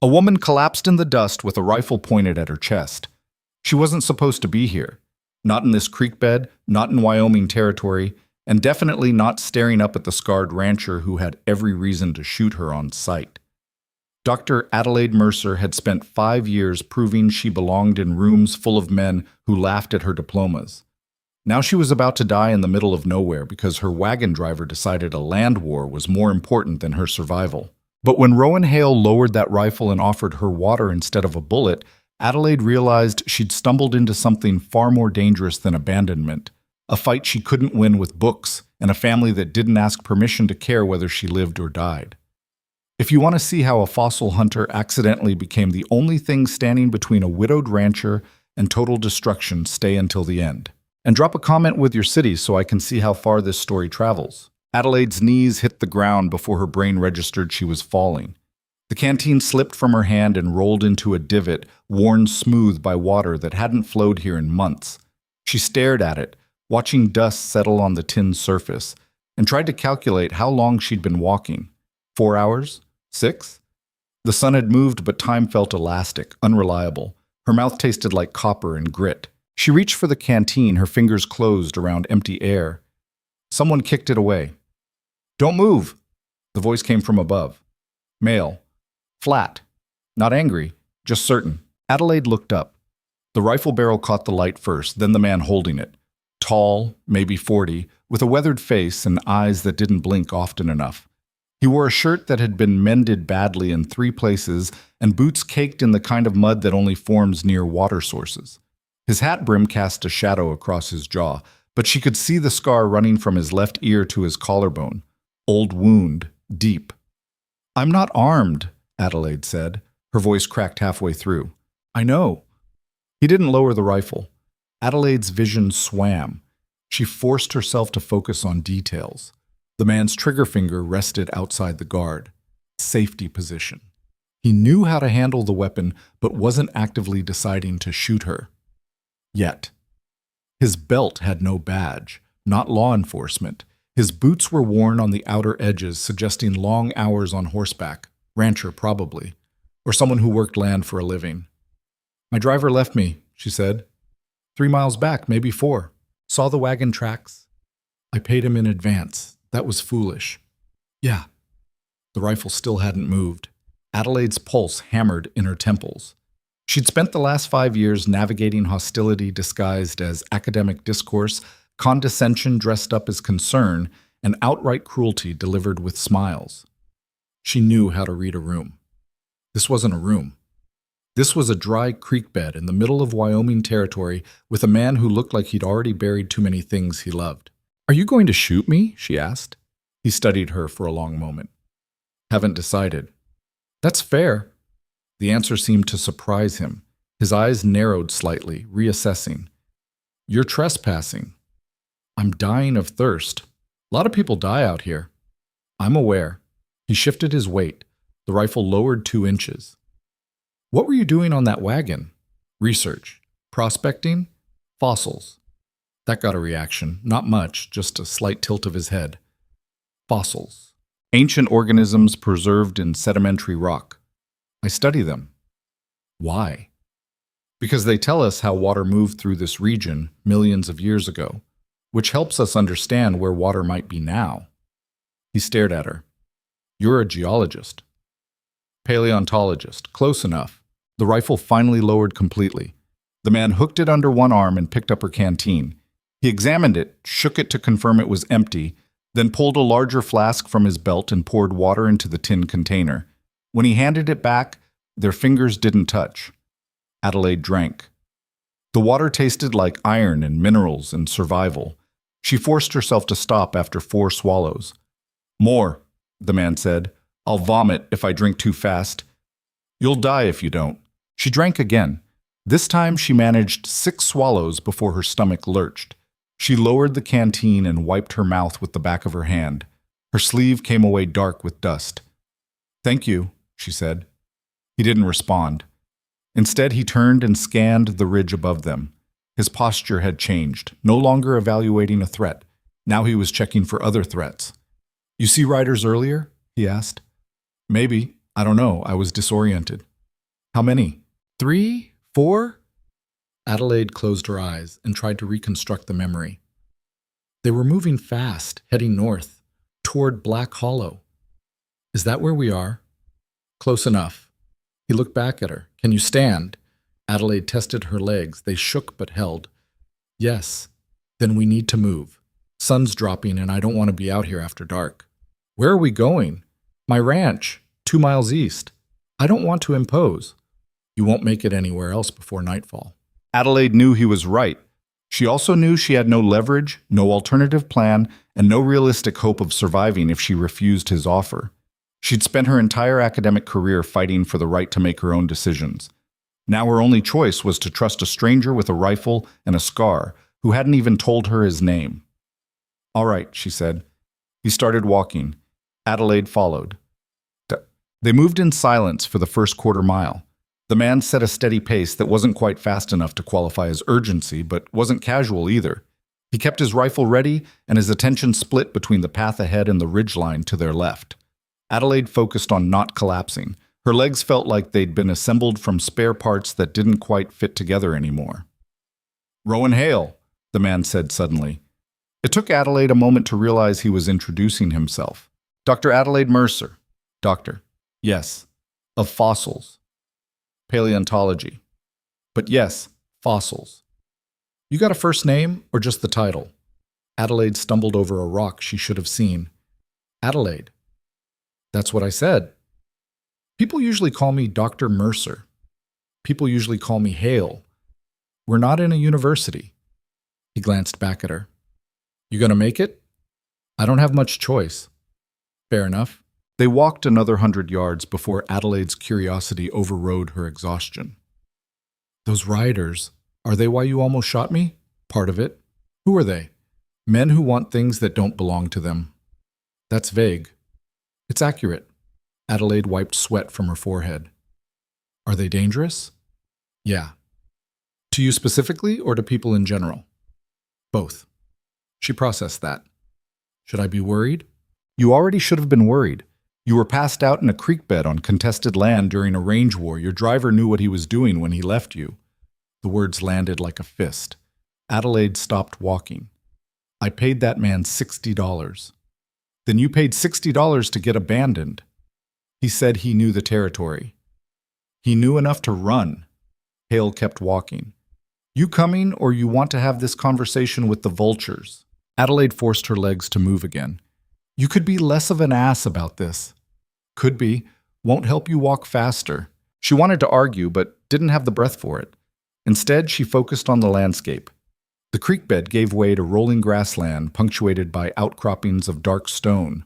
A woman collapsed in the dust with a rifle pointed at her chest. She wasn't supposed to be here. Not in this creek bed, not in Wyoming Territory, and definitely not staring up at the scarred rancher who had every reason to shoot her on sight. Dr. Adelaide Mercer had spent 5 years proving she belonged in rooms full of men who laughed at her diplomas. Now she was about to die in the middle of nowhere because her wagon driver decided a land war was more important than her survival. But when Rowan Hale lowered that rifle and offered her water instead of a bullet, Adelaide realized she'd stumbled into something far more dangerous than abandonment, a fight she couldn't win with books, and a family that didn't ask permission to care whether she lived or died. If you want to see how a fossil hunter accidentally became the only thing standing between a widowed rancher and total destruction, stay until the end. And drop a comment with your city so I can see how far this story travels. Adelaide's knees hit the ground before her brain registered she was falling. The canteen slipped from her hand and rolled into a divot, worn smooth by water that hadn't flowed here in months. She stared at it, watching dust settle on the tin's surface, and tried to calculate how long she'd been walking. 4 hours? 6? The sun had moved, but time felt elastic, unreliable. Her mouth tasted like copper and grit. She reached for the canteen, her fingers closed around empty air. Someone kicked it away. "Don't move!" The voice came from above. Male. Flat. Not angry, just certain. Adelaide looked up. The rifle barrel caught the light first, then the man holding it. Tall, maybe 40, with a weathered face and eyes that didn't blink often enough. He wore a shirt that had been mended badly in 3 places and boots caked in the kind of mud that only forms near water sources. His hat brim cast a shadow across his jaw, but she could see the scar running from his left ear to his collarbone. Old wound, deep. "I'm not armed," Adelaide said. Her voice cracked halfway through. "I know." He didn't lower the rifle. Adelaide's vision swam. She forced herself to focus on details. The man's trigger finger rested outside the guard. Safety position. He knew how to handle the weapon, but wasn't actively deciding to shoot her. Yet. His belt had no badge, not law enforcement. His boots were worn on the outer edges, suggesting long hours on horseback. Rancher, probably. Or someone who worked land for a living. "My driver left me," she said. 3 miles back, maybe 4. Saw the wagon tracks. I paid him in advance. That was foolish. Yeah. The rifle still hadn't moved. Adelaide's pulse hammered in her temples. She'd spent the last 5 years navigating hostility disguised as academic discourse, condescension dressed up as concern, and outright cruelty delivered with smiles. She knew how to read a room. This wasn't a room. This was a dry creek bed in the middle of Wyoming Territory with a man who looked like he'd already buried too many things he loved. "Are you going to shoot me?" she asked. He studied her for a long moment. "Haven't decided." "That's fair." The answer seemed to surprise him. His eyes narrowed slightly, reassessing. "You're trespassing." "I'm dying of thirst. A lot of people die out here." "I'm aware." He shifted his weight. The rifle lowered 2 inches. "What were you doing on that wagon?" "Research. Prospecting? Fossils." That got a reaction. Not much, just a slight tilt of his head. "Fossils. Ancient organisms preserved in sedimentary rock. I study them." "Why?" "Because they tell us how water moved through this region millions of years ago, which helps us understand where water might be now." He stared at her. "You're a geologist." "Paleontologist. Close enough." The rifle finally lowered completely. The man hooked it under one arm and picked up her canteen. He examined it, shook it to confirm it was empty, then pulled a larger flask from his belt and poured water into the tin container. When he handed it back, their fingers didn't touch. Adelaide drank. The water tasted like iron and minerals and survival. She forced herself to stop after 4 swallows. "More," the man said. "I'll vomit if I drink too fast." "You'll die if you don't." She drank again. This time she managed 6 swallows before her stomach lurched. She lowered the canteen and wiped her mouth with the back of her hand. Her sleeve came away dark with dust. "Thank you," she said. He didn't respond. Instead, he turned and scanned the ridge above them. His posture had changed, no longer evaluating a threat. Now he was checking for other threats. "You see riders earlier?" he asked. "Maybe. I don't know. I was disoriented." How many? 3? 4? Adelaide closed her eyes and tried to reconstruct the memory. They were moving fast, heading north, toward Black Hollow. Is that where we are? Close enough. He looked back at her. Can you stand? Adelaide tested her legs. They shook but held. Yes. Then we need to move. Sun's dropping and I don't want to be out here after dark. Where are we going? My ranch, 2 miles east. I don't want to impose. You won't make it anywhere else before nightfall. Adelaide knew he was right. She also knew she had no leverage, no alternative plan, and no realistic hope of surviving if she refused his offer. She'd spent her entire academic career fighting for the right to make her own decisions. Now her only choice was to trust a stranger with a rifle and a scar who hadn't even told her his name. All right, she said. He started walking. Adelaide followed. They moved in silence for the first quarter mile. The man set a steady pace that wasn't quite fast enough to qualify as urgency, but wasn't casual either. He kept his rifle ready, and his attention split between the path ahead and the ridgeline to their left. Adelaide focused on not collapsing. Her legs felt like they'd been assembled from spare parts that didn't quite fit together anymore. Rowan Hale, the man said suddenly. It took Adelaide a moment to realize he was introducing himself. Dr. Adelaide Mercer. Doctor. Yes. Of fossils. Paleontology. But yes, fossils. You got a first name or just the title? Adelaide stumbled over a rock she should have seen. Adelaide. That's what I said. People usually call me Dr. Mercer. People usually call me Hale. We're not in a university. He glanced back at her. You gonna make it? I don't have much choice. Fair enough. They walked another 100 yards before Adelaide's curiosity overrode her exhaustion. Those riders, are they why you almost shot me? Part of it. Who are they? Men who want things that don't belong to them. That's vague. It's accurate. Adelaide wiped sweat from her forehead. Are they dangerous? Yeah. To you specifically or to people in general? Both. She processed that. Should I be worried? You already should have been worried. You were passed out in a creek bed on contested land during a range war. Your driver knew what he was doing when he left you. The words landed like a fist. Adelaide stopped walking. I paid that man $60. Then you paid $60 to get abandoned. He said he knew the territory. He knew enough to run. Hale kept walking. You coming or you want to have this conversation with the vultures? Adelaide forced her legs to move again. You could be less of an ass about this. Could be. Won't help you walk faster. She wanted to argue, but didn't have the breath for it. Instead, she focused on the landscape. The creek bed gave way to rolling grassland punctuated by outcroppings of dark stone.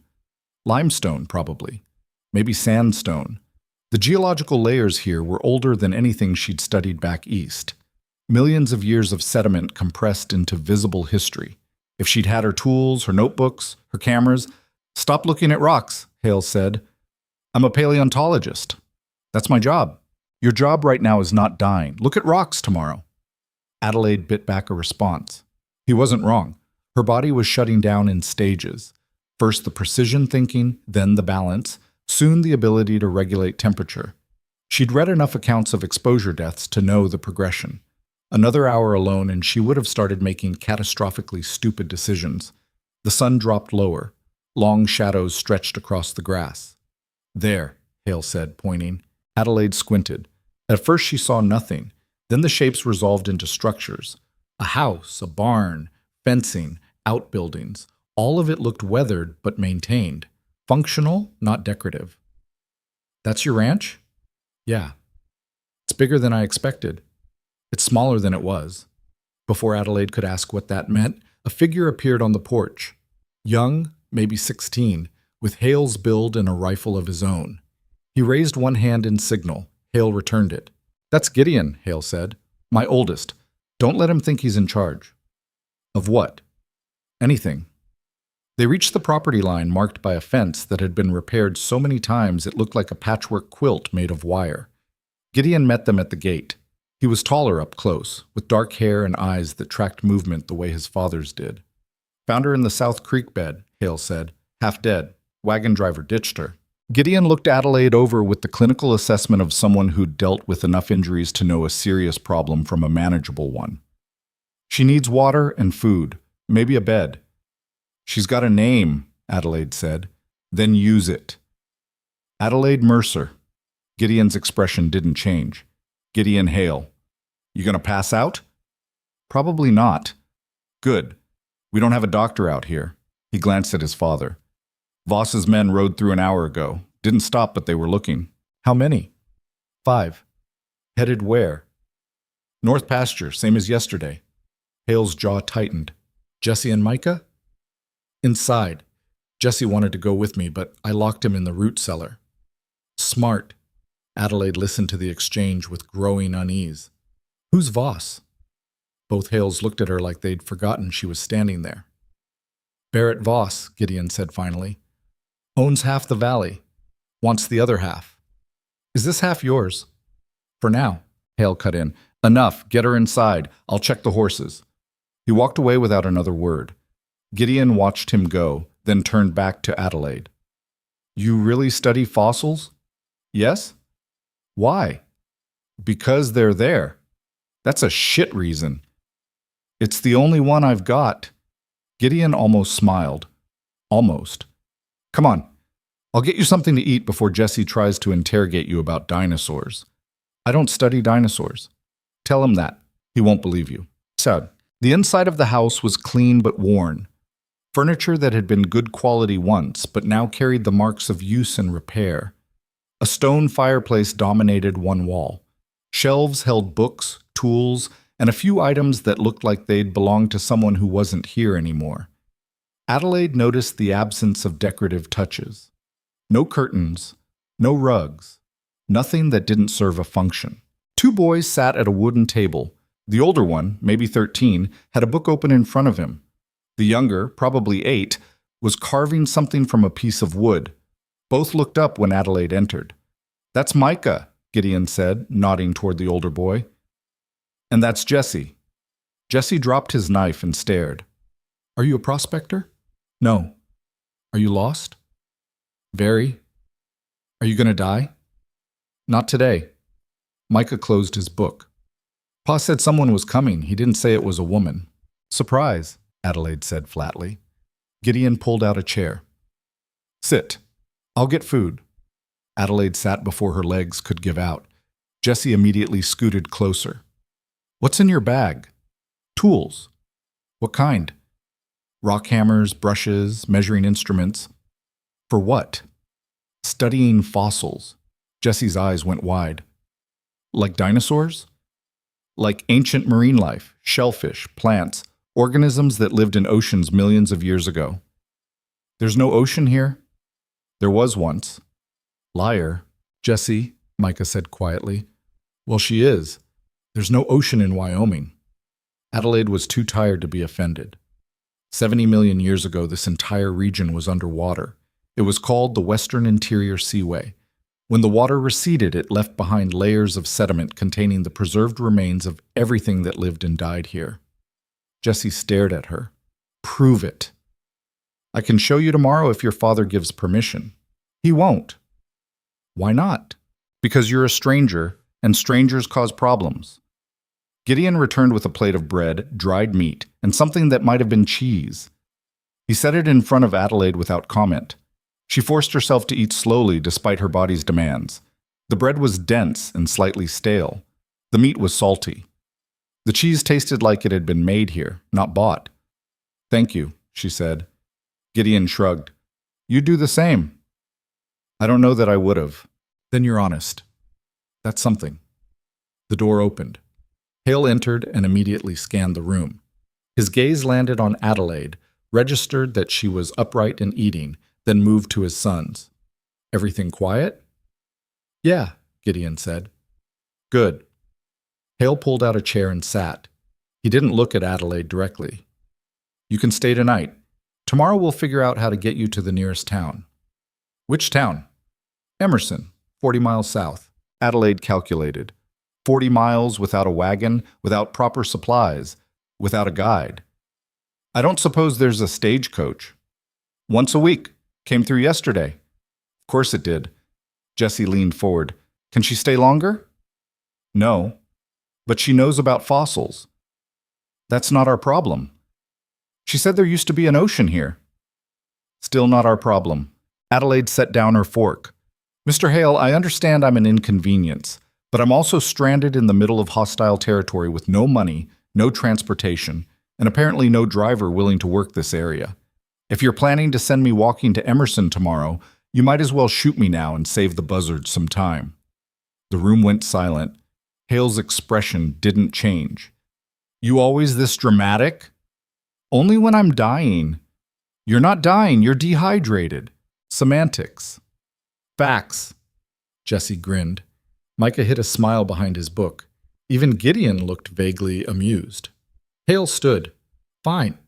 Limestone, probably. Maybe sandstone. The geological layers here were older than anything she'd studied back east. Millions of years of sediment compressed into visible history. If she'd had her tools, her notebooks, her cameras. Stop looking at rocks, Hale said. I'm a paleontologist. That's my job. Your job right now is not dying. Look at rocks tomorrow. Adelaide bit back a response. He wasn't wrong. Her body was shutting down in stages. First the precision thinking, then the balance, soon the ability to regulate temperature. She'd read enough accounts of exposure deaths to know the progression. Another hour alone and she would have started making catastrophically stupid decisions. The sun dropped lower. Long shadows stretched across the grass. There, Hale said, pointing. Adelaide squinted. At first she saw nothing. Then the shapes resolved into structures. A house, a barn, fencing, outbuildings. All of it looked weathered but maintained. Functional, not decorative. That's your ranch? Yeah. It's bigger than I expected. It's smaller than it was. Before Adelaide could ask what that meant, a figure appeared on the porch. Young, maybe 16, with Hale's build and a rifle of his own. He raised one hand in signal. Hale returned it. That's Gideon, Hale said. My oldest. Don't let him think he's in charge. Of what? Anything. They reached the property line marked by a fence that had been repaired so many times it looked like a patchwork quilt made of wire. Gideon met them at the gate. He was taller up close, with dark hair and eyes that tracked movement the way his father's did. Found her in the South Creek bed, Hale said. Half dead. Wagon driver ditched her. Gideon looked Adelaide over with the clinical assessment of someone who'd dealt with enough injuries to know a serious problem from a manageable one. She needs water and food, maybe a bed. She's got a name, Adelaide said. Then use it. Adelaide Mercer. Gideon's expression didn't change. Gideon Hale. You gonna pass out? Probably not. Good. We don't have a doctor out here. He glanced at his father. Voss's men rode through an hour ago. Didn't stop, but they were looking. How many? 5. Headed where? North pasture, same as yesterday. Hale's jaw tightened. Jesse and Micah? Inside. Jesse wanted to go with me, but I locked him in the root cellar. Smart. Adelaide listened to the exchange with growing unease. Who's Voss? Both Hales looked at her like they'd forgotten she was standing there. Barrett Voss, Gideon said finally. Owns half the valley. Wants the other half. Is this half yours? For now, Hale cut in. Enough, get her inside. I'll check the horses. He walked away without another word. Gideon watched him go, then turned back to Adelaide. You really study fossils? Yes? Why? Because they're there. That's a shit reason. It's the only one I've got. Gideon almost smiled. Almost. Come on. I'll get you something to eat before Jesse tries to interrogate you about dinosaurs. I don't study dinosaurs. Tell him that. He won't believe you. So, the inside of the house was clean but worn. Furniture that had been good quality once, but now carried the marks of use and repair. A stone fireplace dominated one wall. Shelves held books, tools, and a few items that looked like they'd belonged to someone who wasn't here anymore. Adelaide noticed the absence of decorative touches. No curtains, no rugs, nothing that didn't serve a function. 2 boys sat at a wooden table. The older one, maybe 13, had a book open in front of him. The younger, probably 8, was carving something from a piece of wood. Both looked up when Adelaide entered. That's Micah, Gideon said, nodding toward the older boy. And that's Jesse. Jesse dropped his knife and stared. Are you a prospector? No. Are you lost? Very. Are you going to die? Not today. Micah closed his book. Pa said someone was coming. He didn't say it was a woman. Surprise, Adelaide said flatly. Gideon pulled out a chair. Sit. I'll get food. Adelaide sat before her legs could give out. Jesse immediately scooted closer. What's in your bag? Tools. What kind? Rock hammers, brushes, measuring instruments. For what? Studying fossils. Jesse's eyes went wide. Like dinosaurs? Like ancient marine life, shellfish, plants, organisms that lived in oceans millions of years ago. There's no ocean here? There was once. Liar. Jesse, Micah said quietly. Well, she is. There's no ocean in Wyoming. Adelaide was too tired to be offended. 70 million years ago, this entire region was underwater. It was called the Western Interior Seaway. When the water receded, it left behind layers of sediment containing the preserved remains of everything that lived and died here. Jesse stared at her. Prove it. I can show you tomorrow if your father gives permission. He won't. Why not? Because you're a stranger, and strangers cause problems. Gideon returned with a plate of bread, dried meat, and something that might have been cheese. He set it in front of Adelaide without comment. She forced herself to eat slowly despite her body's demands. The bread was dense and slightly stale. The meat was salty. The cheese tasted like it had been made here, not bought. Thank you, she said. Gideon shrugged. You do the same. I don't know that I would have. Then you're honest. That's something. The door opened. Hale entered and immediately scanned the room. His gaze landed on Adelaide, registered that she was upright and eating, then moved to his sons. Everything quiet? Yeah, Gideon said. Good. Hale pulled out a chair and sat. He didn't look at Adelaide directly. You can stay tonight. Tomorrow we'll figure out how to get you to the nearest town. Which town? Emerson, 40 miles south. Adelaide calculated. 40 miles without a wagon, without proper supplies, without a guide. I don't suppose there's a stagecoach. Once a week. Came through yesterday. Course it did. Jessie leaned forward. Can she stay longer? No. But she knows about fossils. That's not our problem. She said there used to be an ocean here. Still not our problem. Adelaide set down her fork. Mr. Hale, I understand I'm an inconvenience, but I'm also stranded in the middle of hostile territory with no money, no transportation, and apparently no driver willing to work this area. If you're planning to send me walking to Emerson tomorrow, you might as well shoot me now and save the buzzards some time. The room went silent. Hale's expression didn't change. You always this dramatic? Only when I'm dying. You're not dying, you're dehydrated. Semantics. Facts. Jessie grinned. Micah hid a smile behind his book. Even Gideon looked vaguely amused. Hale stood. Fine.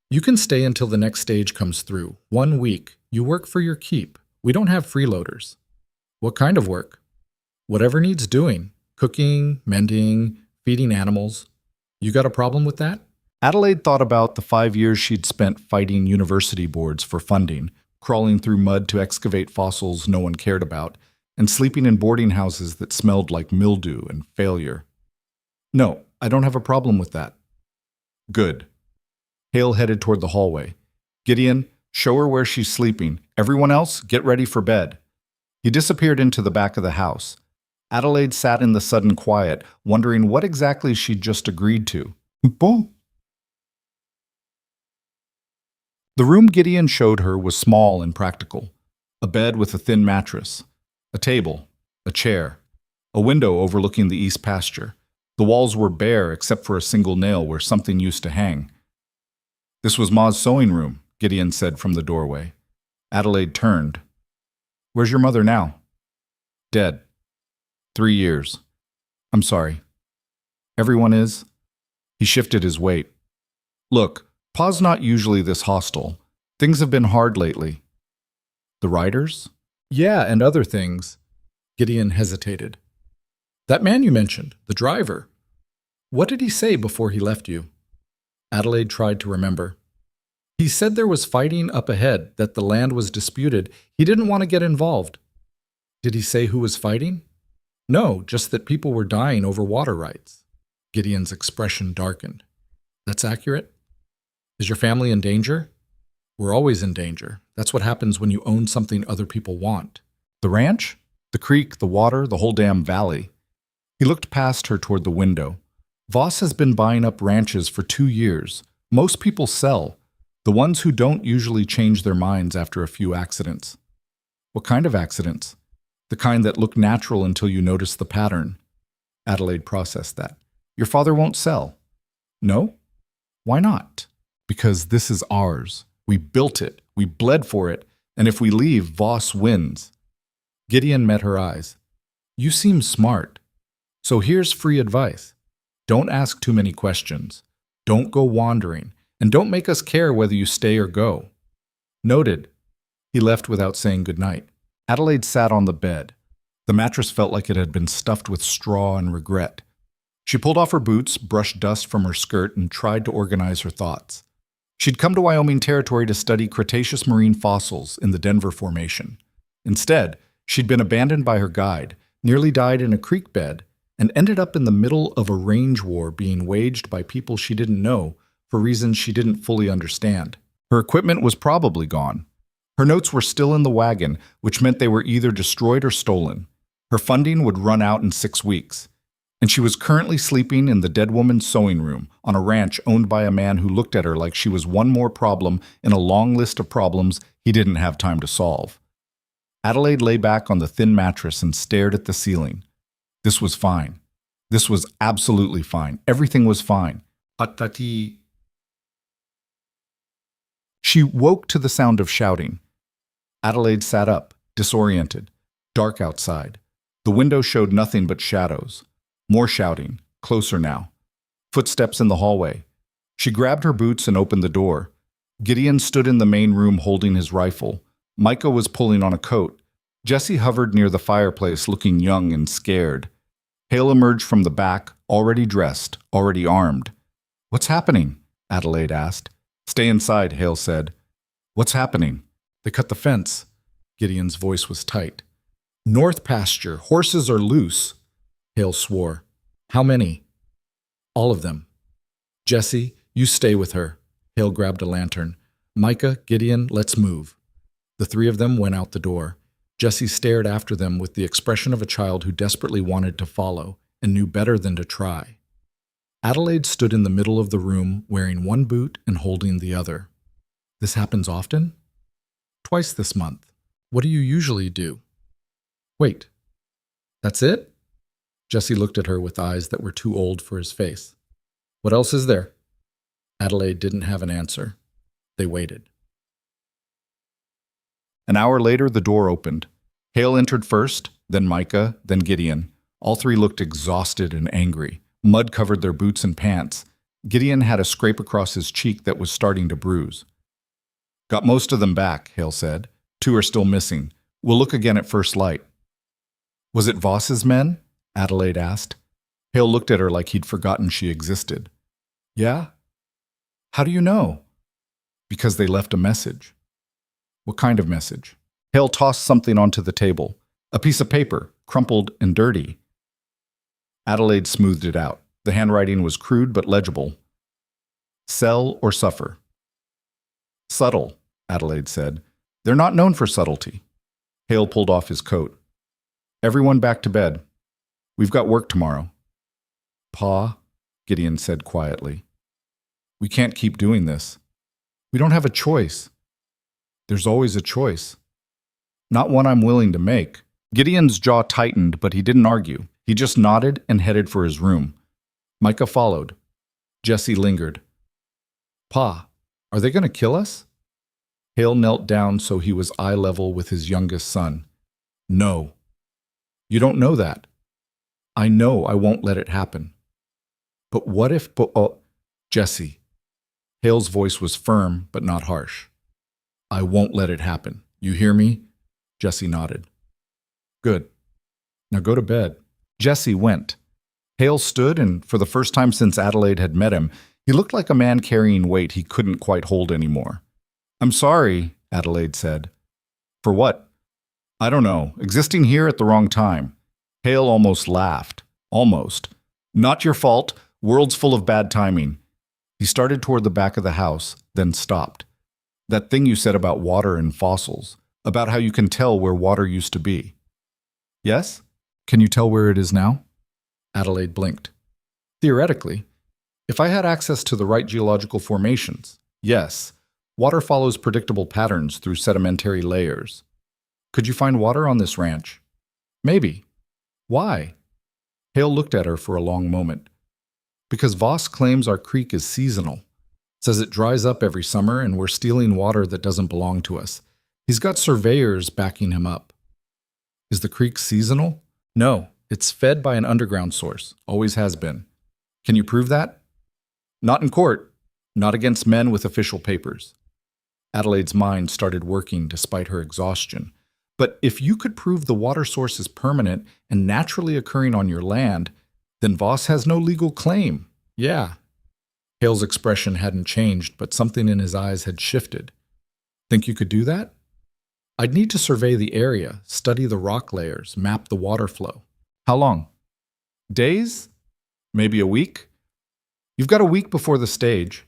You can stay until the next stage comes through. 1 week. You work for your keep. We don't have freeloaders. What kind of work? Whatever needs doing. Cooking, mending, feeding animals. You got a problem with that? Adelaide thought about the 5 years she'd spent fighting university boards for funding, crawling through mud to excavate fossils no one cared about, and sleeping in boarding houses that smelled like mildew and failure. No, I don't have a problem with that. Good. Hale headed toward the hallway. Gideon, show her where she's sleeping. Everyone else, get ready for bed. He disappeared into the back of the house. Adelaide sat in the sudden quiet, wondering what exactly she'd just agreed to. Bon. The room Gideon showed her was small and practical. A bed with a thin mattress, a table, a chair, a window overlooking the east pasture. The walls were bare except for a single nail where something used to hang. This was Ma's sewing room, Gideon said from the doorway. Adelaide turned. Where's your mother now? Dead. 3 years. I'm sorry. Everyone is? He shifted his weight. Look, Pa's not usually this hostile. Things have been hard lately. The writers? Yeah, and other things. Gideon hesitated. That man you mentioned, the driver. What did he say before he left you? Adelaide tried to remember. He said there was fighting up ahead, that the land was disputed. He didn't want to get involved. Did he say who was fighting? No, just that people were dying over water rights. Gideon's expression darkened. That's accurate? Is your family in danger? We're always in danger. That's what happens when you own something other people want. The ranch? The creek, the water, the whole damn valley. He looked past her toward the window. Voss has been buying up ranches for 2 years. Most people sell. The ones who don't usually change their minds after a few accidents. What kind of accidents? The kind that look natural until you notice the pattern. Adelaide processed that. Your father won't sell. No? Why not? Because this is ours. We built it. We bled for it. And if we leave, Voss wins. Gideon met her eyes. You seem smart. So here's free advice. Don't ask too many questions. Don't go wandering. And don't make us care whether you stay or go. Noted. He left without saying goodnight. Adelaide sat on the bed. The mattress felt like it had been stuffed with straw and regret. She pulled off her boots, brushed dust from her skirt, and tried to organize her thoughts. She'd come to Wyoming Territory to study Cretaceous marine fossils in the Denver Formation. Instead, she'd been abandoned by her guide, nearly died in a creek bed, and ended up in the middle of a range war being waged by people she didn't know for reasons she didn't fully understand. Her equipment was probably gone. Her notes were still in the wagon, which meant they were either destroyed or stolen. Her funding would run out in 6 weeks. And she was currently sleeping in the dead woman's sewing room on a ranch owned by a man who looked at her like she was one more problem in a long list of problems he didn't have time to solve. Adelaide lay back on the thin mattress and stared at the ceiling. This was fine. This was absolutely fine. Everything was fine. Atati. She woke to the sound of shouting. Adelaide sat up, disoriented. Dark outside. The window showed nothing but shadows. More shouting, closer now. Footsteps in the hallway. She grabbed her boots and opened the door. Gideon stood in the main room holding his rifle. Micah was pulling on a coat. Jessie hovered near the fireplace looking young and scared. Hale emerged from the back, already dressed, already armed. What's happening? Adelaide asked. Stay inside, Hale said. What's happening? They cut the fence. Gideon's voice was tight. North pasture. Horses are loose. Hale swore. How many? All of them. Jesse, you stay with her. Hale grabbed a lantern. Micah, Gideon, let's move. The three of them went out the door. Jesse stared after them with the expression of a child who desperately wanted to follow and knew better than to try. Adelaide stood in the middle of the room, wearing one boot and holding the other. This happens often? Twice this month. What do you usually do? Wait. That's it? Jesse looked at her with eyes that were too old for his face. What else is there? Adelaide didn't have an answer. They waited. An hour later, the door opened. Hale entered first, then Micah, then Gideon. All three looked exhausted and angry. Mud covered their boots and pants. Gideon had a scrape across his cheek that was starting to bruise. Got most of them back, Hale said. 2 are still missing. We'll look again at first light. Was it Voss's men? Adelaide asked. Hale looked at her like he'd forgotten she existed. Yeah? How do you know? Because they left a message. What kind of message? Hale tossed something onto the table. A piece of paper, crumpled and dirty. Adelaide smoothed it out. The handwriting was crude but legible. Sell or suffer. Subtle, Adelaide said. They're not known for subtlety. Hale pulled off his coat. Everyone back to bed. We've got work tomorrow. Pa, Gideon said quietly. We can't keep doing this. We don't have a choice. There's always a choice. Not one I'm willing to make. Gideon's jaw tightened, but he didn't argue. He just nodded and headed for his room. Micah followed. Jesse lingered. Pa, are they going to kill us? Hale knelt down so he was eye level with his youngest son. No. You don't know that. I know I won't let it happen. But what if... Jesse. Hale's voice was firm but not harsh. I won't let it happen. You hear me? Jesse nodded. Good. Now go to bed. Jesse went. Hale stood, and for the first time since Adelaide had met him, he looked like a man carrying weight he couldn't quite hold anymore. I'm sorry, Adelaide said. For what? I don't know. Existing here at the wrong time. Hale almost laughed. Almost. Not your fault. World's full of bad timing. He started toward the back of the house, then stopped. That thing you said about water and fossils, about how you can tell where water used to be. Yes? Can you tell where it is now? Adelaide blinked. Theoretically, if I had access to the right geological formations, yes. Water follows predictable patterns through sedimentary layers. Could you find water on this ranch? Maybe. Why? Hale looked at her for a long moment. Because Voss claims our creek is seasonal. Says it dries up every summer and we're stealing water that doesn't belong to us. He's got surveyors backing him up. Is the creek seasonal? No, it's fed by an underground source. Always has been. Can you prove that? Not in court. Not against men with official papers. Adelaide's mind started working despite her exhaustion. But if you could prove the water source is permanent and naturally occurring on your land, then Voss has no legal claim. Yeah. Hale's expression hadn't changed, but something in his eyes had shifted. Think you could do that? I'd need to survey the area, study the rock layers, map the water flow. How long? Days? Maybe a week? You've got a week before the stage.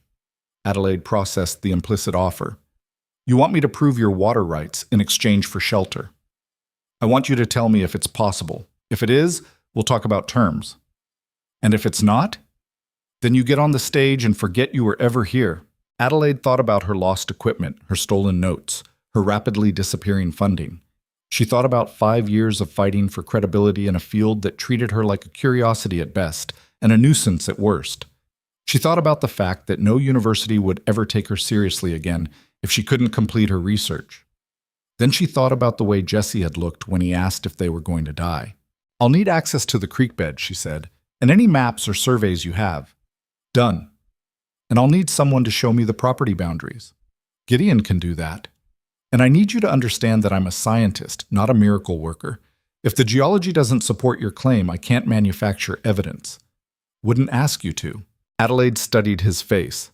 Adelaide processed the implicit offer. You want me to prove your water rights in exchange for shelter. I want you to tell me if it's possible. If it is, we'll talk about terms. And if it's not, then you get on the stage and forget you were ever here. Adelaide thought about her lost equipment, her stolen notes, her rapidly disappearing funding. She thought about 5 years of fighting for credibility in a field that treated her like a curiosity at best and a nuisance at worst. She thought about the fact that no university would ever take her seriously again if she couldn't complete her research. Then she thought about the way Jesse had looked when he asked if they were going to die. I'll need access to the creek bed, she said, and any maps or surveys you have. Done. And I'll need someone to show me the property boundaries. Gideon can do that. And I need you to understand that I'm a scientist, not a miracle worker. If the geology doesn't support your claim, I can't manufacture evidence. Wouldn't ask you to. Adelaide studied his face.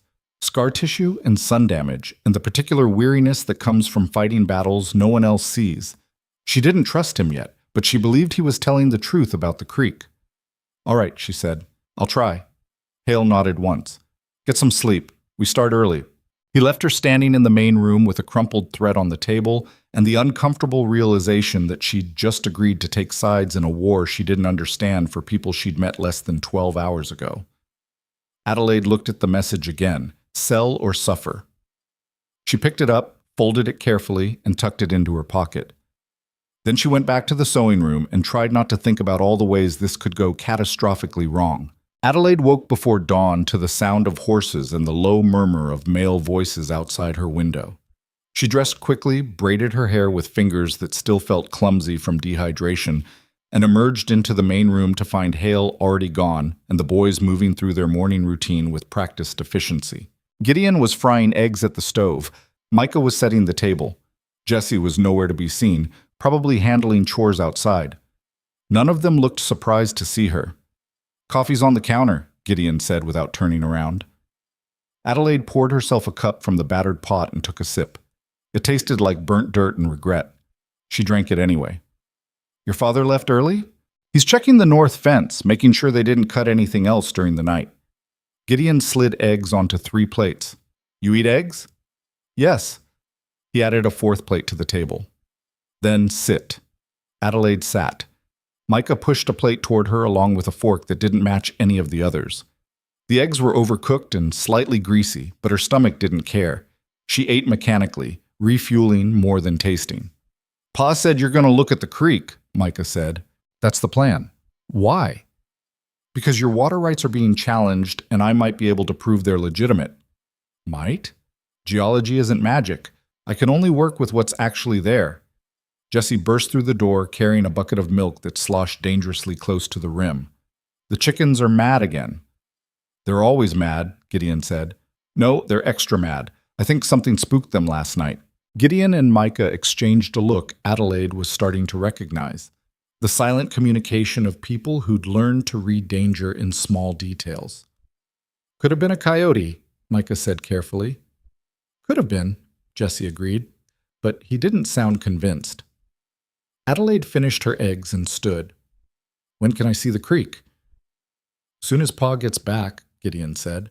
scar tissue and sun damage, and the particular weariness that comes from fighting battles no one else sees. She didn't trust him yet, but she believed he was telling the truth about the creek. "All right," she said. "I'll try." Hale nodded once. "Get some sleep. We start early." He left her standing in the main room with a crumpled thread on the table and the uncomfortable realization that she'd just agreed to take sides in a war she didn't understand for people she'd met less than 12 hours ago. Adelaide looked at the message again, sell or suffer. She picked it up, folded it carefully, and tucked it into her pocket. Then she went back to the sewing room and tried not to think about all the ways this could go catastrophically wrong. Adelaide woke before dawn to the sound of horses and the low murmur of male voices outside her window. She dressed quickly, braided her hair with fingers that still felt clumsy from dehydration, and emerged into the main room to find Hale already gone and the boys moving through their morning routine with practiced efficiency. Gideon was frying eggs at the stove. Micah was setting the table. Jessie was nowhere to be seen, probably handling chores outside. None of them looked surprised to see her. "Coffee's on the counter," Gideon said without turning around. Adelaide poured herself a cup from the battered pot and took a sip. It tasted like burnt dirt and regret. She drank it anyway. "Your father left early?" "He's checking the north fence, making sure they didn't cut anything else during the night." Gideon slid eggs onto 3 plates. "You eat eggs?" "Yes." He added a 4th plate to the table. "Then sit." Adelaide sat. Micah pushed a plate toward her along with a fork that didn't match any of the others. The eggs were overcooked and slightly greasy, but her stomach didn't care. She ate mechanically, refueling more than tasting. "Pa said you're going to look at the creek," Micah said. "That's the plan." "Why?" "Because your water rights are being challenged and I might be able to prove they're legitimate." "Might?" "Geology isn't magic. I can only work with what's actually there." Jessie burst through the door carrying a bucket of milk that sloshed dangerously close to the rim. "The chickens are mad again." "They're always mad," Gideon said. "No, they're extra mad. I think something spooked them last night." Gideon and Micah exchanged a look Adelaide was starting to recognize. The silent communication of people who'd learned to read danger in small details. "Could have been a coyote," Micah said carefully. "Could have been," Jessie agreed, but he didn't sound convinced. Adelaide finished her eggs and stood. "When can I see the creek?" "Soon as Pa gets back," Gideon said.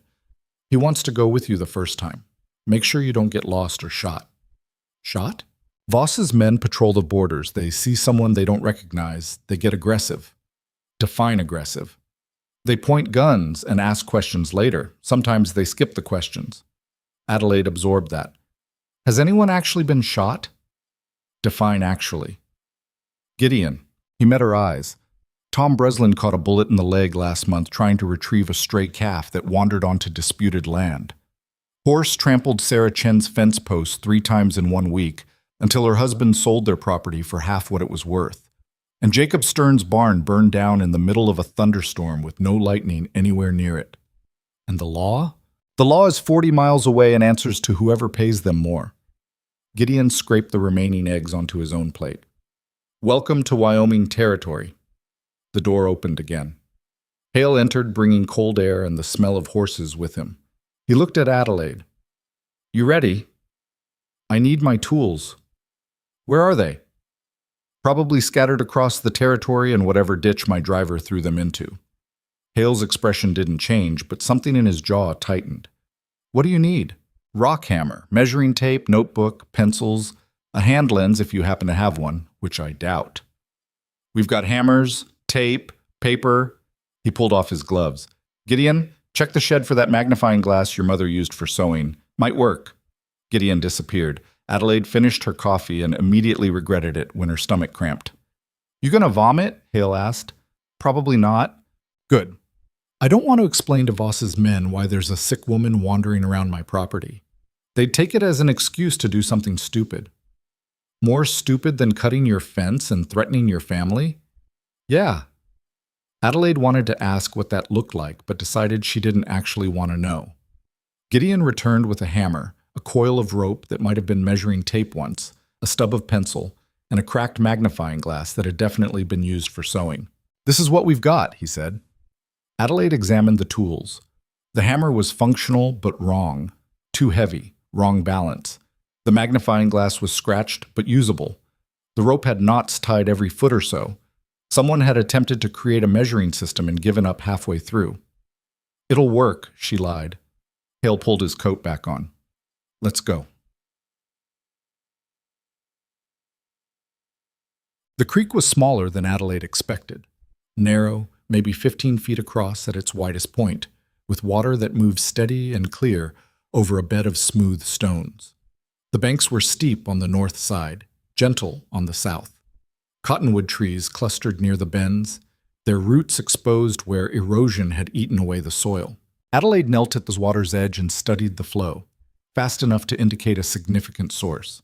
"He wants to go with you the first time. Make sure you don't get lost or shot." "Shot?" "Voss's men patrol the borders. They see someone they don't recognize. They get aggressive." "Define aggressive." "They point guns and ask questions later. Sometimes they skip the questions." Adelaide absorbed that. "Has anyone actually been shot?" "Define actually." "Gideon." He met her eyes. "Tom Breslin caught a bullet in the leg last month trying to retrieve a stray calf that wandered onto disputed land. Horse trampled Sarah Chen's fence post 3 times in 1 week until her husband sold their property for half what it was worth. And Jacob Stern's barn burned down in the middle of a thunderstorm with no lightning anywhere near it. And the law? The law is 40 miles away and answers to whoever pays them more." Gideon scraped the remaining eggs onto his own plate. "Welcome to Wyoming Territory." The door opened again. Hale entered, bringing cold air and the smell of horses with him. He looked at Adelaide. "You ready?" "I need my tools." "Where are they?" "Probably scattered across the territory and whatever ditch my driver threw them into." Hale's expression didn't change, but something in his jaw tightened. "What do you need?" "Rock hammer, measuring tape, notebook, pencils, a hand lens if you happen to have one, which I doubt." "We've got hammers, tape, paper." He pulled off his gloves. "Gideon, check the shed for that magnifying glass your mother used for sewing. Might work." Gideon disappeared. Adelaide finished her coffee and immediately regretted it when her stomach cramped. "You gonna vomit?" Hale asked. "Probably not." "Good. I don't want to explain to Voss's men why there's a sick woman wandering around my property. They'd take it as an excuse to do something stupid." "More stupid than cutting your fence and threatening your family?" "Yeah." Adelaide wanted to ask what that looked like, but decided she didn't actually want to know. Gideon returned with a hammer, a coil of rope that might have been measuring tape once, a stub of pencil, and a cracked magnifying glass that had definitely been used for sewing. "This is what we've got," he said. Adelaide examined the tools. The hammer was functional but wrong. too heavy, wrong balance. The magnifying glass was scratched but usable. The rope had knots tied every foot or so. Someone had attempted to create a measuring system and given up halfway through. "It'll work," she lied. Hale pulled his coat back on. "Let's go." The creek was smaller than Adelaide expected. Narrow, maybe 15 feet across at its widest point, with water that moved steady and clear over a bed of smooth stones. The banks were steep on the north side, gentle on the south. Cottonwood trees clustered near the bends, their roots exposed where erosion had eaten away the soil. Adelaide knelt at the water's edge and studied the flow, fast enough to indicate a significant source.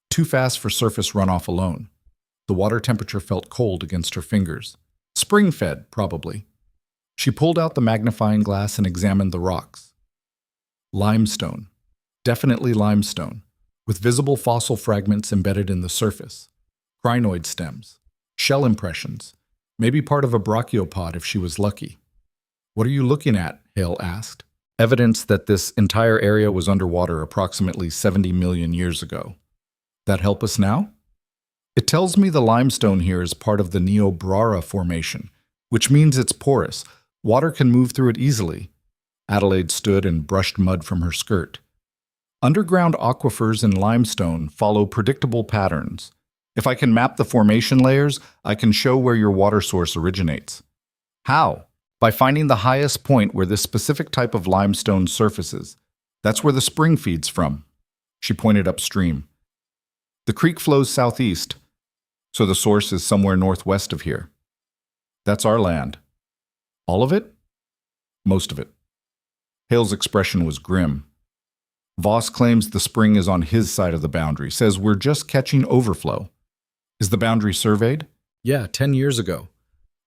Too fast for surface runoff alone. The water temperature felt cold against her fingers. Spring-fed, probably. She pulled out the magnifying glass and examined the rocks. Limestone. Definitely limestone, with visible fossil fragments embedded in the surface. Crinoid stems. Shell impressions. Maybe part of a brachiopod if she was lucky. "What are you looking at?" Hale asked. "Evidence that this entire area was underwater approximately 70 million years ago. That help us now?" "It tells me the limestone here is part of the Niobrara Formation, which means it's porous. Water can move through it easily." Adelaide stood and brushed mud from her skirt. "Underground aquifers in limestone follow predictable patterns. If I can map the formation layers, I can show where your water source originates." "How?" "By finding the highest point where this specific type of limestone surfaces. That's where the spring feeds from." She pointed upstream. "The creek flows southeast, so the source is somewhere northwest of here. That's our land." "All of it?" "Most of it." Hale's expression was grim. "Voss claims the spring is on his side of the boundary, says we're just catching overflow." "Is the boundary surveyed?" "Yeah, 10 years ago.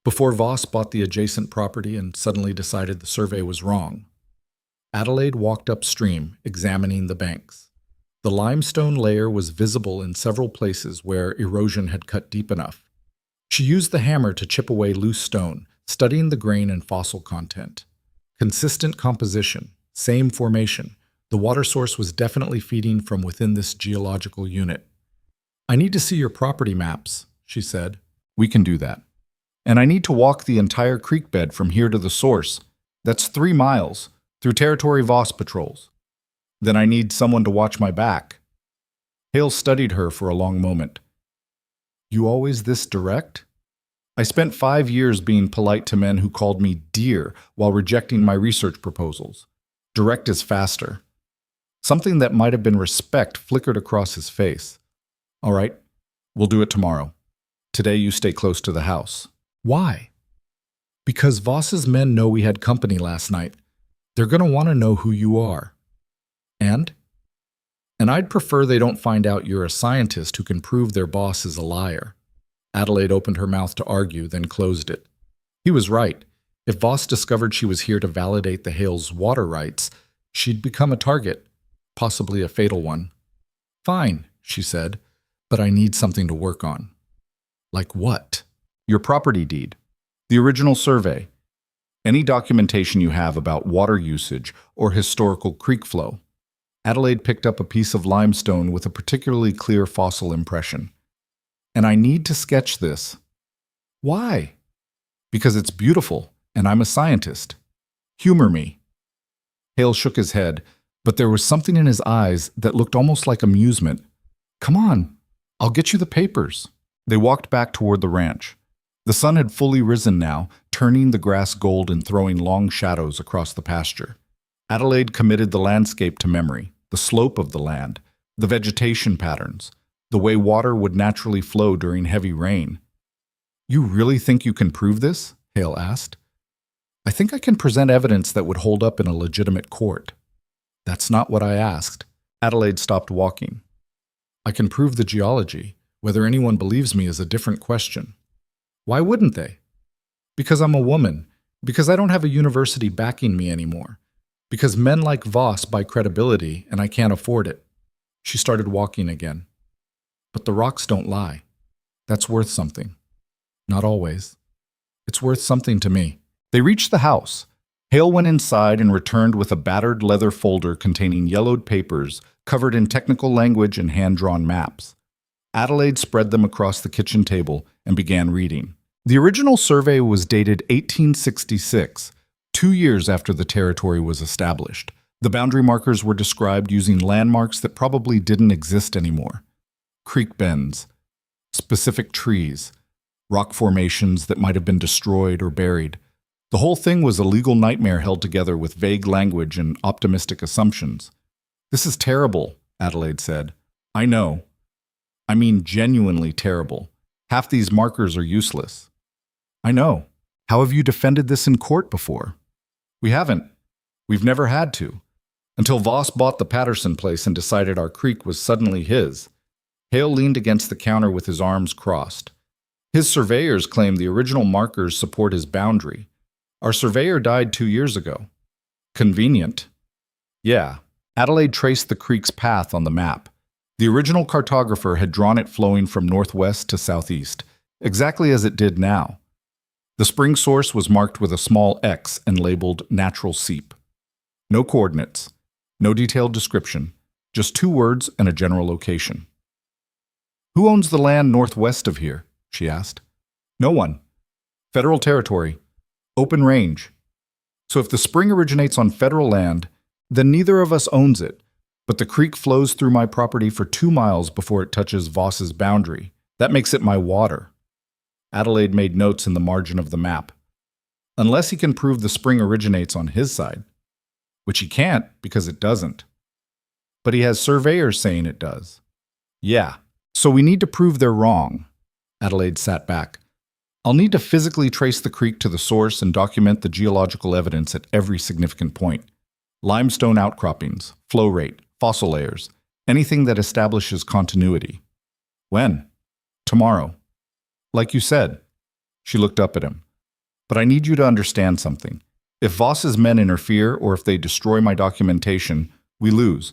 Before Voss bought the adjacent property and suddenly decided the survey was wrong." Adelaide walked upstream, examining the banks. The limestone layer was visible in several places where erosion had cut deep enough. She used the hammer to chip away loose stone, studying the grain and fossil content. Consistent composition, same formation. The water source was definitely feeding from within this geological unit. "I need to see your property maps," she said. "We can do that. And I need to walk the entire creek bed from here to the source. That's 3 miles, through territory Voss patrols. Then I need someone to watch my back." Hale studied her for a long moment. "You always this direct?" "I spent 5 years being polite to men who called me dear while rejecting my research proposals. Direct is faster." Something that might have been respect flickered across his face. "All right, we'll do it tomorrow. Today you stay close to the house." "Why?" "Because Voss's men know we had company last night. They're going to want to know who you are." "And?" "And I'd prefer they don't find out you're a scientist who can prove their boss is a liar." Adelaide opened her mouth to argue, then closed it. He was right. If Voss discovered she was here to validate the Hales' water rights, she'd become a target, possibly a fatal one. "Fine," she said, "but I need something to work on." "Like what?" "Your property deed. The original survey. Any documentation you have about water usage or historical creek flow." Adelaide picked up a piece of limestone with a particularly clear fossil impression. "And I need to sketch this." "Why?" "Because it's beautiful, and I'm a scientist. Humor me." Hale shook his head, but there was something in his eyes that looked almost like amusement. "Come on, I'll get you the papers." They walked back toward the ranch. The sun had fully risen now, turning the grass gold and throwing long shadows across the pasture. Adelaide committed the landscape to memory, the slope of the land, the vegetation patterns, the way water would naturally flow during heavy rain. "You really think you can prove this?" Hale asked. "I think I can present evidence that would hold up in a legitimate court." "That's not what I asked." Adelaide stopped walking. "I can prove the geology. Whether anyone believes me is a different question." "Why wouldn't they?" "Because I'm a woman. Because I don't have a university backing me anymore. Because men like Voss buy credibility and I can't afford it." She started walking again. "But the rocks don't lie. That's worth something." "Not always. It's worth something to me." They reached the house. Hale went inside and returned with a battered leather folder containing yellowed papers covered in technical language and hand-drawn maps. Adelaide spread them across the kitchen table and began reading. The original survey was dated 1866, 2 years after the territory was established. The boundary markers were described using landmarks that probably didn't exist anymore. Creek bends, specific trees, rock formations that might have been destroyed or buried. The whole thing was a legal nightmare held together with vague language and optimistic assumptions. "This is terrible," Adelaide said. "I know. I mean genuinely terrible. Half these markers are useless." "I know. How have you defended this in court before?" "We haven't. We've never had to. Until Voss bought the Patterson place and decided our creek was suddenly his." Hale leaned against the counter with his arms crossed. "His surveyors claim the original markers support his boundary. Our surveyor died 2 years ago." "Convenient." "Yeah." Adelaide traced the creek's path on the map. The original cartographer had drawn it flowing from northwest to southeast, exactly as it did now. The spring source was marked with a small X and labeled Natural Seep. No coordinates, no detailed description, just 2 words and a general location. "Who owns the land northwest of here?" she asked. "No one. Federal territory. Open range. So if the spring originates on federal land, then neither of us owns it, but the creek flows through my property for 2 miles before it touches Voss's boundary. That makes it my water." Adelaide made notes in the margin of the map. "Unless he can prove the spring originates on his side. Which he can't because it doesn't. But he has surveyors saying it does." "Yeah, so we need to prove they're wrong." Adelaide sat back. "I'll need to physically trace the creek to the source and document the geological evidence at every significant point. Limestone outcroppings, flow rate, fossil layers, anything that establishes continuity." "When?" "Tomorrow. Like you said." She looked up at him. "But I need you to understand something. If Voss's men interfere or if they destroy my documentation, we lose.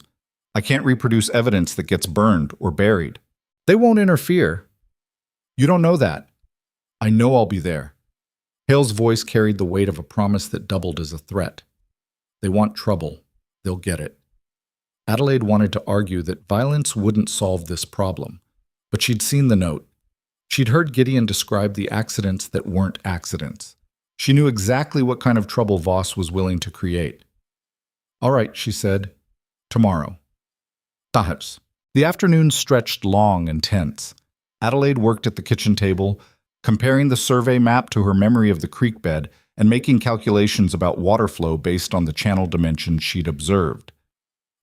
I can't reproduce evidence that gets burned or buried." "They won't interfere." "You don't know that." "I know I'll be there." Hale's voice carried the weight of a promise that doubled as a threat. "They want trouble. They'll get it." Adelaide wanted to argue that violence wouldn't solve this problem, but she'd seen the note. She'd heard Gideon describe the accidents that weren't accidents. She knew exactly what kind of trouble Voss was willing to create. "All right," she said. "Tomorrow." Perhaps. The afternoon stretched long and tense. Adelaide worked at the kitchen table, comparing the survey map to her memory of the creek bed and making calculations about water flow based on the channel dimensions she'd observed.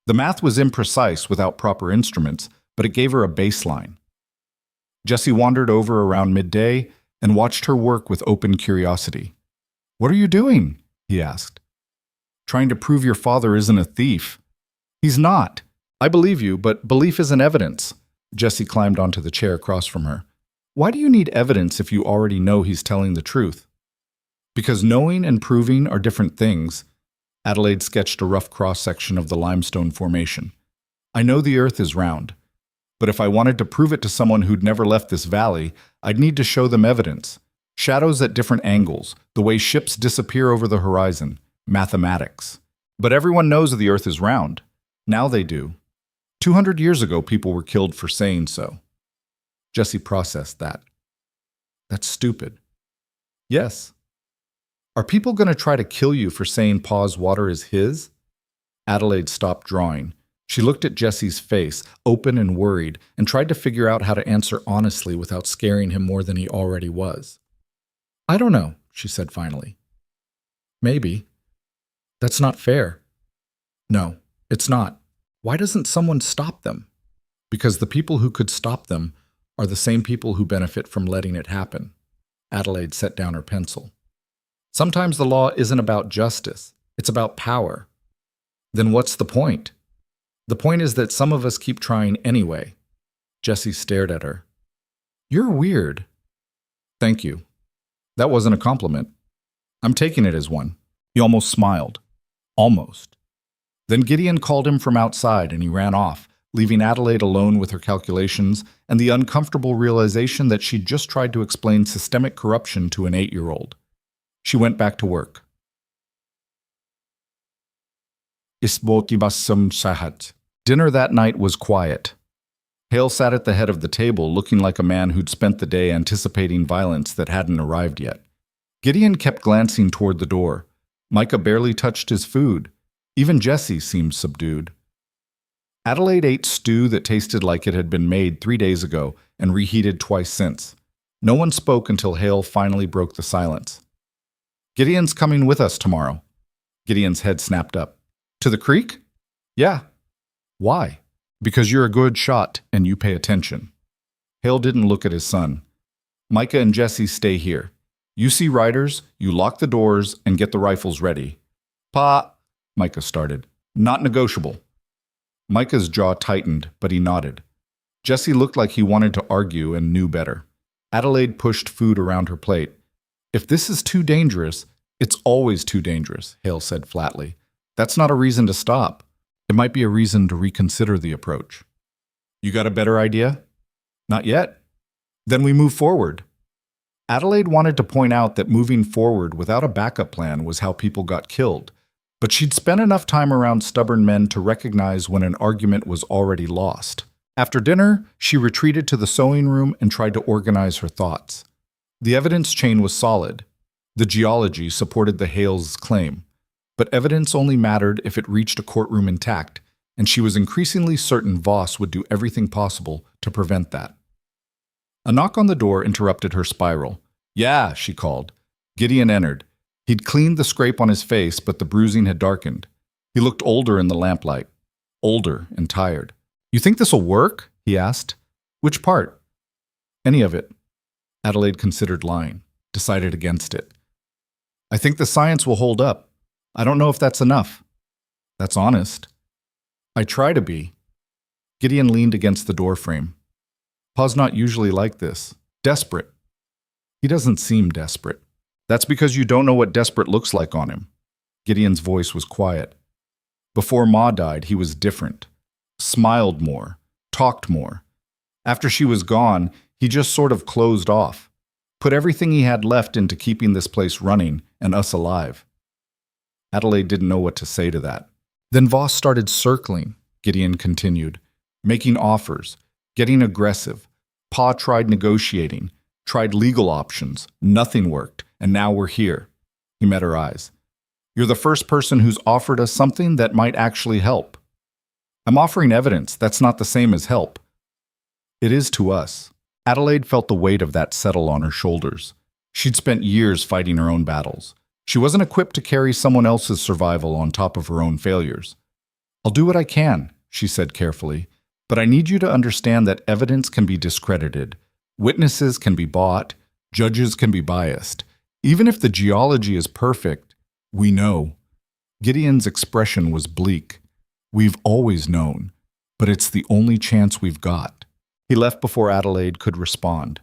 The math was imprecise without proper instruments, but it gave her a baseline. Jesse wandered over around midday and watched her work with open curiosity. "What are you doing?" he asked. "Trying to prove your father isn't a thief." "He's not. I believe you, but belief isn't evidence." Jesse climbed onto the chair across from her. "Why do you need evidence if you already know he's telling the truth?" "Because knowing and proving are different things." Adelaide sketched a rough cross-section of the limestone formation. "I know the earth is round, but if I wanted to prove it to someone who'd never left this valley, I'd need to show them evidence. Shadows at different angles, the way ships disappear over the horizon, mathematics. But everyone knows the earth is round. Now they do. 200 years ago, people were killed for saying so." Jesse processed that. "That's stupid." "Yes." "Are people going to try to kill you for saying Pa's water is his?" Adelaide stopped drawing. She looked at Jesse's face, open and worried, and tried to figure out how to answer honestly without scaring him more than he already was. "I don't know," she said finally. "Maybe. That's not fair." "No, it's not. Why doesn't someone stop them?" "Because the people who could stop them are the same people who benefit from letting it happen." Adelaide set down her pencil. "Sometimes the law isn't about justice. It's about power." "Then what's the point?" "The point is that some of us keep trying anyway." Jesse stared at her. "You're weird." "Thank you. That wasn't a compliment. I'm taking it as one." He almost smiled. Almost. Then Gideon called him from outside and he ran off, leaving Adelaide alone with her calculations and the uncomfortable realization that she'd just tried to explain systemic corruption to an 8-year-old. She went back to work. isbokimasum sahat. Dinner that night was quiet. Hale sat at the head of the table, looking like a man who'd spent the day anticipating violence that hadn't arrived yet. Gideon kept glancing toward the door. Micah barely touched his food. Even Jessie seemed subdued. Adelaide ate stew that tasted like it had been made 3 days ago and reheated twice since. No one spoke until Hale finally broke the silence. Gideon's coming with us tomorrow. Gideon's head snapped up. To the creek? Yeah. Why? Because you're a good shot and you pay attention. Hale didn't look at his son. Micah and Jessie stay here. You see riders, you lock the doors and get the rifles ready. Pa, Micah started. Not negotiable. Micah's jaw tightened, but he nodded. Jessie looked like he wanted to argue and knew better. Adelaide pushed food around her plate. If this is too dangerous, it's always too dangerous, Hale said flatly. That's not a reason to stop. It might be a reason to reconsider the approach. You got a better idea? Not yet. Then we move forward. Adelaide wanted to point out that moving forward without a backup plan was how people got killed, but she'd spent enough time around stubborn men to recognize when an argument was already lost. After dinner, she retreated to the sewing room and tried to organize her thoughts. The evidence chain was solid. The geology supported the Hales' claim. But evidence only mattered if it reached a courtroom intact, and she was increasingly certain Voss would do everything possible to prevent that. A knock on the door interrupted her spiral. Yeah, she called. Gideon entered. He'd cleaned the scrape on his face, but the bruising had darkened. He looked older in the lamplight. Older and tired. You think this'll work? He asked. Which part? Any of it. Adelaide considered lying, decided against it. I think the science will hold up. I don't know if that's enough. That's honest. I try to be. Gideon leaned against the doorframe. Pa's not usually like this. Desperate. He doesn't seem desperate. That's because you don't know what desperate looks like on him. Gideon's voice was quiet. Before Ma died, he was different. Smiled more. Talked more. After she was gone, he just sort of closed off. Put everything he had left into keeping this place running and us alive. Adelaide didn't know what to say to that. Then Voss started circling, Gideon continued, making offers, getting aggressive. Pa tried negotiating, tried legal options. Nothing worked, and now we're here. He met her eyes. You're the first person who's offered us something that might actually help. I'm offering evidence. That's not the same as help. It is to us. Adelaide felt the weight of that settle on her shoulders. She'd spent years fighting her own battles. She wasn't equipped to carry someone else's survival on top of her own failures. I'll do what I can, she said carefully, but I need you to understand that evidence can be discredited. Witnesses can be bought. Judges can be biased. Even if the geology is perfect, we know. Gideon's expression was bleak. We've always known, but it's the only chance we've got. He left before Adelaide could respond.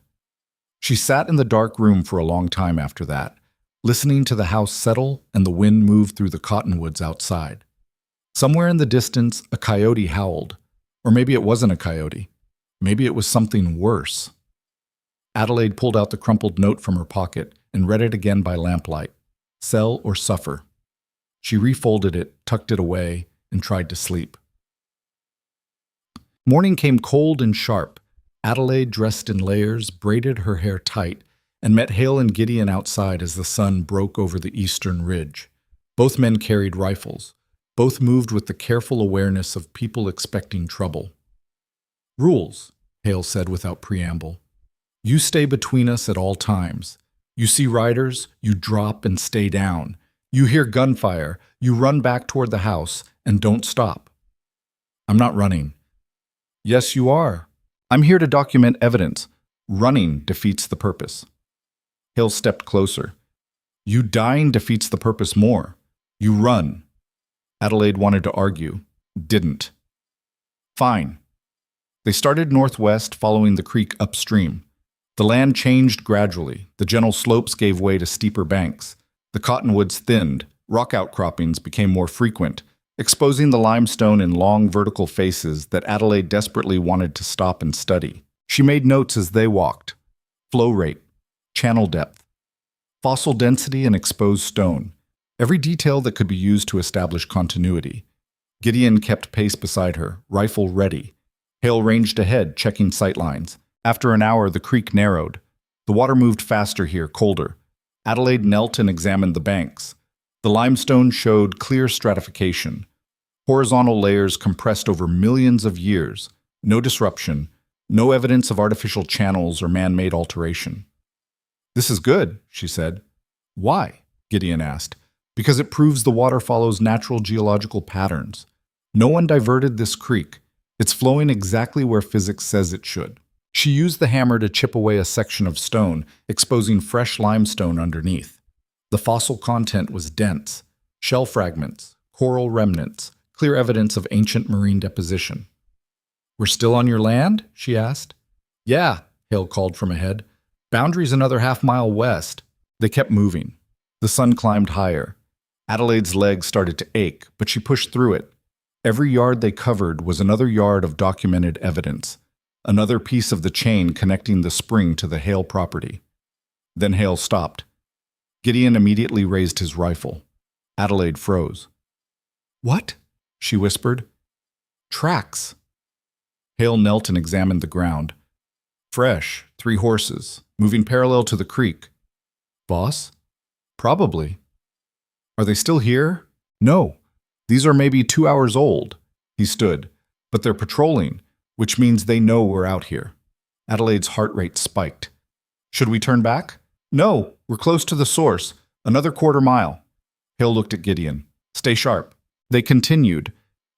She sat in the dark room for a long time after that, listening to the house settle and the wind move through the cottonwoods outside. Somewhere in the distance, a coyote howled. Or maybe it wasn't a coyote. Maybe it was something worse. Adelaide pulled out the crumpled note from her pocket and read it again by lamplight. Sell or suffer. She refolded it, tucked it away, and tried to sleep. Morning came cold and sharp. Adelaide, dressed in layers, braided her hair tight, and met Hale and Gideon outside as the sun broke over the eastern ridge. Both men carried rifles. Both moved with the careful awareness of people expecting trouble. Rules, Hale said without preamble. You stay between us at all times. You see riders, you drop and stay down. You hear gunfire, you run back toward the house, and don't stop. I'm not running. Yes, you are. I'm here to document evidence. Running defeats the purpose. Hale stepped closer. You dying defeats the purpose more. You run. Adelaide wanted to argue. Didn't. Fine. They started northwest, following the creek upstream. The land changed gradually. The gentle slopes gave way to steeper banks. The cottonwoods thinned. Rock outcroppings became more frequent, exposing the limestone in long vertical faces that Adelaide desperately wanted to stop and study. She made notes as they walked. Flow rate, channel depth, fossil density and exposed stone. Every detail that could be used to establish continuity. Gideon kept pace beside her, rifle ready. Hale ranged ahead, checking sightlines. After an hour, the creek narrowed. The water moved faster here, colder. Adelaide knelt and examined the banks. The limestone showed clear stratification. Horizontal layers compressed over millions of years. No disruption, no evidence of artificial channels or man-made alteration. "This is good," she said. "Why?" Gideon asked. "Because it proves the water follows natural geological patterns. No one diverted this creek. It's flowing exactly where physics says it should." She used the hammer to chip away a section of stone, exposing fresh limestone underneath. The fossil content was dense. Shell fragments, coral remnants, clear evidence of ancient marine deposition. "We're still on your land?" she asked. "Yeah," Hale called from ahead. "Boundary's another half-mile west." They kept moving. The sun climbed higher. Adelaide's legs started to ache, but she pushed through it. Every yard they covered was another yard of documented evidence, another piece of the chain connecting the spring to the Hale property. Then Hale stopped. Gideon immediately raised his rifle. Adelaide froze. "What?" she whispered. "Tracks." Hale knelt and examined the ground. Fresh, 3 horses, moving parallel to the creek. "Boss?" "Probably." "Are they still here?" "No. These are maybe 2 hours old." He stood. "But they're patrolling, which means they know we're out here." Adelaide's heart rate spiked. "Should we turn back?" "No, we're close to the source. Another quarter mile." Hale looked at Gideon. "Stay sharp." They continued.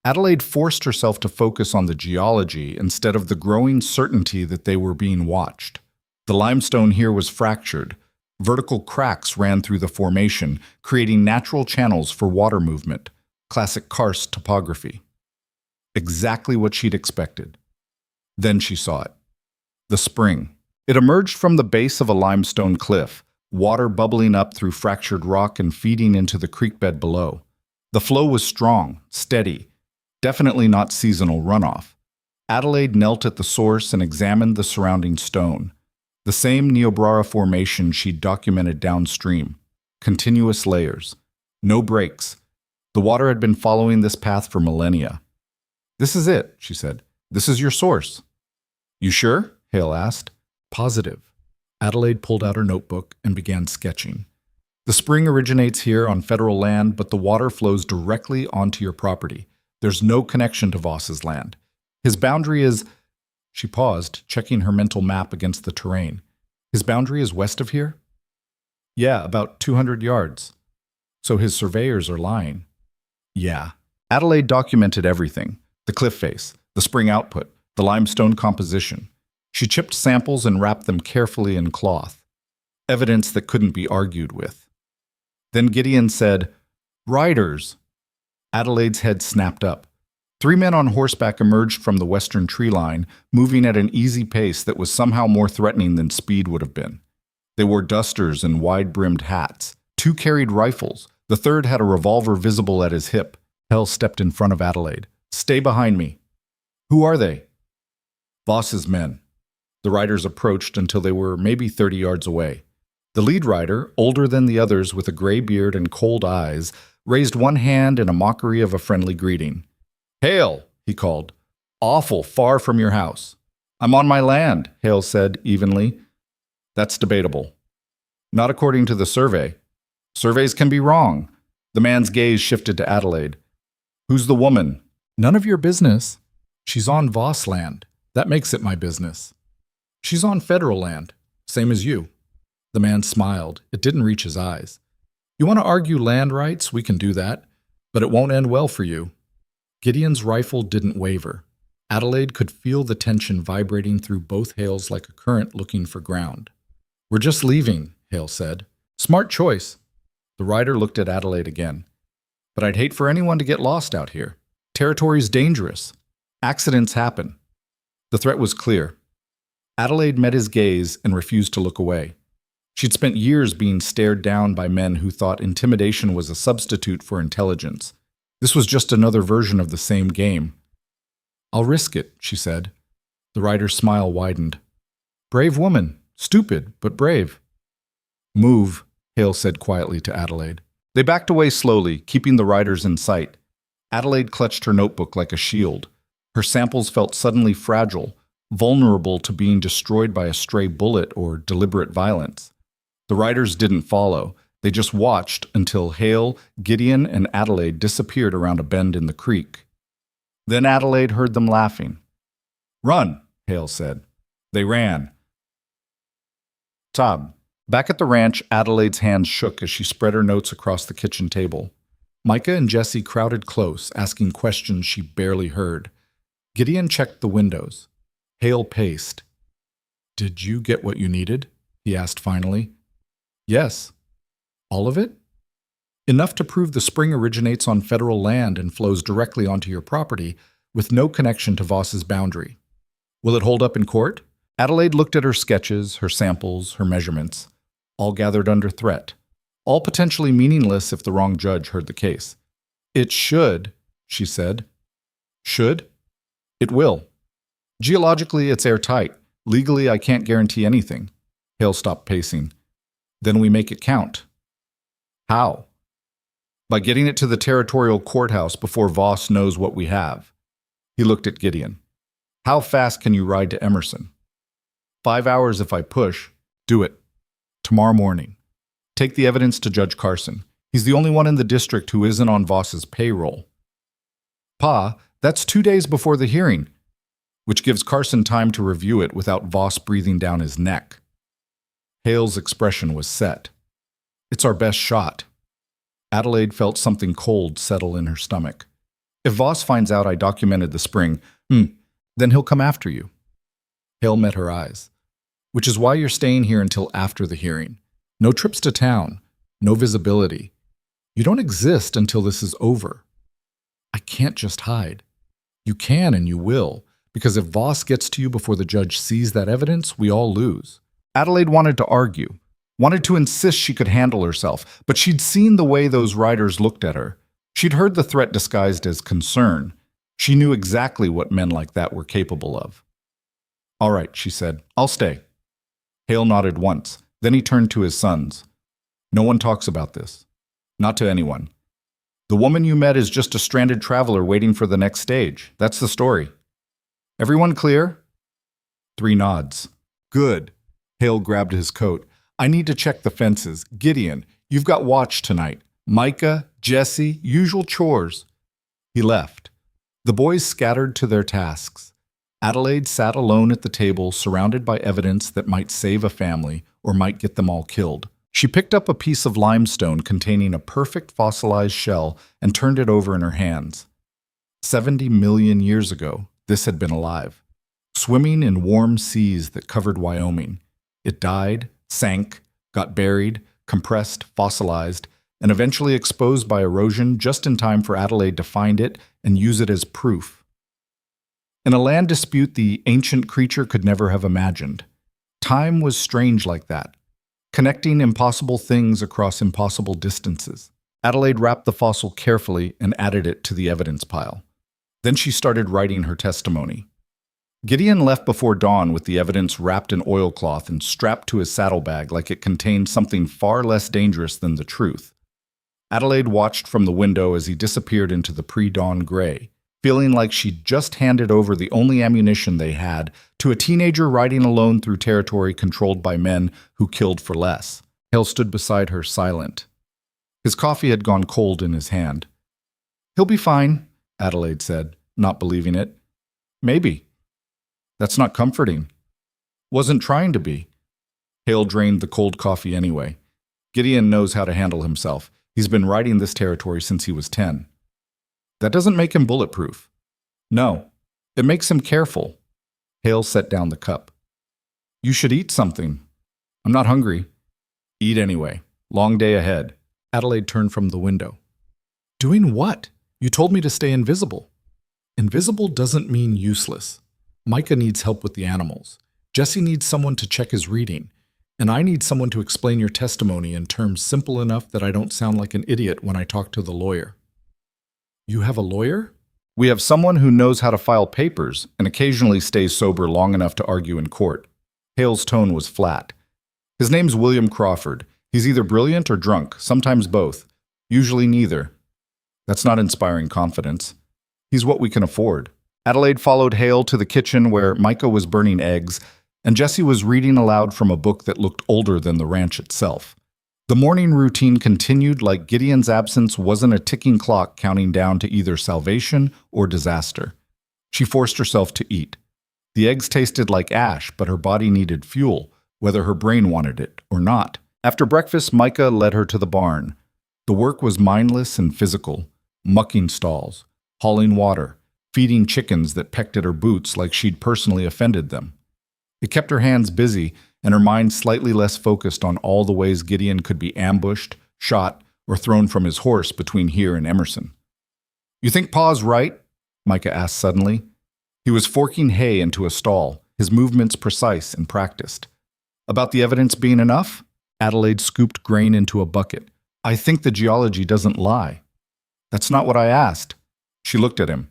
Adelaide forced herself to focus on the geology instead of the growing certainty that they were being watched. The limestone here was fractured. Vertical cracks ran through the formation, creating natural channels for water movement. Classic karst topography. Exactly what she'd expected. Then she saw it. The spring. It emerged from the base of a limestone cliff, water bubbling up through fractured rock and feeding into the creek bed below. The flow was strong, steady, definitely not seasonal runoff. Adelaide knelt at the source and examined the surrounding stone. The same Niobrara formation she'd documented downstream. Continuous layers. No breaks. The water had been following this path for millennia. "This is it," she said. "This is your source." "You sure?" Hale asked. "Positive." Adelaide pulled out her notebook and began sketching. "The spring originates here on federal land, but the water flows directly onto your property. There's no connection to Voss's land. His boundary is—" She paused, checking her mental map against the terrain. "His boundary is west of here?" "Yeah, about 200 yards. So his surveyors are lying." "Yeah." Adelaide documented everything. The cliff face, the spring output, the limestone composition. She chipped samples and wrapped them carefully in cloth. Evidence that couldn't be argued with. Then Gideon said, "Riders." Adelaide's head snapped up. 3 men on horseback emerged from the western tree line, moving at an easy pace that was somehow more threatening than speed would have been. They wore dusters and wide-brimmed hats. 2 carried rifles. The third had a revolver visible at his hip. Hale stepped in front of Adelaide. "Stay behind me." "Who are they?" "Voss's men." The riders approached until they were maybe 30 yards away. The lead rider, older than the others with a gray beard and cold eyes, raised one hand in a mockery of a friendly greeting. "Hale," he called. "Awful far from your house." "I'm on my land," Hale said evenly. "That's debatable." "Not according to the survey." "Surveys can be wrong." The man's gaze shifted to Adelaide. "Who's the woman?" "None of your business." "She's on Voss land. That makes it my business." "She's on federal land, same as you." The man smiled. It didn't reach his eyes. "You want to argue land rights? We can do that. But it won't end well for you." Gideon's rifle didn't waver. Adelaide could feel the tension vibrating through both Hales like a current looking for ground. "We're just leaving," Hale said. "Smart choice." The rider looked at Adelaide again. "But I'd hate for anyone to get lost out here. Territory's dangerous. Accidents happen." The threat was clear. Adelaide met his gaze and refused to look away. She'd spent years being stared down by men who thought intimidation was a substitute for intelligence. This was just another version of the same game. "I'll risk it," she said. The rider's smile widened. "Brave woman. Stupid, but brave." "Move," Hale said quietly to Adelaide. They backed away slowly, keeping the riders in sight. Adelaide clutched her notebook like a shield. Her samples felt suddenly fragile, vulnerable to being destroyed by a stray bullet or deliberate violence. The riders didn't follow. They just watched until Hale, Gideon, and Adelaide disappeared around a bend in the creek. Then Adelaide heard them laughing. "Run," Hale said. They ran. Sob. Back at the ranch, Adelaide's hands shook as she spread her notes across the kitchen table. Micah and Jesse crowded close, asking questions she barely heard. Gideon checked the windows. Hale paced. "Did you get what you needed?" he asked finally. "Yes." "All of it?" "Enough to prove the spring originates on federal land and flows directly onto your property, with no connection to Voss's boundary." "Will it hold up in court?" Adelaide looked at her sketches, her samples, her measurements, all gathered under threat, all potentially meaningless if the wrong judge heard the case. "It should," she said. "Should?" "It will. Geologically, it's airtight. Legally, I can't guarantee anything." Hale stopped pacing. "Then we make it count." "How?" "By getting it to the territorial courthouse before Voss knows what we have." He looked at Gideon. "How fast can you ride to Emerson?" 5 hours if I push. Do it. Tomorrow morning. Take the evidence to Judge Carson. He's the only one in the district who isn't on Voss's payroll." "Pa, that's 2 days before the hearing," which gives Carson time to review it without Voss breathing down his neck. Hale's expression was set. "It's our best shot." Adelaide felt something cold settle in her stomach. "If Voss finds out I documented the spring, then he'll come after you." Hale met her eyes. "Which is why you're staying here until after the hearing. No trips to town. No visibility. You don't exist until this is over." "I can't just hide." "You can and you will, because if Voss gets to you before the judge sees that evidence, we all lose." Adelaide wanted to argue, wanted to insist she could handle herself, but she'd seen the way those riders looked at her. She'd heard the threat disguised as concern. She knew exactly what men like that were capable of. "All right," she said. "I'll stay." Hale nodded once. Then he turned to his sons. "No one talks about this. Not to anyone. The woman you met is just a stranded traveler waiting for the next stage. That's the story. Everyone clear?" 3 nods. "Good." Hale grabbed his coat. "I need to check the fences. Gideon, you've got watch tonight. Micah, Jesse, usual chores." He left. The boys scattered to their tasks. Adelaide sat alone at the table, surrounded by evidence that might save a family or might get them all killed. She picked up a piece of limestone containing a perfect fossilized shell and turned it over in her hands. 70 million years ago, this had been alive, swimming in warm seas that covered Wyoming. It died, sank, got buried, compressed, fossilized, and eventually exposed by erosion just in time for Adelaide to find it and use it as proof. In a land dispute the ancient creature could never have imagined. Time was strange like that, connecting impossible things across impossible distances. Adelaide wrapped the fossil carefully and added it to the evidence pile. Then she started writing her testimony. Gideon left before dawn with the evidence wrapped in oilcloth and strapped to his saddlebag like it contained something far less dangerous than the truth. Adelaide watched from the window as he disappeared into the pre-dawn gray, feeling like she'd just handed over the only ammunition they had to a teenager riding alone through territory controlled by men who killed for less. Hale stood beside her, silent. His coffee had gone cold in his hand. "He'll be fine," Adelaide said, not believing it. "Maybe." "That's not comforting." "Wasn't trying to be." Hale drained the cold coffee anyway. "Gideon knows how to handle himself. He's been riding this territory since he was 10. "That doesn't make him bulletproof." "No, it makes him careful." Hale set down the cup. "You should eat something." "I'm not hungry." "Eat anyway. Long day ahead." Adelaide turned from the window. "Doing what? You told me to stay invisible." "Invisible doesn't mean useless. Micah needs help with the animals. Jesse needs someone to check his reading. And I need someone to explain your testimony in terms simple enough that I don't sound like an idiot when I talk to the lawyer." "You have a lawyer?" "We have someone who knows how to file papers and occasionally stays sober long enough to argue in court." Hale's tone was flat. "His name's William Crawford. He's either brilliant or drunk, sometimes both. Usually neither." That's not inspiring confidence. He's what we can afford. Adelaide followed Hale to the kitchen where Micah was burning eggs, and Jessie was reading aloud from a book that looked older than the ranch itself. The morning routine continued like Gideon's absence wasn't a ticking clock counting down to either salvation or disaster. She forced herself to eat. The eggs tasted like ash, but her body needed fuel, whether her brain wanted it or not. After breakfast, Micah led her to the barn. The work was mindless and physical, mucking stalls, hauling water, feeding chickens that pecked at her boots like she'd personally offended them. It kept her hands busy and her mind slightly less focused on all the ways Gideon could be ambushed, shot, or thrown from his horse between here and Emerson. "You think Pa's right?" Micah asked suddenly. He was forking hay into a stall, his movements precise and practiced. "About the evidence being enough?" Adelaide scooped grain into a bucket. "I think the geology doesn't lie." "That's not what I asked." She looked at him.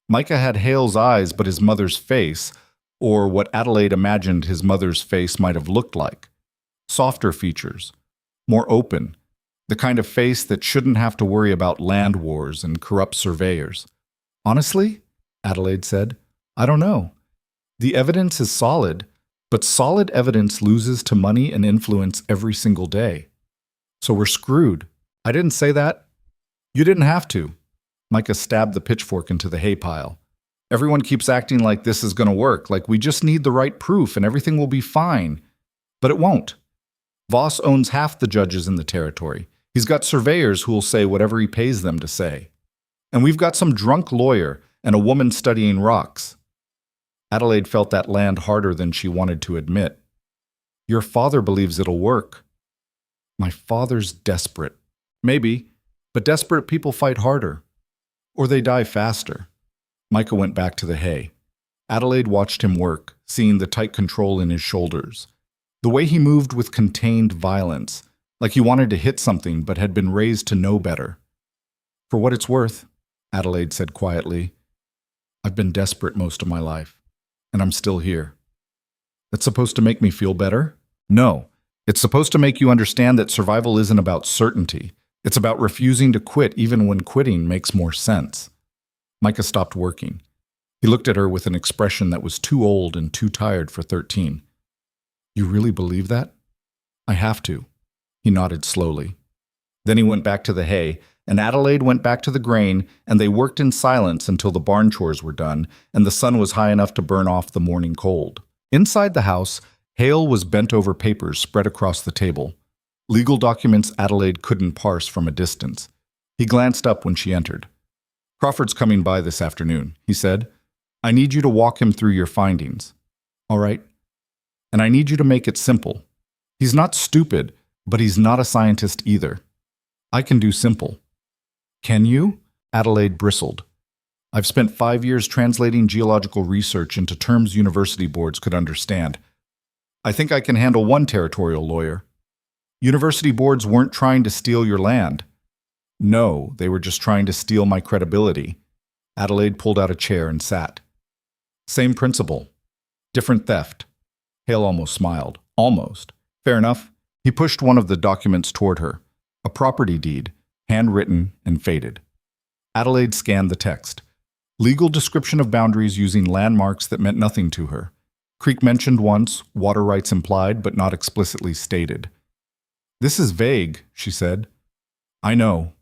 Micah had Hale's eyes but his mother's face, or what Adelaide imagined his mother's face might have looked like. Softer features, more open, the kind of face that shouldn't have to worry about land wars and corrupt surveyors. "Honestly," Adelaide said, "I don't know. The evidence is solid, but solid evidence loses to money and influence every single day. So we're screwed." "I didn't say that." "You didn't have to." Micah stabbed the pitchfork into the hay pile. "Everyone keeps acting like this is going to work, like we just need the right proof and everything will be fine. But it won't. Voss owns half the judges in the territory. He's got surveyors who will say whatever he pays them to say. And we've got some drunk lawyer and a woman studying rocks." Adelaide felt that land harder than she wanted to admit. "Your father believes it'll work." "My father's desperate." "Maybe, but desperate people fight harder. Or they die faster." Micah went back to the hay. Adelaide watched him work, seeing the tight control in his shoulders. The way he moved with contained violence, like he wanted to hit something but had been raised to know better. "For what it's worth," Adelaide said quietly, "I've been desperate most of my life, and I'm still here." "That's supposed to make me feel better?" "No. It's supposed to make you understand that survival isn't about certainty. It's about refusing to quit even when quitting makes more sense." Micah stopped working. He looked at her with an expression that was too old and too tired for 13. "You really believe that?" "I have to." He nodded slowly. Then he went back to the hay, and Adelaide went back to the grain, and they worked in silence until the barn chores were done, and the sun was high enough to burn off the morning cold. Inside the house, Hale was bent over papers spread across the table. Legal documents Adelaide couldn't parse from a distance. He glanced up when she entered. "Crawford's coming by this afternoon," he said. "I need you to walk him through your findings." "All right. And I need you to make it simple. He's not stupid, but he's not a scientist either. I can do simple." "Can you?" Adelaide bristled. "I've spent 5 years translating geological research into terms university boards could understand. I think I can handle one territorial lawyer." "University boards weren't trying to steal your land." "No, they were just trying to steal my credibility." Adelaide pulled out a chair and sat. "Same principle. Different theft." Hale almost smiled. "Almost. Fair enough." He pushed one of the documents toward her. A property deed, handwritten and faded. Adelaide scanned the text. Legal description of boundaries using landmarks that meant nothing to her. Creek mentioned once, water rights implied but not explicitly stated. "This is vague," she said. "I know.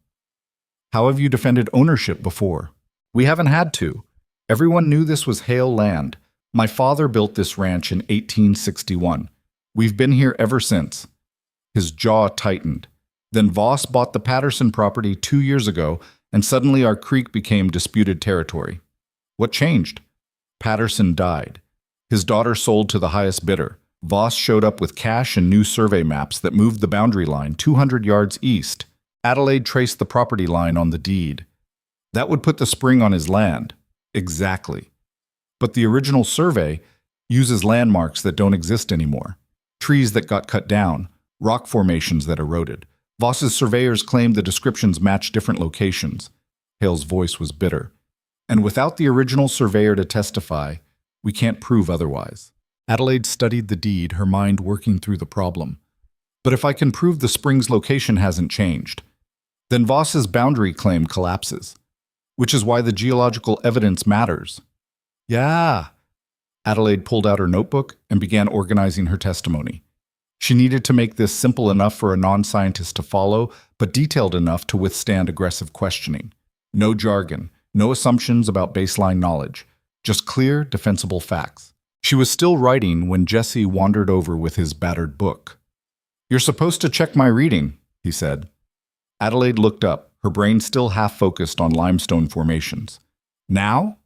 How have you defended ownership before?" "We haven't had to. Everyone knew this was Hale land. My father built this ranch in 1861. We've been here ever since." His jaw tightened. "Then Voss bought the Patterson property 2 years ago, and suddenly our creek became disputed territory. What changed?" "Patterson died. His daughter sold to the highest bidder. Voss showed up with cash and new survey maps that moved the boundary line 200 yards east. Adelaide traced the property line on the deed. That would put the spring on his land." "Exactly. But the original survey uses landmarks that don't exist anymore. Trees that got cut down, rock formations that eroded. Voss's surveyors claimed the descriptions match different locations." Hale's voice was bitter. "And without the original surveyor to testify, we can't prove otherwise." Adelaide studied the deed, her mind working through the problem. "But if I can prove the spring's location hasn't changed?" Then Voss's boundary claim collapses, which is why the geological evidence matters. Yeah. Adelaide pulled out her notebook and began organizing her testimony. She needed to make this simple enough for a non-scientist to follow, but detailed enough to withstand aggressive questioning. No jargon, no assumptions about baseline knowledge, just clear, defensible facts. She was still writing when Jesse wandered over with his battered book. "You're supposed to check my reading," he said. Adelaide looked up, her brain still half-focused on limestone formations. "Now?"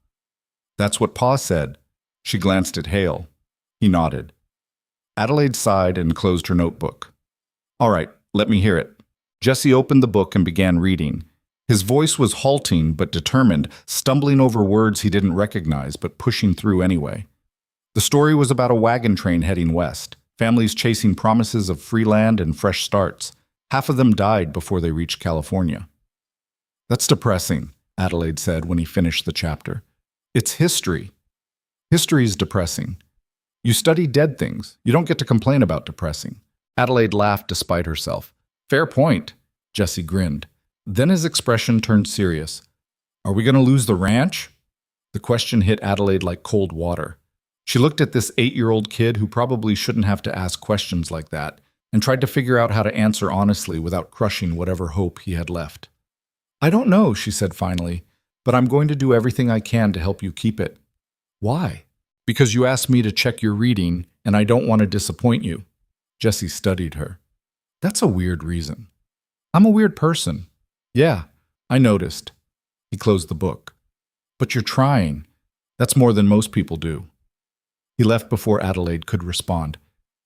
"That's what Pa said." She glanced at Hale. He nodded. Adelaide sighed and closed her notebook. "All right, let me hear it." Jesse opened the book and began reading. His voice was halting but determined, stumbling over words he didn't recognize but pushing through anyway. The story was about a wagon train heading west, families chasing promises of free land and fresh starts. Half of them died before they reached California. "That's depressing," Adelaide said when he finished the chapter. "It's history. History is depressing. You study dead things. You don't get to complain about depressing." Adelaide laughed despite herself. "Fair point," Jesse grinned. Then his expression turned serious. "Are we going to lose the ranch?" The question hit Adelaide like cold water. She looked at this 8-year-old kid who probably shouldn't have to ask questions like that, and tried to figure out how to answer honestly without crushing whatever hope he had left. "I don't know," she said finally, "but I'm going to do everything I can to help you keep it." "Why?" "Because you asked me to check your reading, and I don't want to disappoint you." Jesse studied her. "That's a weird reason." "I'm a weird person." "Yeah, I noticed." He closed the book. "But you're trying. That's more than most people do." He left before Adelaide could respond.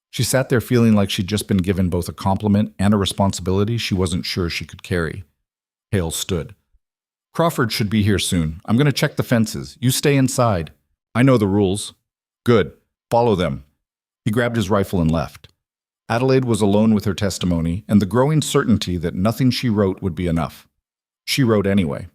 She sat there feeling like she'd just been given both a compliment and a responsibility she wasn't sure she could carry. Hale stood. "Crawford should be here soon. I'm going to check the fences. You stay inside." "I know the rules." "Good. Follow them." He grabbed his rifle and left. Adelaide was alone with her testimony and the growing certainty that nothing she wrote would be enough. She wrote anyway.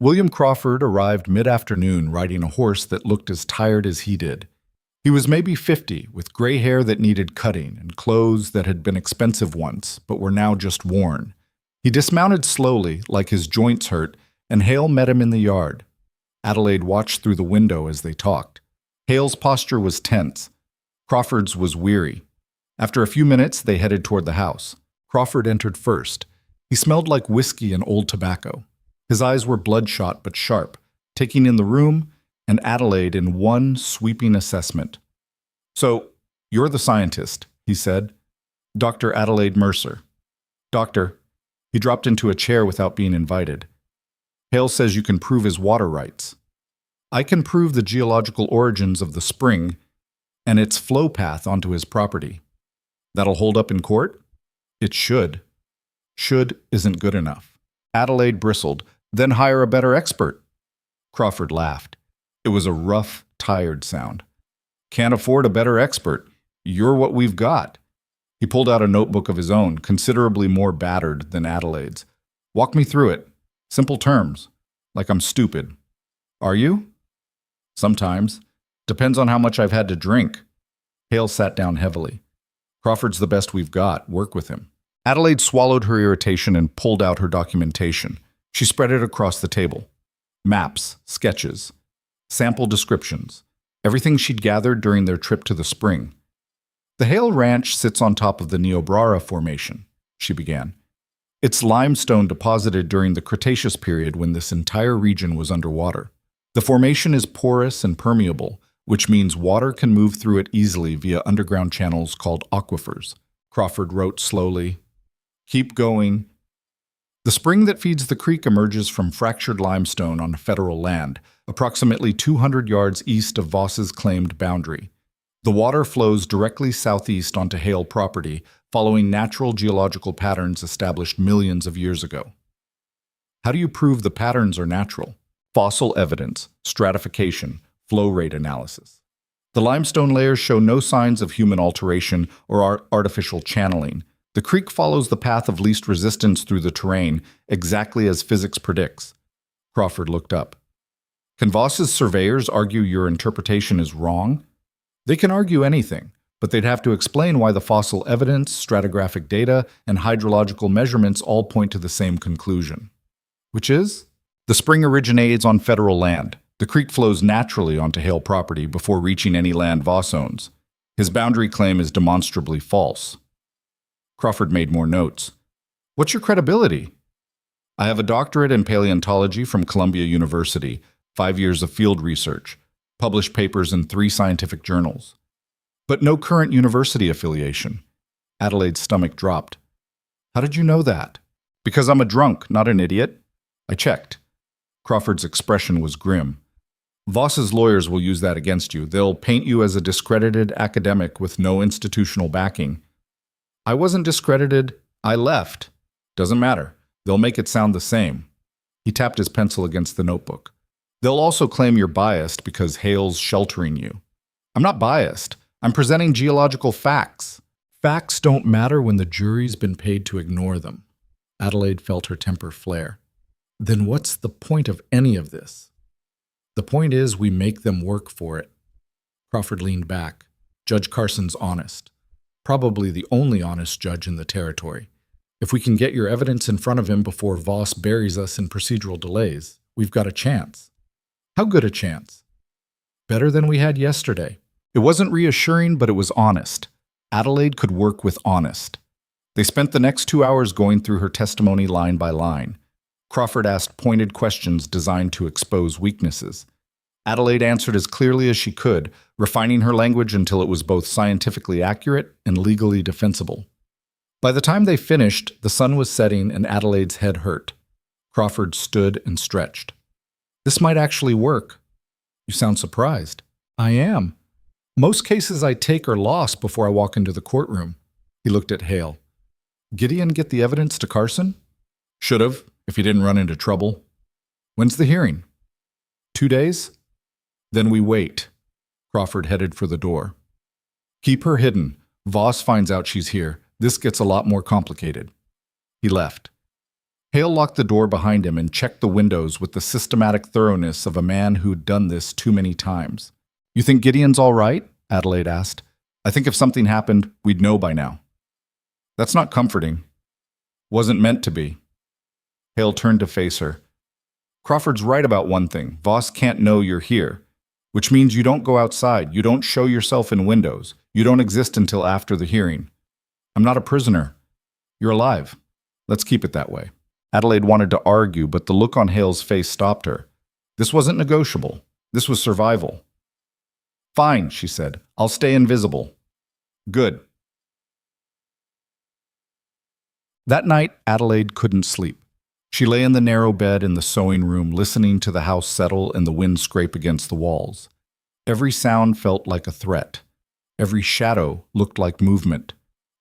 William Crawford arrived mid-afternoon riding a horse that looked as tired as he did. He was maybe 50, with gray hair that needed cutting and clothes that had been expensive once, but were now just worn. He dismounted slowly, like his joints hurt, and Hale met him in the yard. Adelaide watched through the window as they talked. Hale's posture was tense. Crawford's was weary. After a few minutes, they headed toward the house. Crawford entered first. He smelled like whiskey and old tobacco. His eyes were bloodshot but sharp, taking in the room and Adelaide in one sweeping assessment. "So, you're the scientist," he said. "Dr. Adelaide Mercer." "Doctor." He dropped into a chair without being invited. "Hale says you can prove his water rights." "I can prove the geological origins of the spring and its flow path onto his property." "That'll hold up in court?" "It should." "Should isn't good enough." Adelaide bristled. "Then hire a better expert." Crawford laughed. It was a rough, tired sound. "Can't afford a better expert. You're what we've got." He pulled out a notebook of his own, considerably more battered than Adelaide's. "Walk me through it. Simple terms. Like I'm stupid." "Are you?" "Sometimes. Depends on how much I've had to drink." Hale sat down heavily. "Crawford's the best we've got. Work with him." Adelaide swallowed her irritation and pulled out her documentation. She spread it across the table. Maps, sketches, sample descriptions, everything she'd gathered during their trip to the spring. "The Hale Ranch sits on top of the Niobrara Formation," she began. "It's limestone deposited during the Cretaceous period when this entire region was underwater. The formation is porous and permeable, which means water can move through it easily via underground channels called aquifers." Crawford wrote slowly. "Keep going." "The spring that feeds the creek emerges from fractured limestone on federal land, approximately 200 yards east of Voss's claimed boundary. The water flows directly southeast onto Hale property, following natural geological patterns established millions of years ago." "How do you prove the patterns are natural?" "Fossil evidence, stratification, flow rate analysis. The limestone layers show no signs of human alteration or artificial channeling. The creek follows the path of least resistance through the terrain, exactly as physics predicts." Crawford looked up. "Can Voss's surveyors argue your interpretation is wrong?" "They can argue anything. but they'd have to explain why the fossil evidence, stratigraphic data, and hydrological measurements all point to the same conclusion. Which is? The spring originates on federal land. The creek flows naturally onto Hale property before reaching any land Voss owns. His boundary claim is demonstrably false. Crawford made more notes. What's your credibility? I have a doctorate in paleontology from Columbia University, 5 years of field research, published papers in 3 scientific journals. But no current university affiliation. Adelaide's stomach dropped. How did you know that? Because I'm a drunk, not an idiot. I checked. Crawford's expression was grim. Voss's lawyers will use that against you. They'll paint you as a discredited academic with no institutional backing. I wasn't discredited. I left. Doesn't matter. They'll make it sound the same. He tapped his pencil against the notebook. They'll also claim you're biased because Hale's sheltering you. I'm not biased. I'm presenting geological facts. Facts don't matter when the jury's been paid to ignore them. Adelaide felt her temper flare. Then what's the point of any of this? The point is we make them work for it. Crawford leaned back. Judge Carson's honest. Probably the only honest judge in the territory. If we can get your evidence in front of him before Voss buries us in procedural delays, we've got a chance. How good a chance? Better than we had yesterday. It wasn't reassuring, but it was honest. Adelaide could work with honest. They spent the next 2 hours going through her testimony line by line. Crawford asked pointed questions designed to expose weaknesses. Adelaide answered as clearly as she could, refining her language until it was both scientifically accurate and legally defensible. By the time they finished, the sun was setting and Adelaide's head hurt. Crawford stood and stretched. This might actually work. You sound surprised. I am. Most cases I take are lost before I walk into the courtroom. He looked at Hale. Gideon get the evidence to Carson? Should have, if he didn't run into trouble. When's the hearing? 2 days? Then we wait. Crawford headed for the door. Keep her hidden. Voss finds out she's here. This gets a lot more complicated. He left. Hale locked the door behind him and checked the windows with the systematic thoroughness of a man who'd done this too many times. You think Gideon's all right? Adelaide asked. I think if something happened, we'd know by now. That's not comforting. Wasn't meant to be. Hale turned to face her. Crawford's right about one thing. Voss can't know you're here, which means you don't go outside. You don't show yourself in windows. You don't exist until after the hearing. I'm not a prisoner. You're alive. Let's keep it that way. Adelaide wanted to argue, but the look on Hale's face stopped her. This wasn't negotiable. This was survival. Fine, she said. I'll stay invisible. Good. That night, Adelaide couldn't sleep. She lay in the narrow bed in the sewing room, listening to the house settle and the wind scrape against the walls. Every sound felt like a threat. Every shadow looked like movement.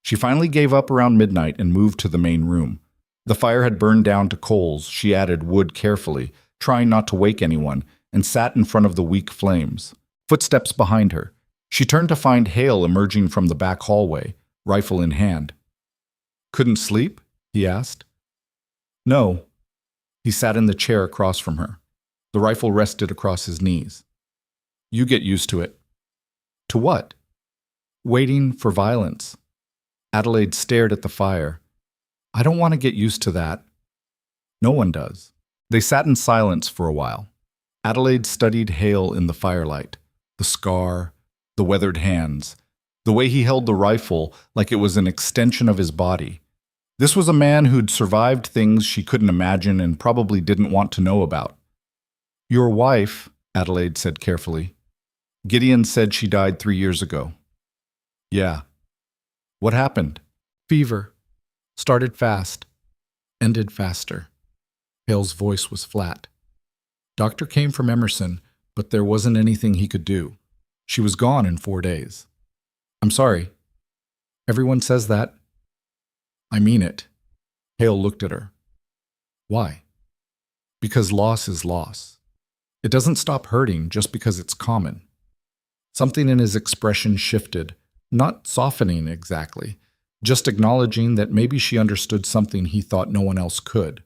She finally gave up around midnight and moved to the main room. The fire had burned down to coals. She added wood carefully, trying not to wake anyone, and sat in front of the weak flames. Footsteps behind her. She turned to find Hale emerging from the back hallway, rifle in hand. Couldn't sleep? He asked. No. He sat in the chair across from her. The rifle rested across his knees. You get used to it. To what? Waiting for violence. Adelaide stared at the fire. I don't want to get used to that. No one does. They sat in silence for a while. Adelaide studied Hale in the firelight. The scar, the weathered hands, the way he held the rifle like it was an extension of his body. This was a man who'd survived things she couldn't imagine and probably didn't want to know about. Your wife, Adelaide said carefully. Gideon said she died 3 years ago. Yeah. What happened? Fever. Started fast. Ended faster. Hale's voice was flat. Doctor came from Emerson, but there wasn't anything he could do. She was gone in 4 days. I'm sorry. Everyone says that. I mean it. Hale looked at her. Why? Because loss is loss. It doesn't stop hurting just because it's common. Something in his expression shifted, not softening exactly, just acknowledging that maybe she understood something he thought no one else could.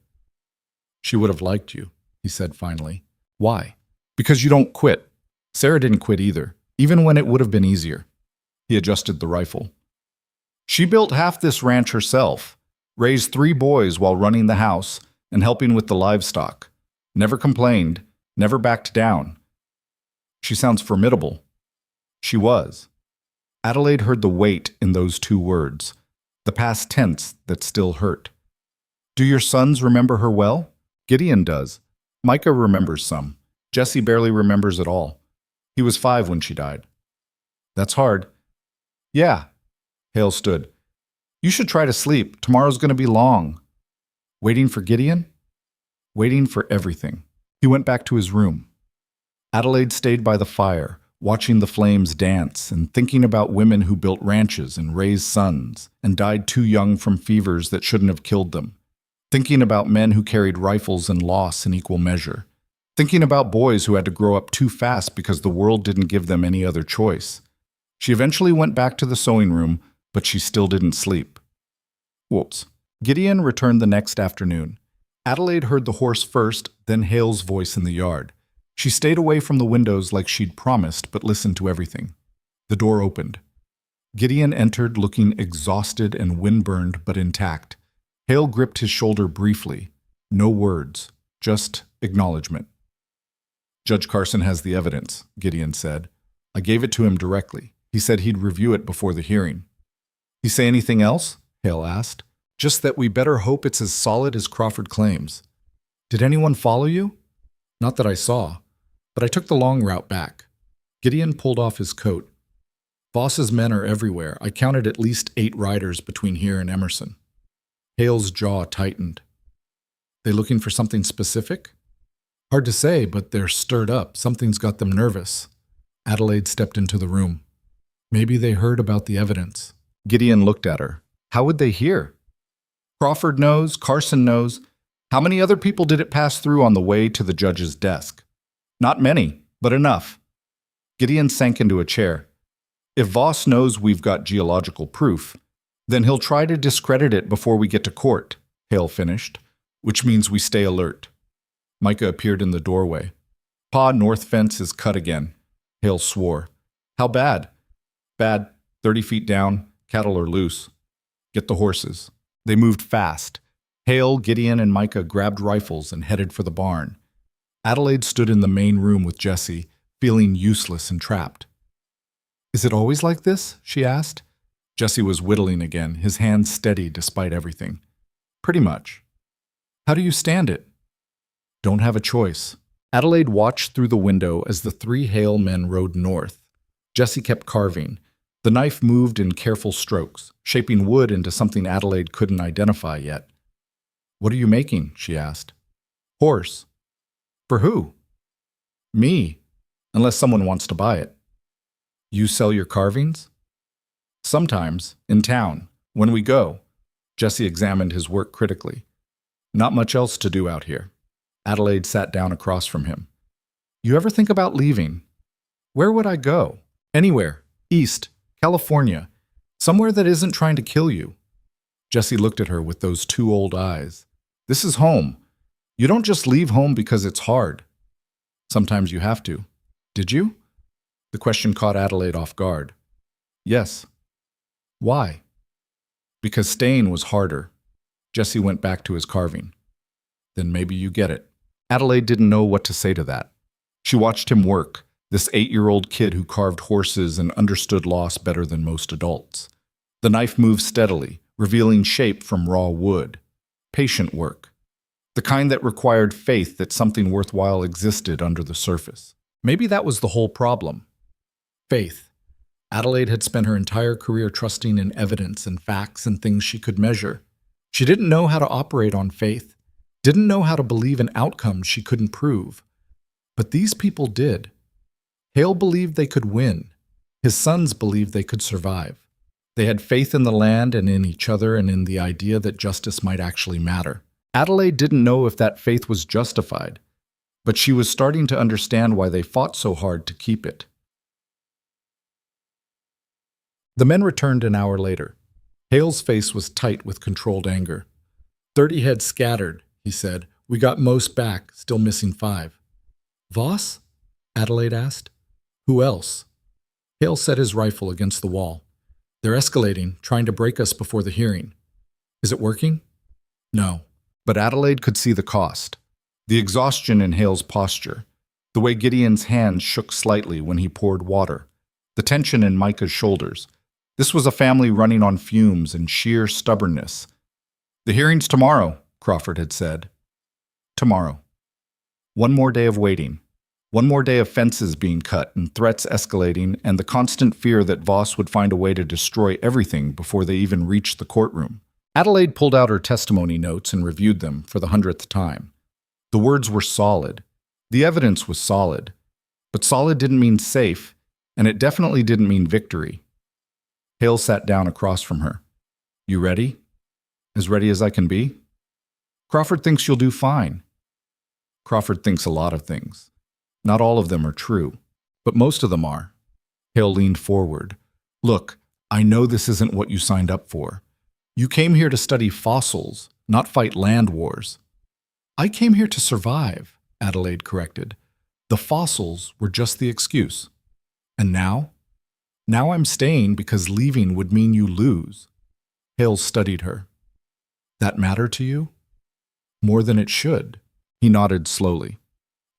She would have liked you, he said finally. Why? Because you don't quit. Sarah didn't quit either, even when it would have been easier. He adjusted the rifle. She built half this ranch herself, raised 3 boys while running the house and helping with the livestock. Never complained, never backed down. She sounds formidable. She was. Adelaide heard the weight in those 2 words, the past tense that still hurt. Do your sons remember her well? Gideon does. Micah remembers some. Jesse barely remembers at all. He was 5 when she died. That's hard. Yeah. Hale stood. You should try to sleep. Tomorrow's going to be long. Waiting for Gideon? Waiting for everything. He went back to his room. Adelaide stayed by the fire, watching the flames dance and thinking about women who built ranches and raised sons and died too young from fevers that shouldn't have killed them. Thinking about men who carried rifles and loss in equal measure. Thinking about boys who had to grow up too fast because the world didn't give them any other choice. She eventually went back to the sewing room, but she still didn't sleep. Whoops. Gideon returned the next afternoon. Adelaide heard the horse first, then Hale's voice in the yard. She stayed away from the windows like she'd promised, but listened to everything. The door opened. Gideon entered looking exhausted and windburned but intact. Hale gripped his shoulder briefly. No words, just acknowledgement. Judge Carson has the evidence, Gideon said. I gave it to him directly. He said he'd review it before the hearing. He say anything else? Hale asked. Just that we better hope it's as solid as Crawford claims. Did anyone follow you? Not that I saw, but I took the long route back. Gideon pulled off his coat. Voss's men are everywhere. I counted at least 8 riders between here and Emerson. Hale's jaw tightened. They looking for something specific? Hard to say, but they're stirred up. Something's got them nervous. Adelaide stepped into the room. Maybe they heard about the evidence. Gideon looked at her. How would they hear? Crawford knows, Carson knows. How many other people did it pass through on the way to the judge's desk? Not many, but enough. Gideon sank into a chair. If Voss knows we've got geological proof, then he'll try to discredit it before we get to court, Hale finished, which means we stay alert. Micah appeared in the doorway. Pa, north fence is cut again. Hale swore. How bad? Bad. 30 feet down. Cattle are loose. Get the horses. They moved fast. Hale, Gideon, and Micah grabbed rifles and headed for the barn. Adelaide stood in the main room with Jesse, feeling useless and trapped. Is it always like this? She asked. Jesse was whittling again, his hands steady despite everything. Pretty much. How do you stand it? Don't have a choice. Adelaide watched through the window as the 3 Hale men rode north. Jesse kept carving. The knife moved in careful strokes, shaping wood into something Adelaide couldn't identify yet. What are you making? She asked. Horse. For who? Me, unless someone wants to buy it. You sell your carvings? Sometimes, in town, when we go. Jesse examined his work critically. Not much else to do out here. Adelaide sat down across from him. You ever think about leaving? Where would I go? Anywhere. East. California. Somewhere that isn't trying to kill you. Jesse looked at her with those 2 old eyes. This is home. You don't just leave home because it's hard. Sometimes you have to. Did you? The question caught Adelaide off guard. Yes. Why? Because staying was harder. Jesse went back to his carving. Then maybe you get it. Adelaide didn't know what to say to that. She watched him work, this 8-year-old kid who carved horses and understood loss better than most adults. The knife moved steadily, revealing shape from raw wood. Patient work. The kind that required faith that something worthwhile existed under the surface. Maybe that was the whole problem. Faith. Adelaide had spent her entire career trusting in evidence and facts and things she could measure. She didn't know how to operate on faith, didn't know how to believe in outcomes she couldn't prove. But these people did. Hale believed they could win. His sons believed they could survive. They had faith in the land and in each other and in the idea that justice might actually matter. Adelaide didn't know if that faith was justified, but she was starting to understand why they fought so hard to keep it. The men returned an hour later. Hale's face was tight with controlled anger. 30 head scattered, he said. We got most back, still missing 5. Voss? Adelaide asked. Who else? Hale set his rifle against the wall. They're escalating, trying to break us before the hearing. Is it working? No. But Adelaide could see the cost. The exhaustion in Hale's posture. The way Gideon's hands shook slightly when he poured water. The tension in Micah's shoulders. This was a family running on fumes and sheer stubbornness. The hearing's tomorrow, Crawford had said. Tomorrow. One more day of waiting. One more day of fences being cut and threats escalating and the constant fear that Voss would find a way to destroy everything before they even reached the courtroom. Adelaide pulled out her testimony notes and reviewed them for the 100th time. The words were solid. The evidence was solid. But solid didn't mean safe, and it definitely didn't mean victory. Hale sat down across from her. You ready? As ready as I can be? Crawford thinks you'll do fine. Crawford thinks a lot of things. Not all of them are true, but most of them are. Hale leaned forward. Look, I know this isn't what you signed up for. You came here to study fossils, not fight land wars. I came here to survive, Adelaide corrected. The fossils were just the excuse. And now? Now I'm staying because leaving would mean you lose. Hale studied her. That matter to you? More than it should. He nodded slowly.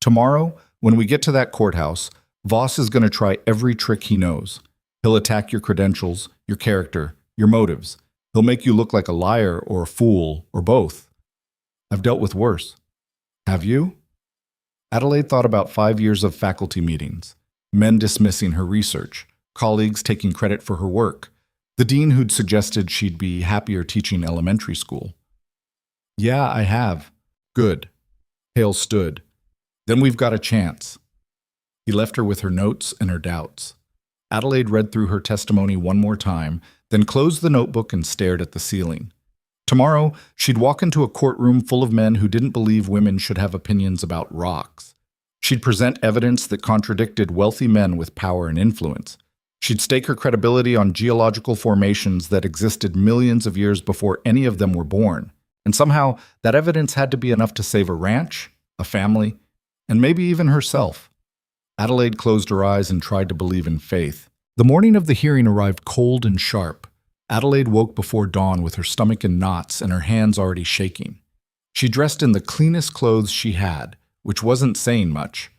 Tomorrow, when we get to that courthouse, Voss is going to try every trick he knows. He'll attack your credentials, your character, your motives. He'll make you look like a liar or a fool or both. I've dealt with worse. Have you? Adelaide thought about 5 years of faculty meetings, men dismissing her research, colleagues taking credit for her work, the dean who'd suggested she'd be happier teaching elementary school. Yeah, I have. Good. Hale stood. Then we've got a chance. He left her with her notes and her doubts. Adelaide read through her testimony one more time, then closed the notebook and stared at the ceiling. Tomorrow, she'd walk into a courtroom full of men who didn't believe women should have opinions about rocks. She'd present evidence that contradicted wealthy men with power and influence. She'd stake her credibility on geological formations that existed millions of years before any of them were born. And somehow, that evidence had to be enough to save a ranch, a family, and maybe even herself. Adelaide closed her eyes and tried to believe in faith. The morning of the hearing arrived cold and sharp. Adelaide woke before dawn with her stomach in knots and her hands already shaking. She dressed in the cleanest clothes she had, which wasn't saying much.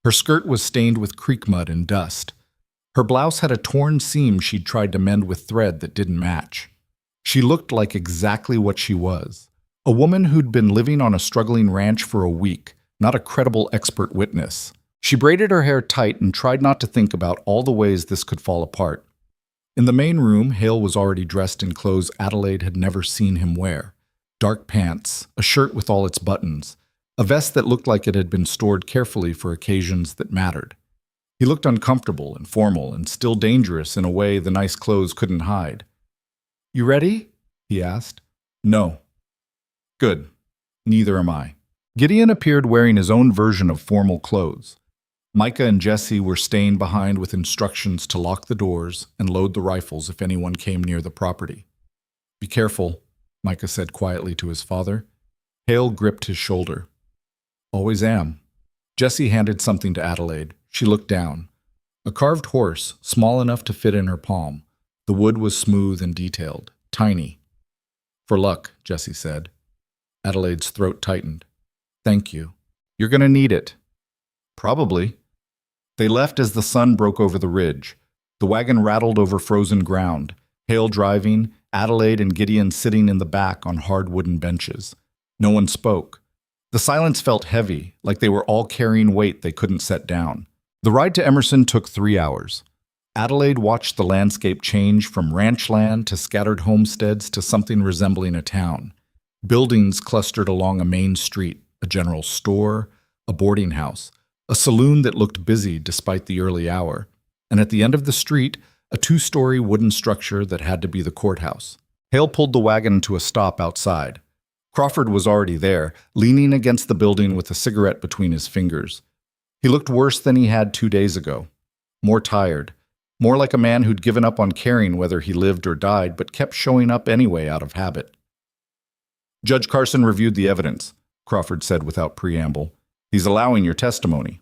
Her skirt was stained with creek mud and dust. Her blouse had a torn seam she'd tried to mend with thread that didn't match. She looked like exactly what she was. A woman who'd been living on a struggling ranch for a week, not a credible expert witness. She braided her hair tight and tried not to think about all the ways this could fall apart. In the main room, Hale was already dressed in clothes Adelaide had never seen him wear. Dark pants, a shirt with all its buttons, a vest that looked like it had been stored carefully for occasions that mattered. He looked uncomfortable and formal and still dangerous in a way the nice clothes couldn't hide. You ready? He asked. No. Good. Neither am I. Gideon appeared wearing his own version of formal clothes. Micah and Jesse were staying behind with instructions to lock the doors and load the rifles if anyone came near the property. Be careful, Micah said quietly to his father. Hale gripped his shoulder. Always am. Jesse handed something to Adelaide. She looked down. A carved horse, small enough to fit in her palm. The wood was smooth and detailed, tiny. For luck, Jesse said. Adelaide's throat tightened. Thank you. You're going to need it. Probably. They left as the sun broke over the ridge. The wagon rattled over frozen ground, Hale driving, Adelaide and Gideon sitting in the back on hard wooden benches. No one spoke. The silence felt heavy, like they were all carrying weight they couldn't set down. The ride to Emerson took 3 hours. Adelaide watched the landscape change from ranch land to scattered homesteads to something resembling a town. Buildings clustered along a main street, a general store, a boarding house, a saloon that looked busy despite the early hour, and at the end of the street, a 2-story wooden structure that had to be the courthouse. Hale pulled the wagon to a stop outside. Crawford was already there, leaning against the building with a cigarette between his fingers. He looked worse than he had 2 days ago. More tired. More like a man who'd given up on caring whether he lived or died, but kept showing up anyway out of habit. Judge Carson reviewed the evidence, Crawford said without preamble. He's allowing your testimony.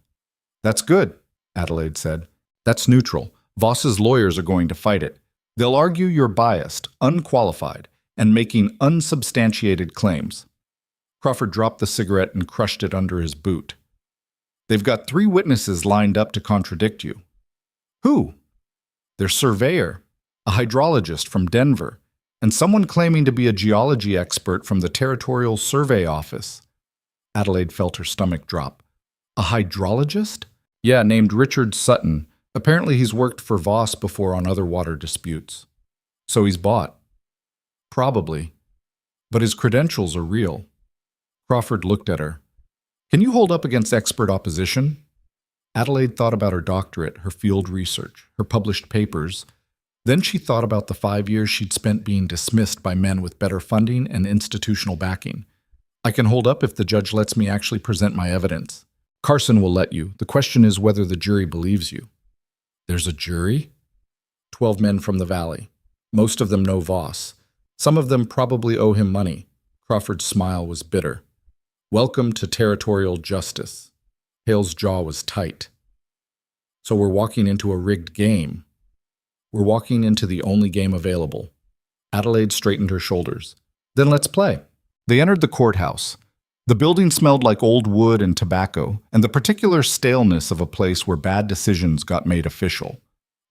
That's good, Adelaide said. That's neutral. Voss's lawyers are going to fight it. They'll argue you're biased, unqualified, and making unsubstantiated claims. Crawford dropped the cigarette and crushed it under his boot. They've got 3 witnesses lined up to contradict you. Who? Their surveyor, a hydrologist from Denver, and someone claiming to be a geology expert from the Territorial Survey Office. Adelaide felt her stomach drop. A hydrologist? Yeah, named Richard Sutton. Apparently he's worked for Voss before on other water disputes. So he's bought. Probably. But his credentials are real. Crawford looked at her. Can you hold up against expert opposition? Adelaide thought about her doctorate, her field research, her published papers. Then she thought about the 5 years she'd spent being dismissed by men with better funding and institutional backing. I can hold up if the judge lets me actually present my evidence. Carson will let you. The question is whether the jury believes you. There's a jury? 12 men from the valley. Most of them know Voss. Some of them probably owe him money. Crawford's smile was bitter. Welcome to territorial justice. Hale's jaw was tight. So we're walking into a rigged game. We're walking into the only game available. Adelaide straightened her shoulders. Then let's play. They entered the courthouse. The building smelled like old wood and tobacco, and the particular staleness of a place where bad decisions got made official.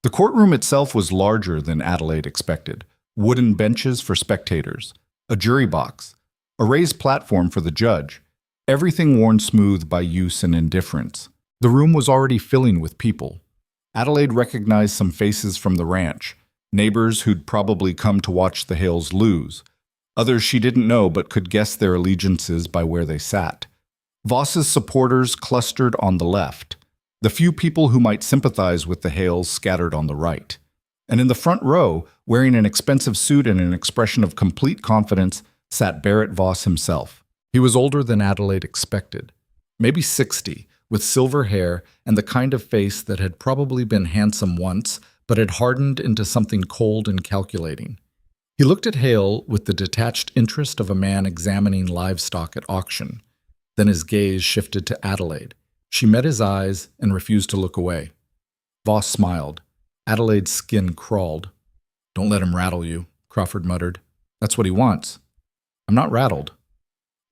The courtroom itself was larger than Adelaide expected. Wooden benches for spectators, a jury box, a raised platform for the judge, everything worn smooth by use and indifference. The room was already filling with people. Adelaide recognized some faces from the ranch, neighbors who'd probably come to watch the Hales lose. Others she didn't know but could guess their allegiances by where they sat. Voss's supporters clustered on the left, the few people who might sympathize with the Hales scattered on the right. And in the front row, wearing an expensive suit and an expression of complete confidence, sat Barrett Voss himself. He was older than Adelaide expected, maybe 60, with silver hair and the kind of face that had probably been handsome once, but had hardened into something cold and calculating. He looked at Hale with the detached interest of a man examining livestock at auction. Then his gaze shifted to Adelaide. She met his eyes and refused to look away. Voss smiled. Adelaide's skin crawled. "Don't let him rattle you," Crawford muttered. "That's what he wants." "I'm not rattled."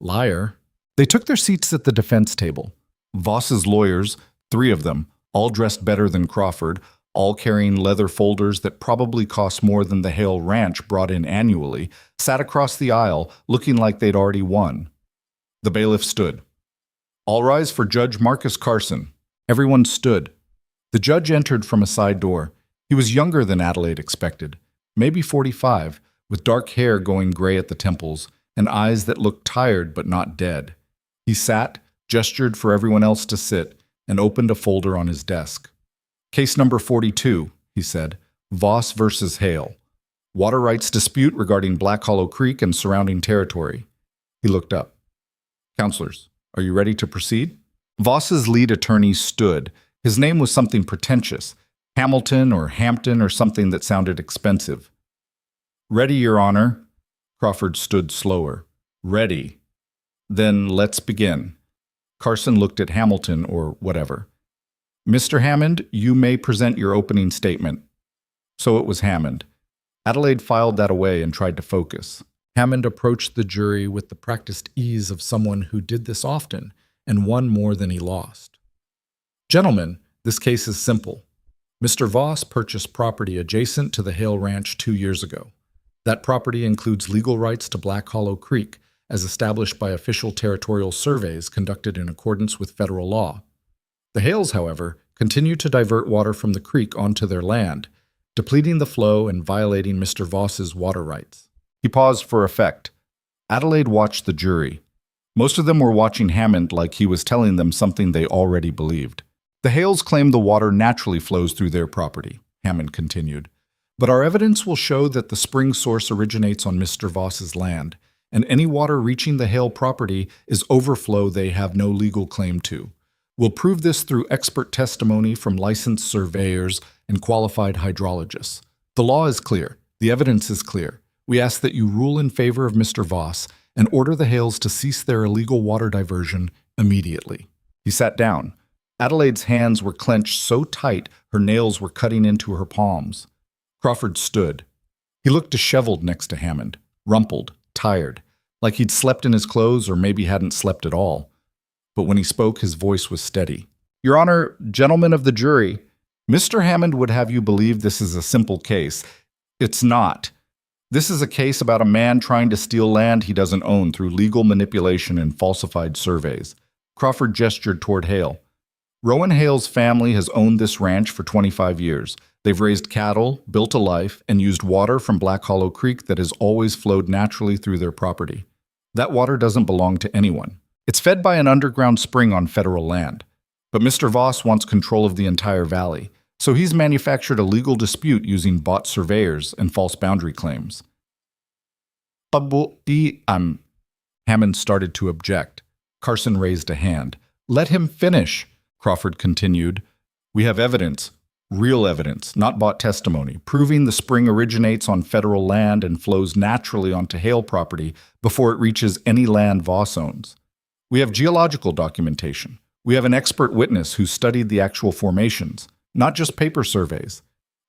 "Liar." They took their seats at the defense table. Voss's lawyers, 3 of them, all dressed better than Crawford, all carrying leather folders that probably cost more than the Hale Ranch brought in annually, sat across the aisle looking like they'd already won. The bailiff stood. "All rise for Judge Marcus Carson." Everyone stood. The judge entered from a side door. He was younger than Adelaide expected, maybe 45, with dark hair going gray at the temples and eyes that looked tired but not dead. He sat, gestured for everyone else to sit, and opened a folder on his desk. "Case number 42, he said, Voss versus Hale. Water rights dispute regarding Black Hollow Creek and surrounding territory." He looked up. "Counselors, are you ready to proceed?" Voss's lead attorney stood. His name was something pretentious, Hamilton or Hampton or something that sounded expensive. "Ready, Your Honor." Crawford stood slower. "Ready." "Then let's begin." Carson looked at Hamilton or whatever. "Mr. Hammond, you may present your opening statement." So it was Hammond. Adelaide filed that away and tried to focus. Hammond approached the jury with the practiced ease of someone who did this often and won more than he lost. "Gentlemen, this case is simple. Mr. Voss purchased property adjacent to the Hale Ranch 2 years ago. That property includes legal rights to Black Hollow Creek, as established by official territorial surveys conducted in accordance with federal law. The Hales, however, continue to divert water from the creek onto their land, depleting the flow and violating Mr. Voss's water rights." He paused for effect. Adelaide watched the jury. Most of them were watching Hammond like he was telling them something they already believed. "The Hales claim the water naturally flows through their property," Hammond continued. "But our evidence will show that the spring source originates on Mr. Voss's land, and any water reaching the Hale property is overflow they have no legal claim to. We'll prove this through expert testimony from licensed surveyors and qualified hydrologists. The law is clear. The evidence is clear. We ask that you rule in favor of Mr. Voss and order the Hales to cease their illegal water diversion immediately." He sat down. Adelaide's hands were clenched so tight her nails were cutting into her palms. Crawford stood. He looked disheveled next to Hammond, rumpled, tired, like he'd slept in his clothes or maybe hadn't slept at all. But when he spoke, his voice was steady. Your Honor, gentlemen of the jury, Mr. Hammond would have you believe this is a simple case. It's not. This is a case about a man trying to steal land he doesn't own through legal manipulation and falsified surveys. Crawford gestured toward Hale. Rowan Hale's family has owned this ranch for 25 years. They've raised cattle, built a life, and used water from Black Hollow Creek that has always flowed naturally through their property. That water doesn't belong to anyone. It's fed by an underground spring on federal land. But Mr. Voss wants control of the entire valley, so he's manufactured a legal dispute using bought surveyors and false boundary claims. Hammond started to object. Carson raised a hand. Let him finish, Crawford continued. We have evidence, real evidence, not bought testimony, proving the spring originates on federal land and flows naturally onto Hale property before it reaches any land Voss owns. We have geological documentation. We have an expert witness who studied the actual formations, not just paper surveys.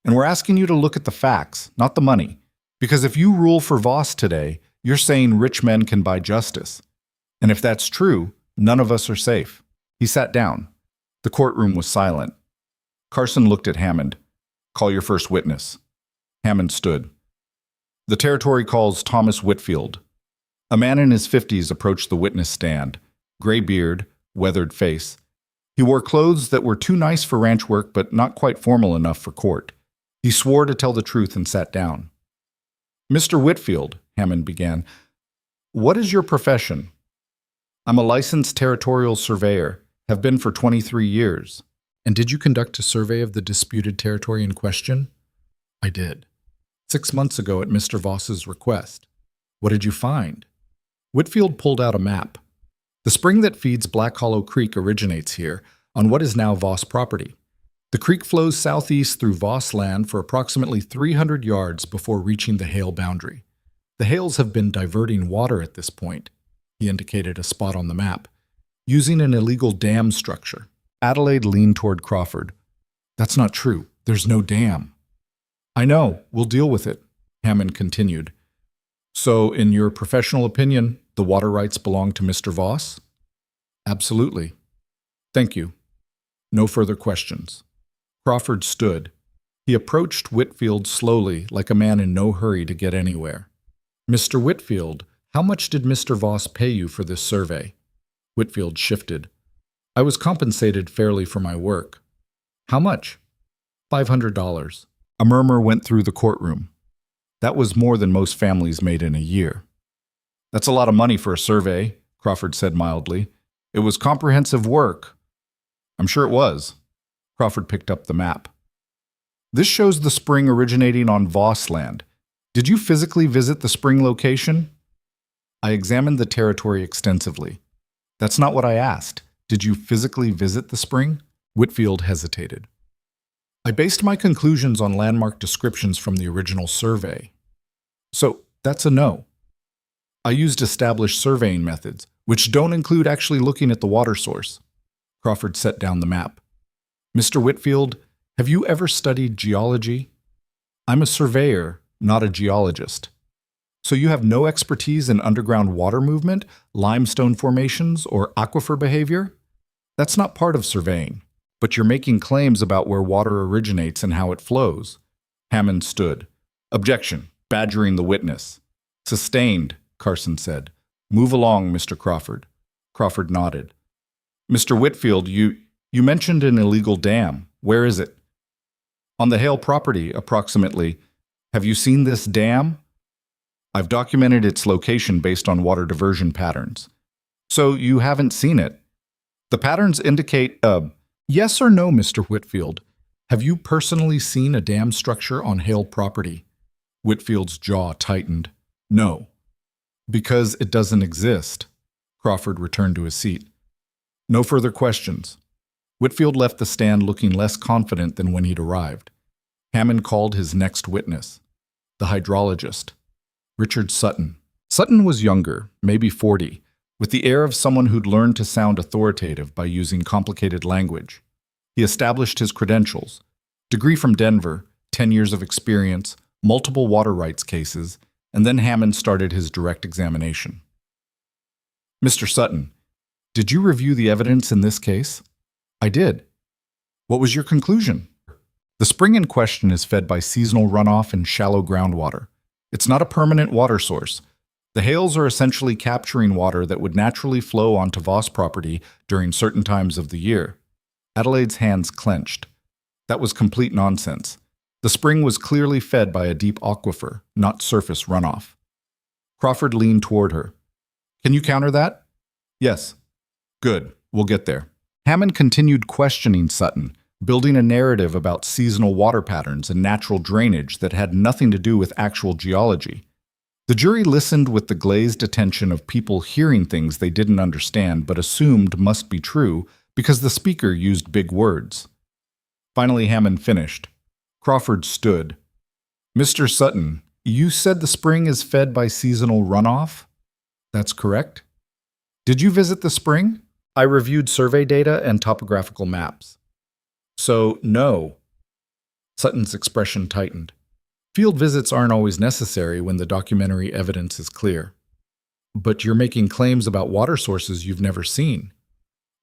And we're asking you to look at the facts, not the money. Because if you rule for Voss today, you're saying rich men can buy justice. And if that's true, none of us are safe. He sat down. The courtroom was silent. Carson looked at Hammond. Call your first witness. Hammond stood. The territory calls Thomas Whitfield. A man in his 50s approached the witness stand. Gray beard, weathered face. He wore clothes that were too nice for ranch work but not quite formal enough for court. He swore to tell the truth and sat down. Mr. Whitfield, Hammond began, what is your profession? I'm a licensed territorial surveyor, have been for 23 years. And did you conduct a survey of the disputed territory in question? I did. 6 months ago at Mr. Voss's request. What did you find? Whitfield pulled out a map. The spring that feeds Black Hollow Creek originates here, on what is now Voss property. The creek flows southeast through Voss land for approximately 300 yards before reaching the Hale boundary. The Hales have been diverting water at this point, he indicated a spot on the map, using an illegal dam structure. Adelaide leaned toward Crawford. That's not true. There's no dam. I know. We'll deal with it, Hammond continued. So, in your professional opinion, the water rights belong to Mr. Voss? Absolutely. Thank you. No further questions. Crawford stood. He approached Whitfield slowly, like a man in no hurry to get anywhere. Mr. Whitfield, how much did Mr. Voss pay you for this survey? Whitfield shifted. I was compensated fairly for my work. How much? $500. A murmur went through the courtroom. That was more than most families made in a year. That's a lot of money for a survey, Crawford said mildly. It was comprehensive work. I'm sure it was. Crawford picked up the map. This shows the spring originating on Voss land. Did you physically visit the spring location? I examined the territory extensively. That's not what I asked. Did you physically visit the spring? Whitfield hesitated. I based my conclusions on landmark descriptions from the original survey. So, that's a no. I used established surveying methods, which don't include actually looking at the water source. Crawford set down the map. Mr. Whitfield, have you ever studied geology? I'm a surveyor, not a geologist. So you have no expertise in underground water movement, limestone formations, or aquifer behavior? That's not part of surveying, but you're making claims about where water originates and how it flows. Hammond stood. Objection, badgering the witness. Sustained, Carson said. Move along, Mr. Crawford. Crawford nodded. Mr. Whitfield, you mentioned an illegal dam. Where is it? On the Hale property, approximately. Have you seen this dam? I've documented its location based on water diversion patterns. So you haven't seen it? The patterns indicate yes or no, Mr. Whitfield. Have you personally seen a dam structure on Hale property? Whitfield's jaw tightened. No. Because it doesn't exist. Crawford returned to his seat. No further questions. Whitfield left the stand looking less confident than when he'd arrived. Hammond called his next witness, the hydrologist, Richard Sutton. Sutton was younger, maybe 40, with the air of someone who'd learned to sound authoritative by using complicated language. He established his credentials: degree from Denver, 10 years of experience, multiple water rights cases, and then Hammond started his direct examination. Mr. Sutton, did you review the evidence in this case? I did. What was your conclusion? The spring in question is fed by seasonal runoff and shallow groundwater. It's not a permanent water source. The hails are essentially capturing water that would naturally flow onto Voss property during certain times of the year. Adelaide's hands clenched. That was complete nonsense. The spring was clearly fed by a deep aquifer, not surface runoff. Crawford leaned toward her. Can you counter that? Yes. Good. We'll get there. Hammond continued questioning Sutton, building a narrative about seasonal water patterns and natural drainage that had nothing to do with actual geology. The jury listened with the glazed attention of people hearing things they didn't understand but assumed must be true because the speaker used big words. Finally, Hammond finished. Crawford stood. Mr. Sutton, you said the spring is fed by seasonal runoff? That's correct. Did you visit the spring? I reviewed survey data and topographical maps. So, no. Sutton's expression tightened. Field visits aren't always necessary when the documentary evidence is clear. But you're making claims about water sources you've never seen.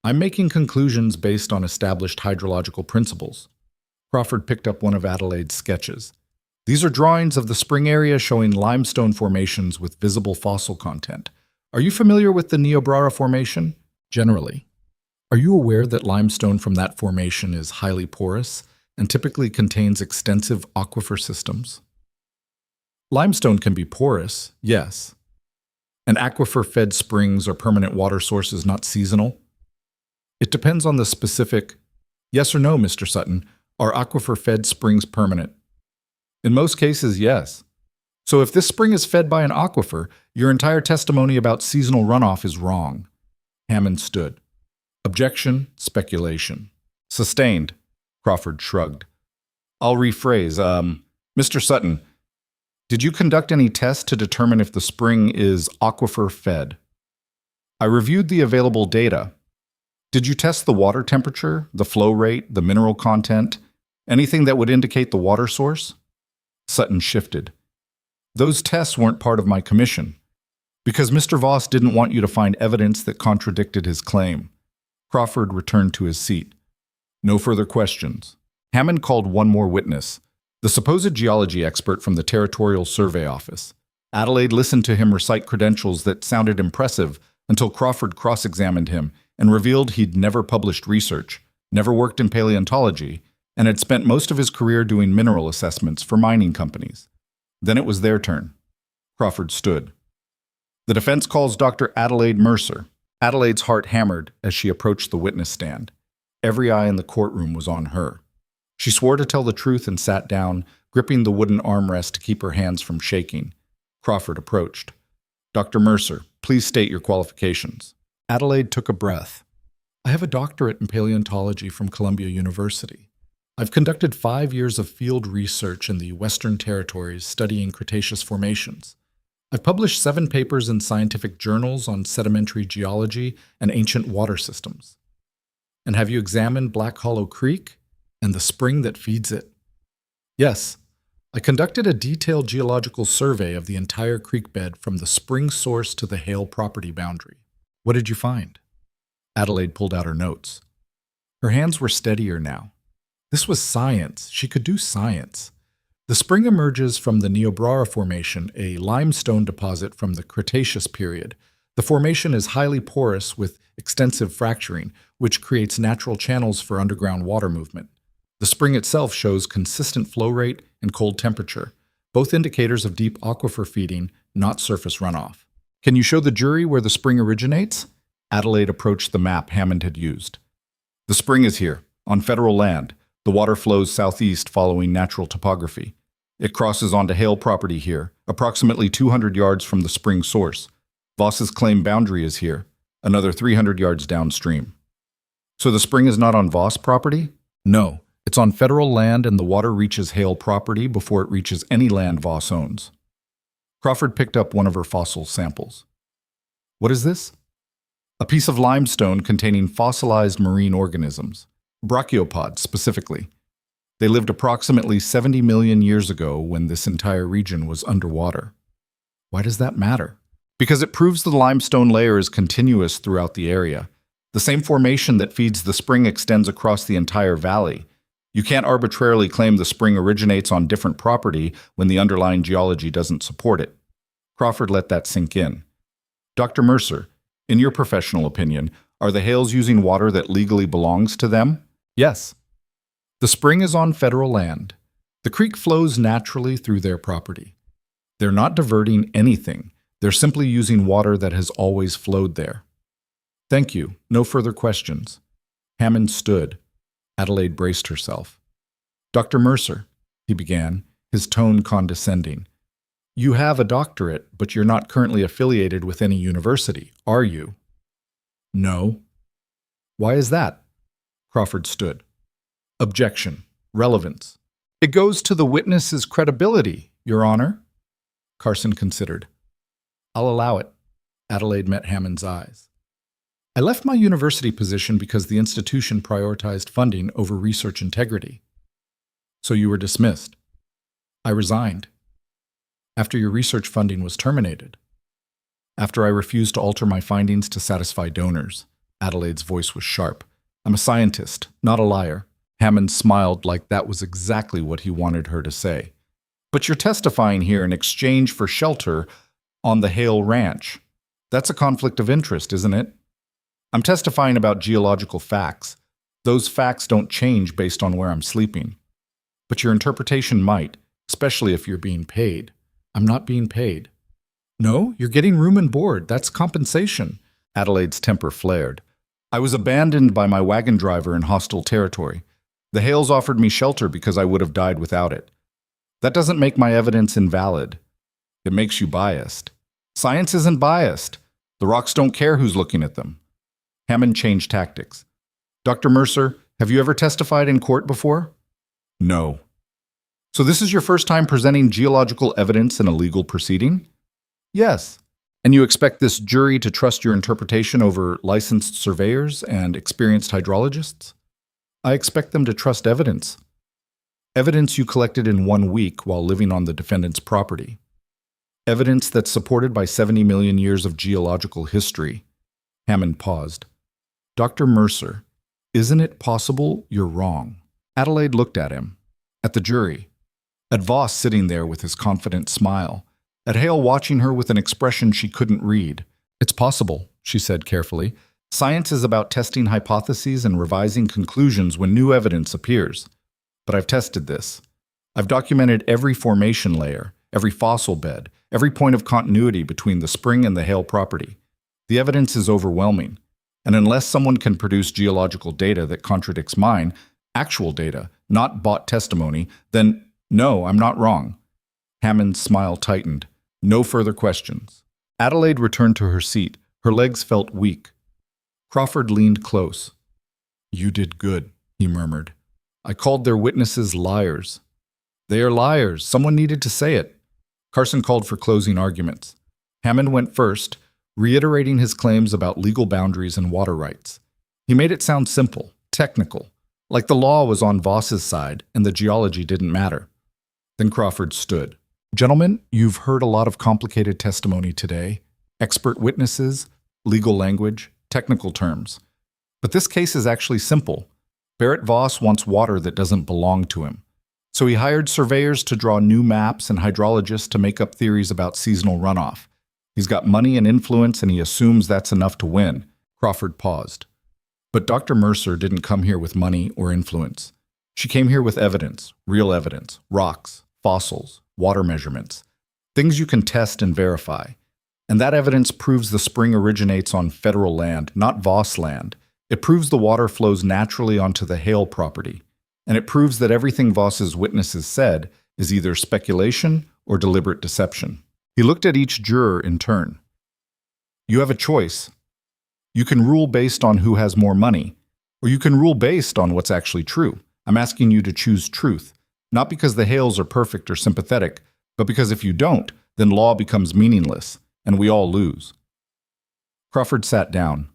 I'm making conclusions based on established hydrological principles. Crawford picked up one of Adelaide's sketches. These are drawings of the spring area showing limestone formations with visible fossil content. Are you familiar with the Niobrara Formation? Generally. Are you aware that limestone from that formation is highly porous and typically contains extensive aquifer systems? Limestone can be porous, yes. And aquifer-fed springs are permanent water sources, not seasonal? It depends on the specific. Yes or no, Mr. Sutton, are aquifer-fed springs permanent? In most cases, yes. So if this spring is fed by an aquifer, your entire testimony about seasonal runoff is wrong. Hammond stood. Objection, speculation. Sustained. Crawford shrugged. I'll rephrase. Mr. Sutton, did you conduct any tests to determine if the spring is aquifer-fed? I reviewed the available data. Did you test the water temperature, the flow rate, the mineral content, anything that would indicate the water source? Sutton shifted. Those tests weren't part of my commission, because Mr. Voss didn't want you to find evidence that contradicted his claim. Crawford returned to his seat. No further questions. Hammond called one more witness, the supposed geology expert from the Territorial Survey Office. Adelaide listened to him recite credentials that sounded impressive until Crawford cross-examined him and revealed he'd never published research, never worked in paleontology, and had spent most of his career doing mineral assessments for mining companies. Then it was their turn. Crawford stood. The defense calls Dr. Adelaide Mercer. Adelaide's heart hammered as she approached the witness stand. Every eye in the courtroom was on her. She swore to tell the truth and sat down, gripping the wooden armrest to keep her hands from shaking. Crawford approached. Dr. Mercer, please state your qualifications. Adelaide took a breath. I have a doctorate in paleontology from Columbia University. I've conducted 5 years of field research in the Western Territories studying Cretaceous formations. I've published 7 papers in scientific journals on sedimentary geology and ancient water systems. And have you examined Black Hollow Creek and the spring that feeds it? Yes, I conducted a detailed geological survey of the entire creek bed from the spring source to the Hale property boundary. What did you find? Adelaide pulled out her notes. Her hands were steadier now. This was science. She could do science. The spring emerges from the Niobrara Formation, a limestone deposit from the Cretaceous period. The formation is highly porous with extensive fracturing, which creates natural channels for underground water movement. The spring itself shows consistent flow rate and cold temperature, both indicators of deep aquifer feeding, not surface runoff. Can you show the jury where the spring originates? Adelaide approached the map Hammond had used. The spring is here, on federal land. The water flows southeast following natural topography. It crosses onto Hale property here, approximately 200 yards from the spring source. Voss's claim boundary is here, another 300 yards downstream. So the spring is not on Voss property? No, it's on federal land and the water reaches Hale property before it reaches any land Voss owns. Crawford picked up one of her fossil samples. What is this? A piece of limestone containing fossilized marine organisms, brachiopods specifically. They lived approximately 70 million years ago when this entire region was underwater. Why does that matter? Because it proves the limestone layer is continuous throughout the area. The same formation that feeds the spring extends across the entire valley. You can't arbitrarily claim the spring originates on different property when the underlying geology doesn't support it. Crawford let that sink in. Dr. Mercer, in your professional opinion, are the Hales using water that legally belongs to them? Yes. The spring is on federal land. The creek flows naturally through their property. They're not diverting anything. They're simply using water that has always flowed there. Thank you. No further questions. Hammond stood. Adelaide braced herself. Dr. Mercer, he began, his tone condescending. You have a doctorate, but you're not currently affiliated with any university, are you? No. Why is that? Crawford stood. Objection. Relevance. It goes to the witness's credibility, Your Honor. Carson considered. I'll allow it. Adelaide met Hammond's eyes. I left my university position because the institution prioritized funding over research integrity. So you were dismissed. I resigned. After your research funding was terminated. After I refused to alter my findings to satisfy donors. Adelaide's voice was sharp. I'm a scientist, not a liar. Hammond smiled like that was exactly what he wanted her to say. But you're testifying here in exchange for shelter on the Hale Ranch. That's a conflict of interest, isn't it? I'm testifying about geological facts. Those facts don't change based on where I'm sleeping. But your interpretation might, especially if you're being paid. I'm not being paid. No, you're getting room and board. That's compensation. Adelaide's temper flared. I was abandoned by my wagon driver in hostile territory. The Hales offered me shelter because I would have died without it. That doesn't make my evidence invalid. It makes you biased. Science isn't biased. The rocks don't care who's looking at them. Hammond changed tactics. Dr. Mercer, have you ever testified in court before? No. So this is your first time presenting geological evidence in a legal proceeding? Yes. And you expect this jury to trust your interpretation over licensed surveyors and experienced hydrologists? I expect them to trust evidence. Evidence you collected in 1 week while living on the defendant's property. Evidence that's supported by 70 million years of geological history. Hammond paused. Dr. Mercer, isn't it possible you're wrong? Adelaide looked at him, at the jury, at Voss sitting there with his confident smile, at Hale watching her with an expression she couldn't read. It's possible, she said carefully. Science is about testing hypotheses and revising conclusions when new evidence appears. But I've tested this. I've documented every formation layer, every fossil bed, every point of continuity between the spring and the Hale property. The evidence is overwhelming. And unless someone can produce geological data that contradicts mine, actual data, not bought testimony, then no, I'm not wrong. Hammond's smile tightened. No further questions. Adelaide returned to her seat. Her legs felt weak. Crawford leaned close. You did good, he murmured. I called their witnesses liars. They are liars. Someone needed to say it. Carson called for closing arguments. Hammond went first, reiterating his claims about legal boundaries and water rights. He made it sound simple, technical, like the law was on Voss's side and the geology didn't matter. Then Crawford stood. Gentlemen, you've heard a lot of complicated testimony today. Expert witnesses, legal language, technical terms. But this case is actually simple. Barrett Voss wants water that doesn't belong to him. So he hired surveyors to draw new maps and hydrologists to make up theories about seasonal runoff. He's got money and influence, and he assumes that's enough to win. Crawford paused. But Dr. Mercer didn't come here with money or influence. She came here with evidence, real evidence, rocks, fossils, water measurements, things you can test and verify. And that evidence proves the spring originates on federal land, not Voss land. It proves the water flows naturally onto the Hale property. And it proves that everything Voss's witnesses said is either speculation or deliberate deception. He looked at each juror in turn. You have a choice. You can rule based on who has more money, or you can rule based on what's actually true. I'm asking you to choose truth, not because the Hales are perfect or sympathetic, but because if you don't, then law becomes meaningless, and we all lose. Crawford sat down.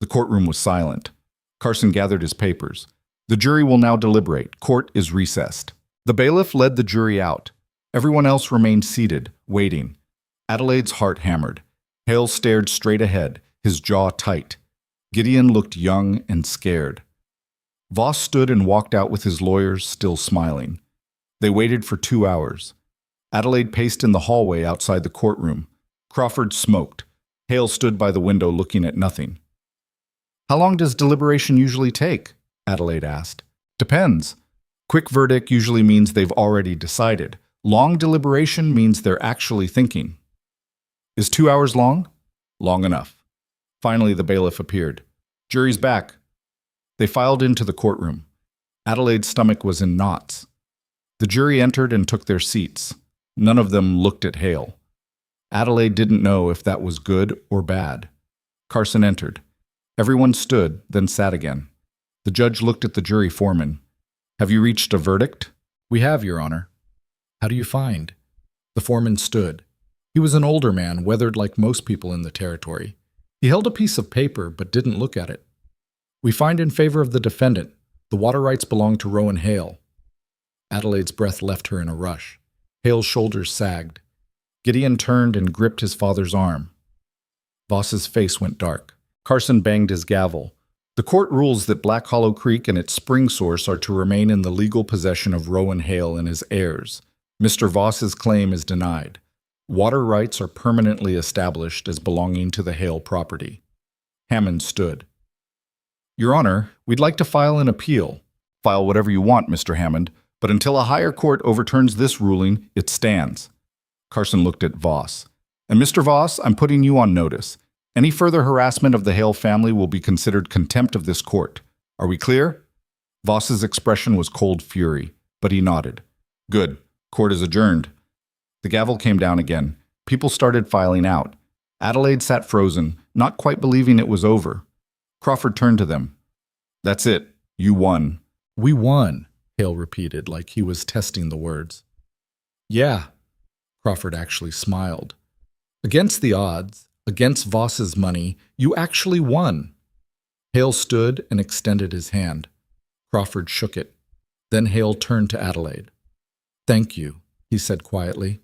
The courtroom was silent. Carson gathered his papers. The jury will now deliberate. Court is recessed. The bailiff led the jury out. Everyone else remained seated, waiting. Adelaide's heart hammered. Hale stared straight ahead, his jaw tight. Gideon looked young and scared. Voss stood and walked out with his lawyers still smiling. They waited for 2 hours. Adelaide paced in the hallway outside the courtroom. Crawford smoked. Hale stood by the window looking at nothing. "How long does deliberation usually take?" Adelaide asked. "Depends. Quick verdict usually means they've already decided. Long deliberation means they're actually thinking." "Is 2 hours long?" "Long enough." Finally, the bailiff appeared. "Jury's back." They filed into the courtroom. Adelaide's stomach was in knots. The jury entered and took their seats. None of them looked at Hale. Adelaide didn't know if that was good or bad. Carson entered. Everyone stood, then sat again. The judge looked at the jury foreman. "Have you reached a verdict?" "We have, Your Honor." "How do you find?" The foreman stood. He was an older man, weathered like most people in the territory. He held a piece of paper, but didn't look at it. "We find in favor of the defendant. The water rights belong to Rowan Hale." Adelaide's breath left her in a rush. Hale's shoulders sagged. Gideon turned and gripped his father's arm. Voss's face went dark. Carson banged his gavel. "The court rules that Black Hollow Creek and its spring source are to remain in the legal possession of Rowan Hale and his heirs. Mr. Voss's claim is denied. Water rights are permanently established as belonging to the Hale property." Hammond stood. "Your Honor, we'd like to file an appeal." "File whatever you want, Mr. Hammond, but until a higher court overturns this ruling, it stands." Carson looked at Voss. "And Mr. Voss, I'm putting you on notice. Any further harassment of the Hale family will be considered contempt of this court. Are we clear?" Voss's expression was cold fury, but he nodded. "Good. Court is adjourned." The gavel came down again. People started filing out. Adelaide sat frozen, not quite believing it was over. Crawford turned to them. "That's it. You won." "We won," Hale repeated, like he was testing the words. "Yeah." Crawford actually smiled. "Against the odds, against Voss's money, you actually won." Hale stood and extended his hand. Crawford shook it. Then Hale turned to Adelaide. "Thank you," he said quietly.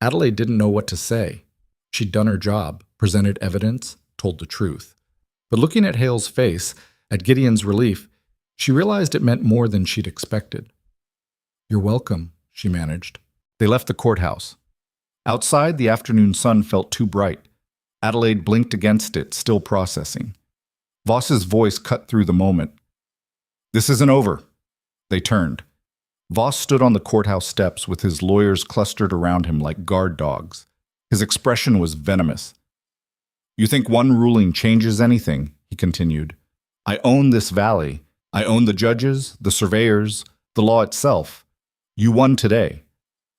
Adelaide didn't know what to say. She'd done her job, presented evidence, told the truth. But looking at Hale's face, at Gideon's relief, she realized it meant more than she'd expected. "You're welcome," she managed. They left the courthouse. Outside, the afternoon sun felt too bright. Adelaide blinked against it, still processing. Voss's voice cut through the moment. "This isn't over." They turned. Voss stood on the courthouse steps with his lawyers clustered around him like guard dogs. His expression was venomous. "You think one ruling changes anything?" he continued. "I own this valley. I own the judges, the surveyors, the law itself. You won today.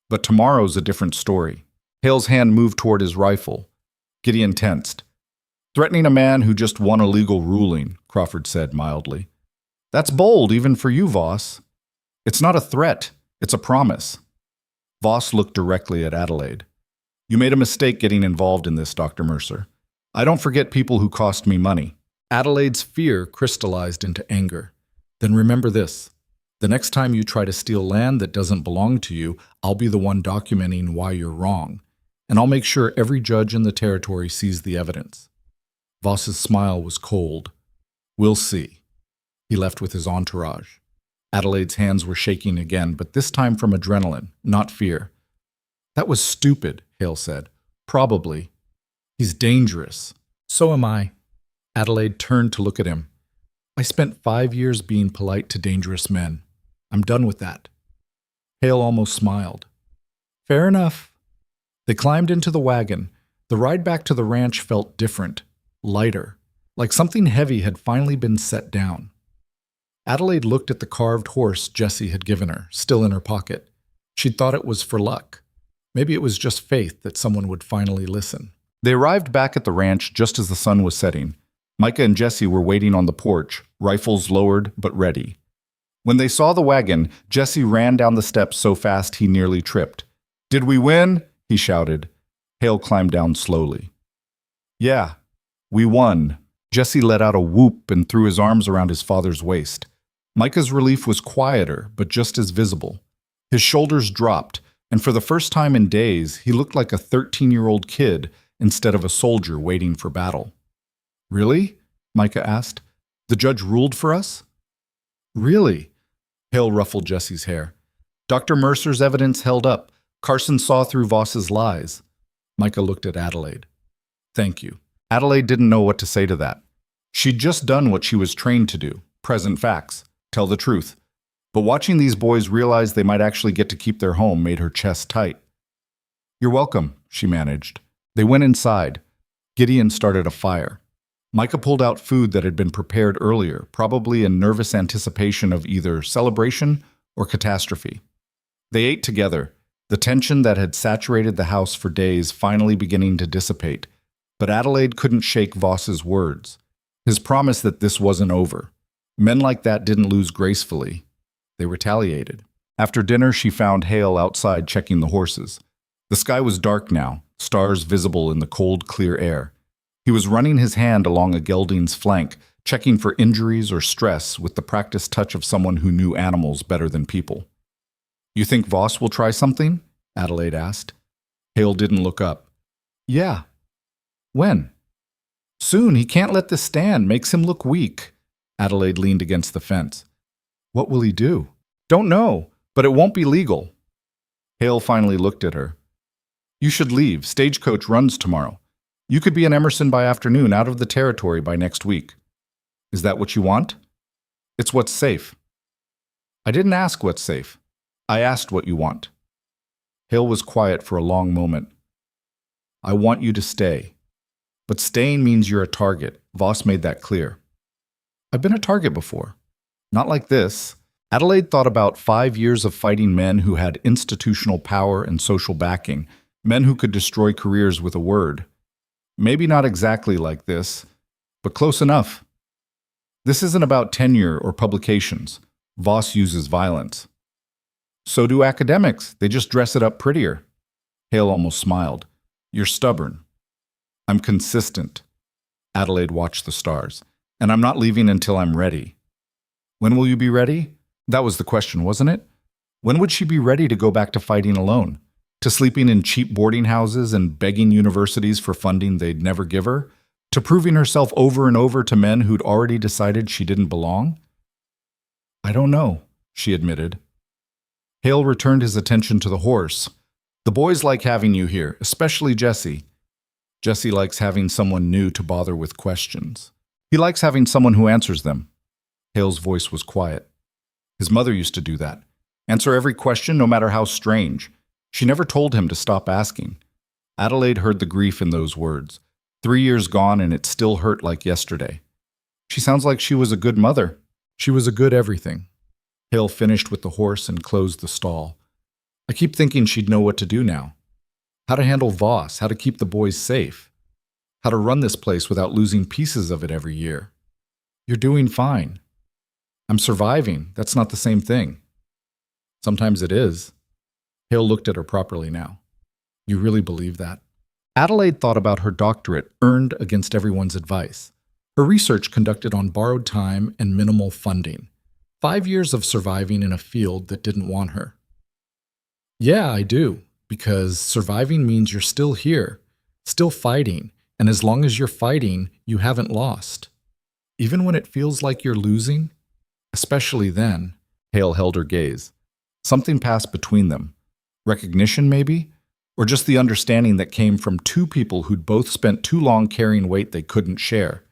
But tomorrow's a different story." Hale's hand moved toward his rifle. Gideon tensed. "Threatening a man who just won a legal ruling," Crawford said mildly. "That's bold, even for you, Voss." "It's not a threat. It's a promise." Voss looked directly at Adelaide. "You made a mistake getting involved in this, Dr. Mercer. I don't forget people who cost me money." Adelaide's fear crystallized into anger. "Then remember this. The next time you try to steal land that doesn't belong to you, I'll be the one documenting why you're wrong. And I'll make sure every judge in the territory sees the evidence." Voss's smile was cold. "We'll see." He left with his entourage. Adelaide's hands were shaking again, but this time from adrenaline, not fear. "That was stupid," Hale said. "Probably. He's dangerous." "So am I." Adelaide turned to look at him. "I spent 5 years being polite to dangerous men. I'm done with that." Hale almost smiled. "Fair enough." They climbed into the wagon. The ride back to the ranch felt different, lighter, like something heavy had finally been set down. Adelaide looked at the carved horse Jessie had given her, still in her pocket. She'd thought it was for luck. Maybe it was just faith that someone would finally listen. They arrived back at the ranch just as the sun was setting. Micah and Jessie were waiting on the porch, rifles lowered but ready. When they saw the wagon, Jessie ran down the steps so fast he nearly tripped. "Did we win?" he shouted. Hale climbed down slowly. "Yeah, we won." Jesse let out a whoop and threw his arms around his father's waist. Micah's relief was quieter, but just as visible. His shoulders dropped, and for the first time in days, he looked like a 13-year-old kid instead of a soldier waiting for battle. "Really?" Micah asked. "The judge ruled for us?" "Really?" Hale ruffled Jesse's hair. "Dr. Mercer's evidence held up. Carson saw through Voss's lies." Micah looked at Adelaide. "Thank you." Adelaide didn't know what to say to that. She'd just done what she was trained to do, present facts, tell the truth. But watching these boys realize they might actually get to keep their home made her chest tight. "You're welcome," she managed. They went inside. Gideon started a fire. Micah pulled out food that had been prepared earlier, probably in nervous anticipation of either celebration or catastrophe. They ate together, the tension that had saturated the house for days finally beginning to dissipate. But Adelaide couldn't shake Voss's words. His promise that this wasn't over. Men like that didn't lose gracefully. They retaliated. After dinner, she found Hale outside checking the horses. The sky was dark now, stars visible in the cold, clear air. He was running his hand along a gelding's flank, checking for injuries or stress with the practiced touch of someone who knew animals better than people. "You think Voss will try something?" Adelaide asked. Hale didn't look up. "Yeah." "When?" "Soon. He can't let this stand. Makes him look weak." Adelaide leaned against the fence. "What will he do?" "Don't know, but it won't be legal." Hale finally looked at her. "You should leave. Stagecoach runs tomorrow. You could be in Emerson by afternoon, out of the territory by next week." "Is that what you want?" "It's what's safe." "I didn't ask what's safe. I asked what you want." Hale was quiet for a long moment. "I want you to stay. But staying means you're a target. Voss made that clear." "I've been a target before. Not like this." Adelaide thought about 5 years of fighting men who had institutional power and social backing, men who could destroy careers with a word. Maybe not exactly like this, but close enough. This isn't about tenure or publications. Voss uses violence. So do academics. They just dress it up prettier. Hale almost smiled. "You're stubborn." "I'm consistent." Adelaide watched the stars. "And I'm not leaving until I'm ready." "When will you be ready?" That was the question, wasn't it? When would she be ready to go back to fighting alone? To sleeping in cheap boarding houses and begging universities for funding they'd never give her? To proving herself over and over to men who'd already decided she didn't belong? "I don't know," she admitted. Hale returned his attention to the horse. "The boys like having you here, especially Jesse." Jesse likes having someone new to bother with questions. He likes having someone who answers them. Hale's voice was quiet. His mother used to do that. Answer every question, no matter how strange. She never told him to stop asking. Adelaide heard the grief in those words. 3 years gone and it still hurt like yesterday. She sounds like she was a good mother. She was a good everything. Hale finished with the horse and closed the stall. "I keep thinking she'd know what to do now. How to handle Voss, how to keep the boys safe. How to run this place without losing pieces of it every year." "You're doing fine." "I'm surviving. That's not the same thing." "Sometimes it is." Hale looked at her properly now. "You really believe that?" Adelaide thought about her doctorate earned against everyone's advice. Her research conducted on borrowed time and minimal funding. 5 years of surviving in a field that didn't want her. "Yeah, I do, because surviving means you're still here, still fighting, and as long as you're fighting, you haven't lost. Even when it feels like you're losing, especially then." Hale held her gaze. Something passed between them. Recognition, maybe? Or just the understanding that came from two people who'd both spent too long carrying weight they couldn't share.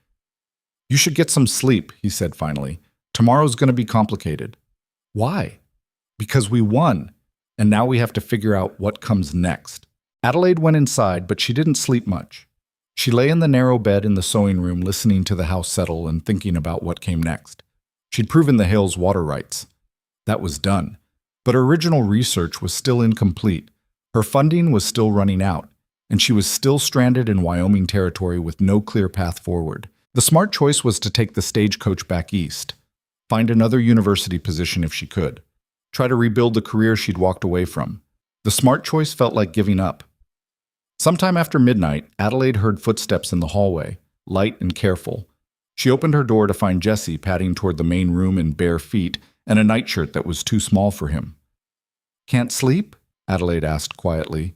"You should get some sleep," he said finally. "Tomorrow's going to be complicated." "Why?" "Because we won, and now we have to figure out what comes next." Adelaide went inside, but she didn't sleep much. She lay in the narrow bed in the sewing room listening to the house settle and thinking about what came next. She'd proven the Hales' water rights. That was done. But her original research was still incomplete. Her funding was still running out, and she was still stranded in Wyoming Territory with no clear path forward. The smart choice was to take the stagecoach back east, find another university position if she could, try to rebuild the career she'd walked away from. The smart choice felt like giving up. Sometime after midnight, Adelaide heard footsteps in the hallway, light and careful. She opened her door to find Jesse padding toward the main room in bare feet and a nightshirt that was too small for him. "Can't sleep?" Adelaide asked quietly.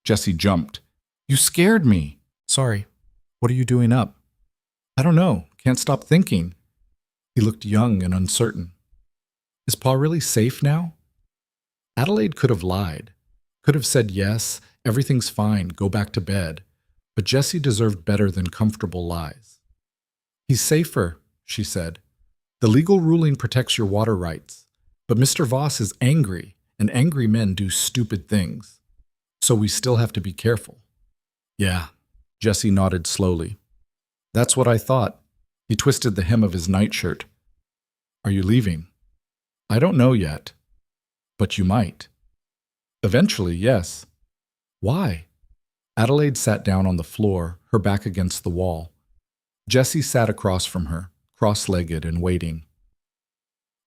Jesse jumped. "You scared me." "Sorry. What are you doing up?" "I don't know. Can't stop thinking." He looked young and uncertain. "Is Pa really safe now?" Adelaide could have lied, could have said yes, everything's fine, go back to bed. But Jesse deserved better than comfortable lies. "He's safer," she said. "The legal ruling protects your water rights. But Mr. Voss is angry, and angry men do stupid things. So we still have to be careful." "Yeah," Jesse nodded slowly. "That's what I thought." He twisted the hem of his nightshirt. "Are you leaving?" "I don't know yet." "But you might." "Eventually, yes." "Why?" Adelaide sat down on the floor, her back against the wall. Jesse sat across from her, cross-legged and waiting.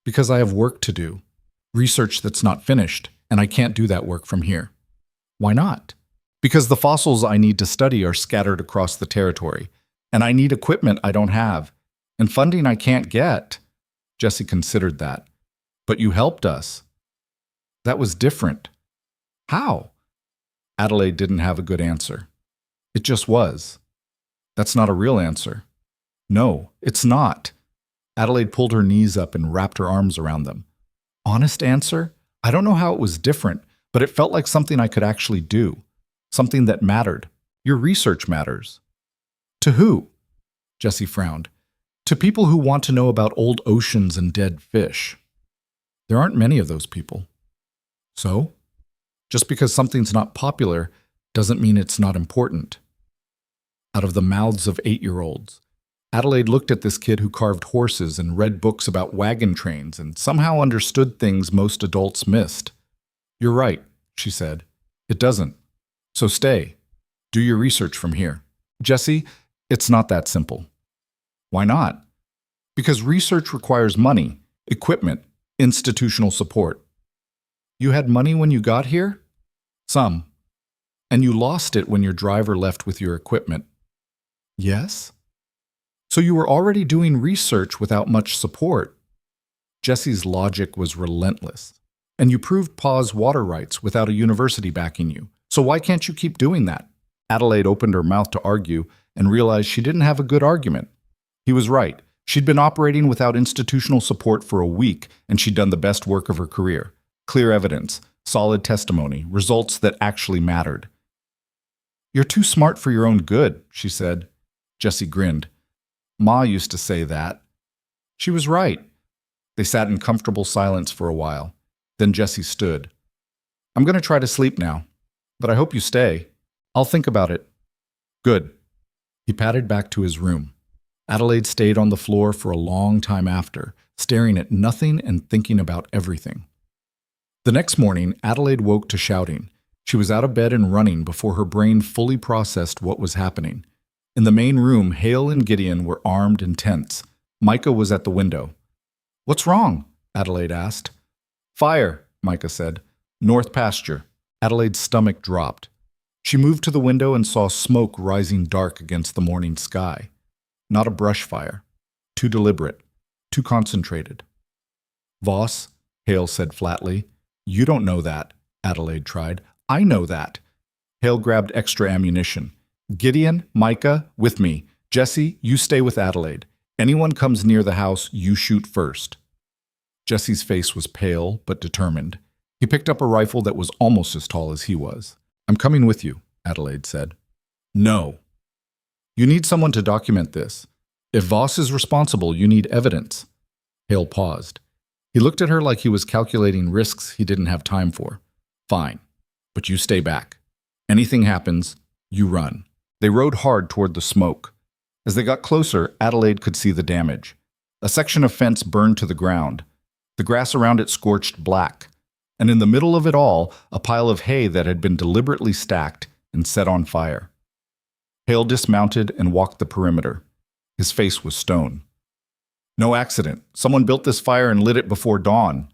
"Because I have work to do. Research that's not finished, and I can't do that work from here." "Why not?" "Because the fossils I need to study are scattered across the territory, and I need equipment I don't have, and funding I can't get." Jesse considered that. "But you helped us." "That was different." "How?" Adelaide didn't have a good answer. "It just was." "That's not a real answer." "No, it's not." Adelaide pulled her knees up and wrapped her arms around them. "Honest answer? I don't know how it was different, but it felt like something I could actually do. Something that mattered. Your research matters." "To who?" Jesse frowned. "To people who want to know about old oceans and dead fish." "There aren't many of those people." "So? Just because something's not popular doesn't mean it's not important." Out of the mouths of 8-year-olds, Adelaide looked at this kid who carved horses and read books about wagon trains and somehow understood things most adults missed. "You're right," she said. "It doesn't. So stay. Do your research from here." "Jesse, it's not that simple." "Why not?" "Because research requires money, equipment, institutional support." "You had money when you got here?" "Some. And you lost it when your driver left with your equipment." "Yes?" "So you were already doing research without much support." Jesse's logic was relentless. "And you proved Pa's water rights without a university backing you. So why can't you keep doing that?" Adelaide opened her mouth to argue and realized she didn't have a good argument. He was right. She'd been operating without institutional support for a week, and she'd done the best work of her career. Clear evidence, solid testimony, results that actually mattered. "You're too smart for your own good," she said. Jesse grinned. "Ma used to say that." She was right. They sat in comfortable silence for a while. Then Jesse stood. "I'm going to try to sleep now, but I hope you stay. I'll think about it." "Good." He padded back to his room. Adelaide stayed on the floor for a long time after, staring at nothing and thinking about everything. The next morning, Adelaide woke to shouting. She was out of bed and running before her brain fully processed what was happening. In the main room, Hale and Gideon were armed and tense. Micah was at the window. "What's wrong?" Adelaide asked. "Fire," Micah said. "North pasture." Adelaide's stomach dropped. She moved to the window and saw smoke rising dark against the morning sky. Not a brush fire. Too deliberate. Too concentrated. "Voss," Hale said flatly. "You don't know that," Adelaide tried. "I know that." Hale grabbed extra ammunition. "Gideon, Micah, with me. Jesse, you stay with Adelaide. Anyone comes near the house, you shoot first." Jesse's face was pale but determined. He picked up a rifle that was almost as tall as he was. "I'm coming with you," Adelaide said. "No." "You need someone to document this. If Voss is responsible, you need evidence." Hale paused. He looked at her like he was calculating risks he didn't have time for. "Fine, but you stay back. Anything happens, you run." They rode hard toward the smoke. As they got closer, Adelaide could see the damage. A section of fence burned to the ground. The grass around it scorched black. And in the middle of it all, a pile of hay that had been deliberately stacked and set on fire. Hale dismounted and walked the perimeter. His face was stone. "No accident. Someone built this fire and lit it before dawn."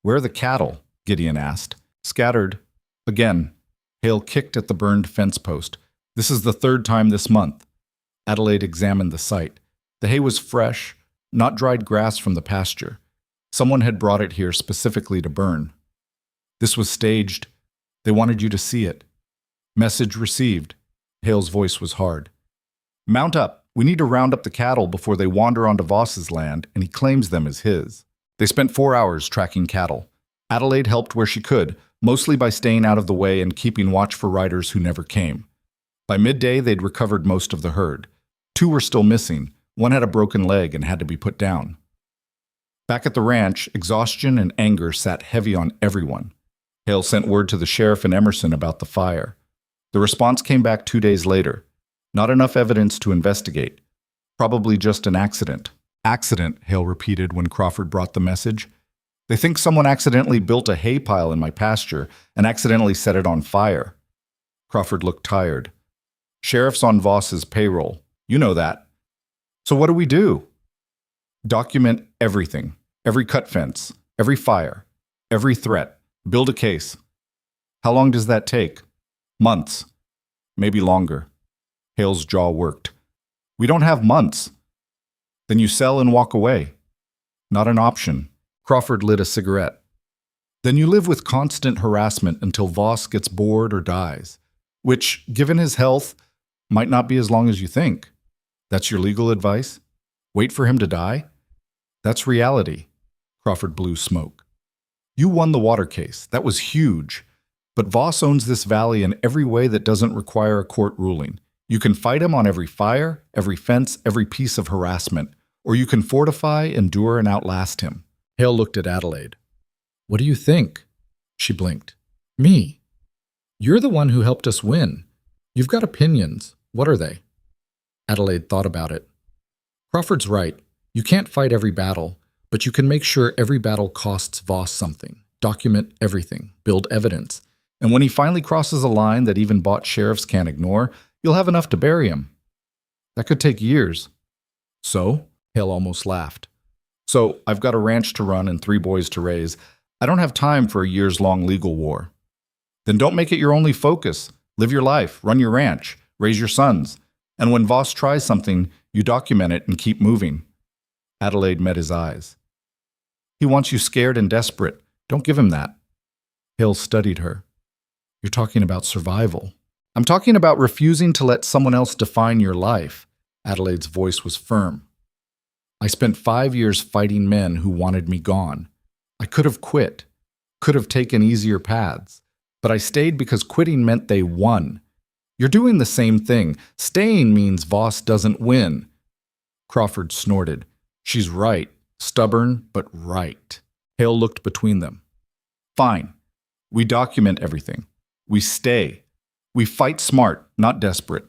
"Where are the cattle?" Gideon asked. "Scattered." Again, Hale kicked at the burned fence post. "This is the third time this month." Adelaide examined the site. The hay was fresh, not dried grass from the pasture. Someone had brought it here specifically to burn. This was staged. They wanted you to see it. Message received. Hale's voice was hard. Mount up. We need to round up the cattle before they wander onto Voss's land, and he claims them as his. They spent 4 hours tracking cattle. Adelaide helped where she could, mostly by staying out of the way and keeping watch for riders who never came. By midday, they'd recovered most of the herd. 2 were still missing. 1 had a broken leg and had to be put down. Back at the ranch, exhaustion and anger sat heavy on everyone. Hale sent word to the sheriff in Emerson about the fire. The response came back 2 days later. Not enough evidence to investigate. Probably just an accident. Accident, Hale repeated when Crawford brought the message. They think someone accidentally built a hay pile in my pasture and accidentally set it on fire. Crawford looked tired. Sheriff's on Voss's payroll. You know that. So what do we do? Document everything. Every cut fence. Every fire. Every threat. Build a case. How long does that take? Months. Maybe longer. Hale's jaw worked. We don't have months. Then you sell and walk away. Not an option. Crawford lit a cigarette. Then you live with constant harassment until Voss gets bored or dies, which, given his health, might not be as long as you think. That's your legal advice? Wait for him to die? That's reality. Crawford blew smoke. You won the water case. That was huge. But Voss owns this valley in every way that doesn't require a court ruling. You can fight him on every fire, every fence, every piece of harassment, or you can fortify, endure, and outlast him. Hale looked at Adelaide. What do you think? She blinked. Me. You're the one who helped us win. You've got opinions. What are they? Adelaide thought about it. Crawford's right. You can't fight every battle, but you can make sure every battle costs Voss something. Document everything. Build evidence. And when he finally crosses a line that even bought sheriffs can't ignore, you'll have enough to bury him. That could take years. So? Hale almost laughed. So, I've got a ranch to run and 3 boys to raise. I don't have time for a years-long legal war. Then don't make it your only focus. Live your life, run your ranch, raise your sons. And when Voss tries something, you document it and keep moving. Adelaide met his eyes. He wants you scared and desperate. Don't give him that. Hale studied her. You're talking about survival. I'm talking about refusing to let someone else define your life. Adelaide's voice was firm. I spent 5 years fighting men who wanted me gone. I could have quit, could have taken easier paths, but I stayed because quitting meant they won. You're doing the same thing. Staying means Voss doesn't win. Crawford snorted. She's right. Stubborn, but right. Hale looked between them. Fine. We document everything. We stay. We fight smart, not desperate.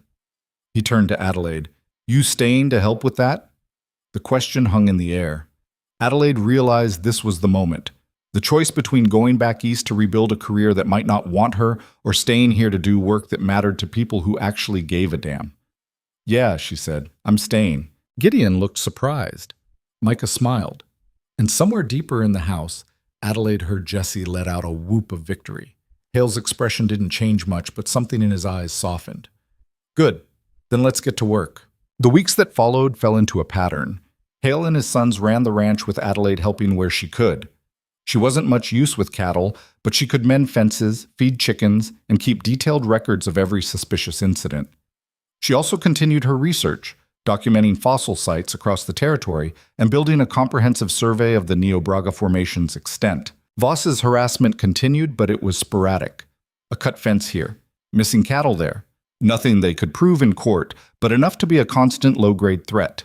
He turned to Adelaide. You staying to help with that? The question hung in the air. Adelaide realized this was the moment. The choice between going back east to rebuild a career that might not want her or staying here to do work that mattered to people who actually gave a damn. Yeah, she said, I'm staying. Gideon looked surprised. Micah smiled. And somewhere deeper in the house, Adelaide heard Jesse let out a whoop of victory. Hale's expression didn't change much, but something in his eyes softened. Good. Then let's get to work. The weeks that followed fell into a pattern. Hale and his sons ran the ranch with Adelaide helping where she could. She wasn't much use with cattle, but she could mend fences, feed chickens, and keep detailed records of every suspicious incident. She also continued her research, documenting fossil sites across the territory and building a comprehensive survey of the Niobrara Formation's extent. Voss's harassment continued, but it was sporadic. A cut fence here, missing cattle there. Nothing they could prove in court, but enough to be a constant low-grade threat.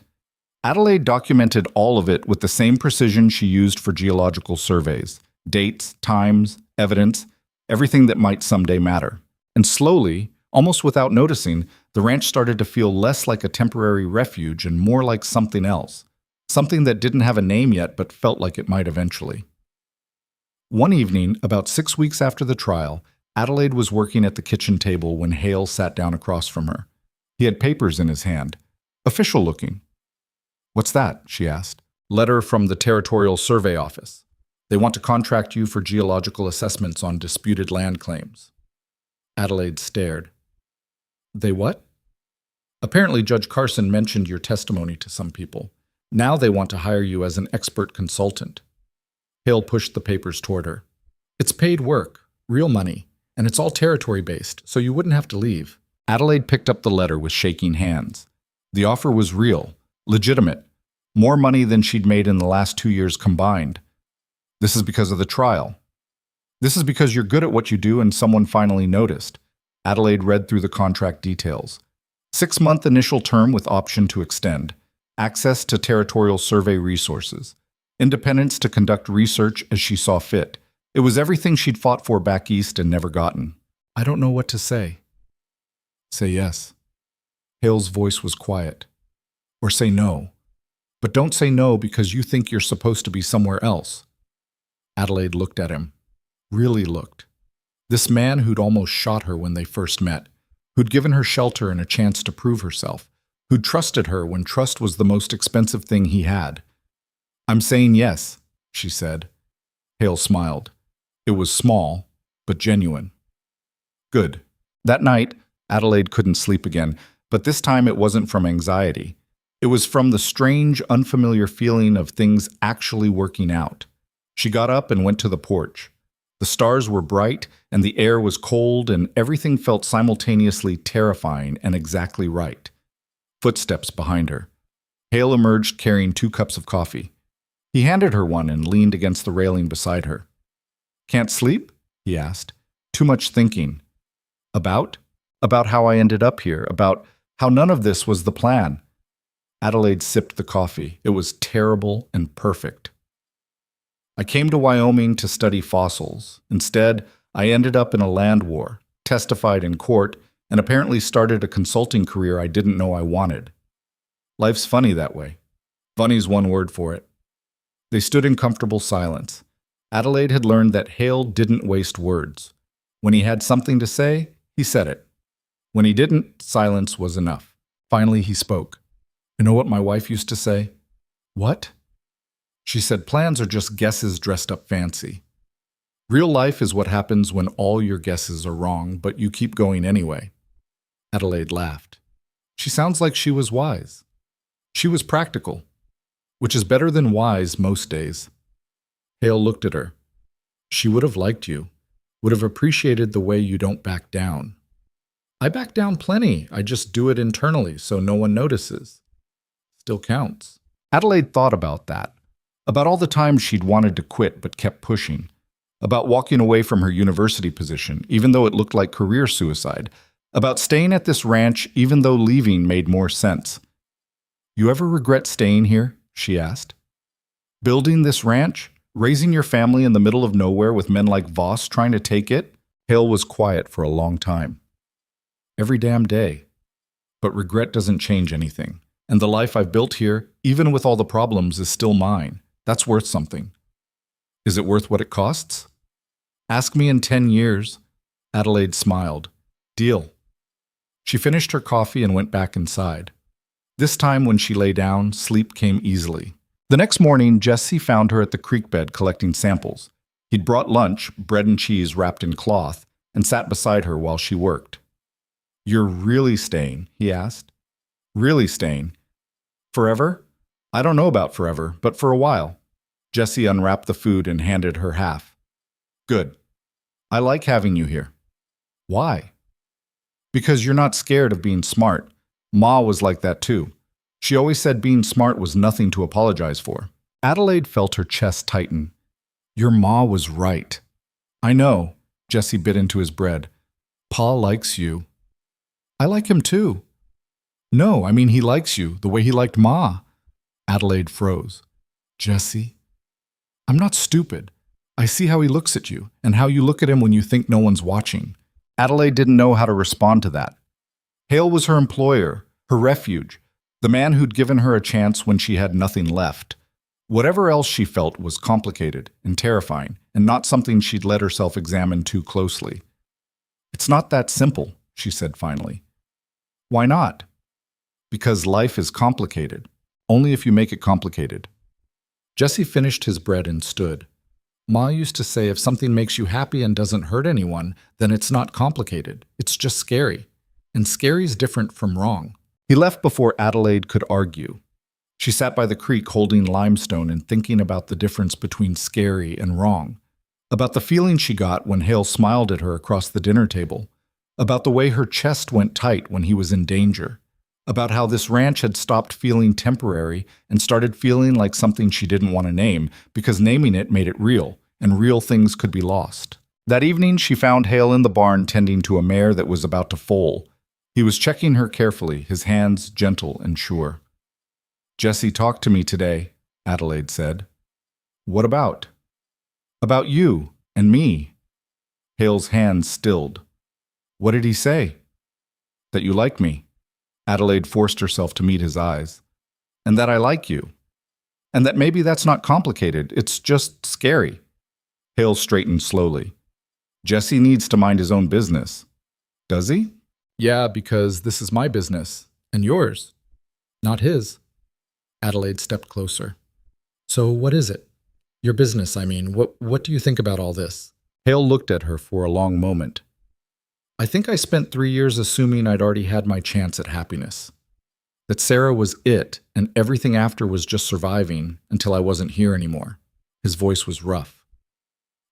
Adelaide documented all of it with the same precision she used for geological surveys. Dates, times, evidence, everything that might someday matter. And slowly, almost without noticing, the ranch started to feel less like a temporary refuge and more like something else. Something that didn't have a name yet but felt like it might eventually. One evening, about 6 weeks after the trial, Adelaide was working at the kitchen table when Hale sat down across from her. He had papers in his hand. Official looking. What's that? She asked. Letter from the Territorial Survey Office. They want to contract you for geological assessments on disputed land claims. Adelaide stared. They what? Apparently, Judge Carson mentioned your testimony to some people. Now they want to hire you as an expert consultant. Hale pushed the papers toward her. It's paid work, real money, and it's all territory-based, so you wouldn't have to leave. Adelaide picked up the letter with shaking hands. The offer was real, legitimate, more money than she'd made in the last 2 years combined. This is because of the trial. This is because you're good at what you do and someone finally noticed. Adelaide read through the contract details. 6-month initial term with option to extend. Access to territorial survey resources. Independence to conduct research as she saw fit. It was everything she'd fought for back east and never gotten. I don't know what to say. Say yes. Hale's voice was quiet. Or say no. But don't say no because you think you're supposed to be somewhere else. Adelaide looked at him. Really looked. This man who'd almost shot her when they first met, who'd given her shelter and a chance to prove herself, who'd trusted her when trust was the most expensive thing he had. I'm saying yes, she said. Hale smiled. It was small, but genuine. Good. That night, Adelaide couldn't sleep again, but this time it wasn't from anxiety. It was from the strange, unfamiliar feeling of things actually working out. She got up and went to the porch. The stars were bright, and the air was cold, and everything felt simultaneously terrifying and exactly right. Footsteps behind her. Hale emerged carrying 2 cups of coffee. He handed her one and leaned against the railing beside her. Can't sleep? He asked. Too much thinking. About? About how I ended up here, about how none of this was the plan. Adelaide sipped the coffee. It was terrible and perfect. I came to Wyoming to study fossils. Instead, I ended up in a land war, testified in court, and apparently started a consulting career I didn't know I wanted. Life's funny that way. Funny's one word for it. They stood in comfortable silence. Adelaide had learned that Hale didn't waste words. When he had something to say, he said it. When he didn't, silence was enough. Finally, he spoke. You know what my wife used to say? What? She said plans are just guesses dressed up fancy. Real life is what happens when all your guesses are wrong, but you keep going anyway. Adelaide laughed. She sounds like she was wise. She was practical, which is better than wise most days. Hale looked at her. She would have liked you, would have appreciated the way you don't back down. I back down plenty. I just do it internally so no one notices. Still counts. Adelaide thought about that. About all the times she'd wanted to quit but kept pushing. About walking away from her university position, even though it looked like career suicide. About staying at this ranch, even though leaving made more sense. You ever regret staying here? She asked. Building this ranch? Raising your family in the middle of nowhere with men like Voss trying to take it? Hale was quiet for a long time. Every damn day. But regret doesn't change anything. And the life I've built here, even with all the problems, is still mine. That's worth something. Is it worth what it costs? Ask me in 10 years. Adelaide smiled. Deal. She finished her coffee and went back inside. This time when she lay down, sleep came easily. The next morning, Jesse found her at the creek bed collecting samples. He'd brought lunch, bread and cheese wrapped in cloth, and sat beside her while she worked. You're really staying? He asked. Really staying? Forever? I don't know about forever, but for a while. Jesse unwrapped the food and handed her half. Good. I like having you here. Why? Because you're not scared of being smart. Ma was like that too. She always said being smart was nothing to apologize for. Adelaide felt her chest tighten. Your ma was right. I know. Jesse bit into his bread. Pa likes you. I like him too. No, I mean he likes you, the way he liked Ma. Adelaide froze. Jesse? I'm not stupid. I see how he looks at you, and how you look at him when you think no one's watching. Adelaide didn't know how to respond to that. Hale was her employer, her refuge, the man who'd given her a chance when she had nothing left. Whatever else she felt was complicated and terrifying, and not something she'd let herself examine too closely. It's not that simple, she said finally. Why not? Because life is complicated, only if you make it complicated. Jesse finished his bread and stood. Ma used to say if something makes you happy and doesn't hurt anyone, then it's not complicated. It's just scary. And scary's different from wrong. He left before Adelaide could argue. She sat by the creek holding limestone and thinking about the difference between scary and wrong, about the feeling she got when Hale smiled at her across the dinner table, about the way her chest went tight when he was in danger, about how this ranch had stopped feeling temporary and started feeling like something she didn't want to name because naming it made it real, and real things could be lost. That evening, she found Hale in the barn tending to a mare that was about to foal. He was checking her carefully, his hands gentle and sure. "Jessie talked to me today," Adelaide said. "What about?" "About you and me." Hale's hands stilled. "What did he say?" "That you like me." Adelaide forced herself to meet his eyes. "And that I like you. And that maybe that's not complicated, it's just scary." Hale straightened slowly. "Jesse needs to mind his own business." "Does he?" "Yeah, because this is my business. And yours. Not his." Adelaide stepped closer. "So what is it? Your business, I mean. What do you think about all this?" Hale looked at her for a long moment. "I think I spent 3 years assuming I'd already had my chance at happiness. That Sarah was it, and everything after was just surviving until I wasn't here anymore." His voice was rough.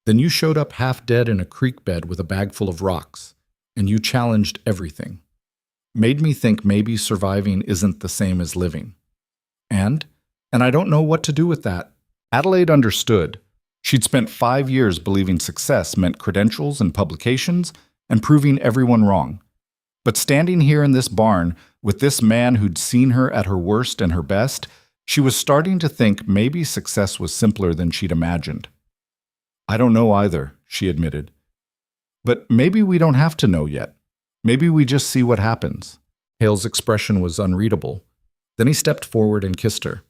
"Then you showed up half dead in a creek bed with a bag full of rocks, and you challenged everything. Made me think maybe surviving isn't the same as living. And I don't know what to do with that." Adelaide understood. She'd spent 5 years believing success meant credentials and publications and proving everyone wrong. But standing here in this barn with this man who'd seen her at her worst and her best, she was starting to think maybe success was simpler than she'd imagined. "I don't know either," she admitted. "But maybe we don't have to know yet. Maybe we just see what happens." Hale's expression was unreadable. Then he stepped forward and kissed her.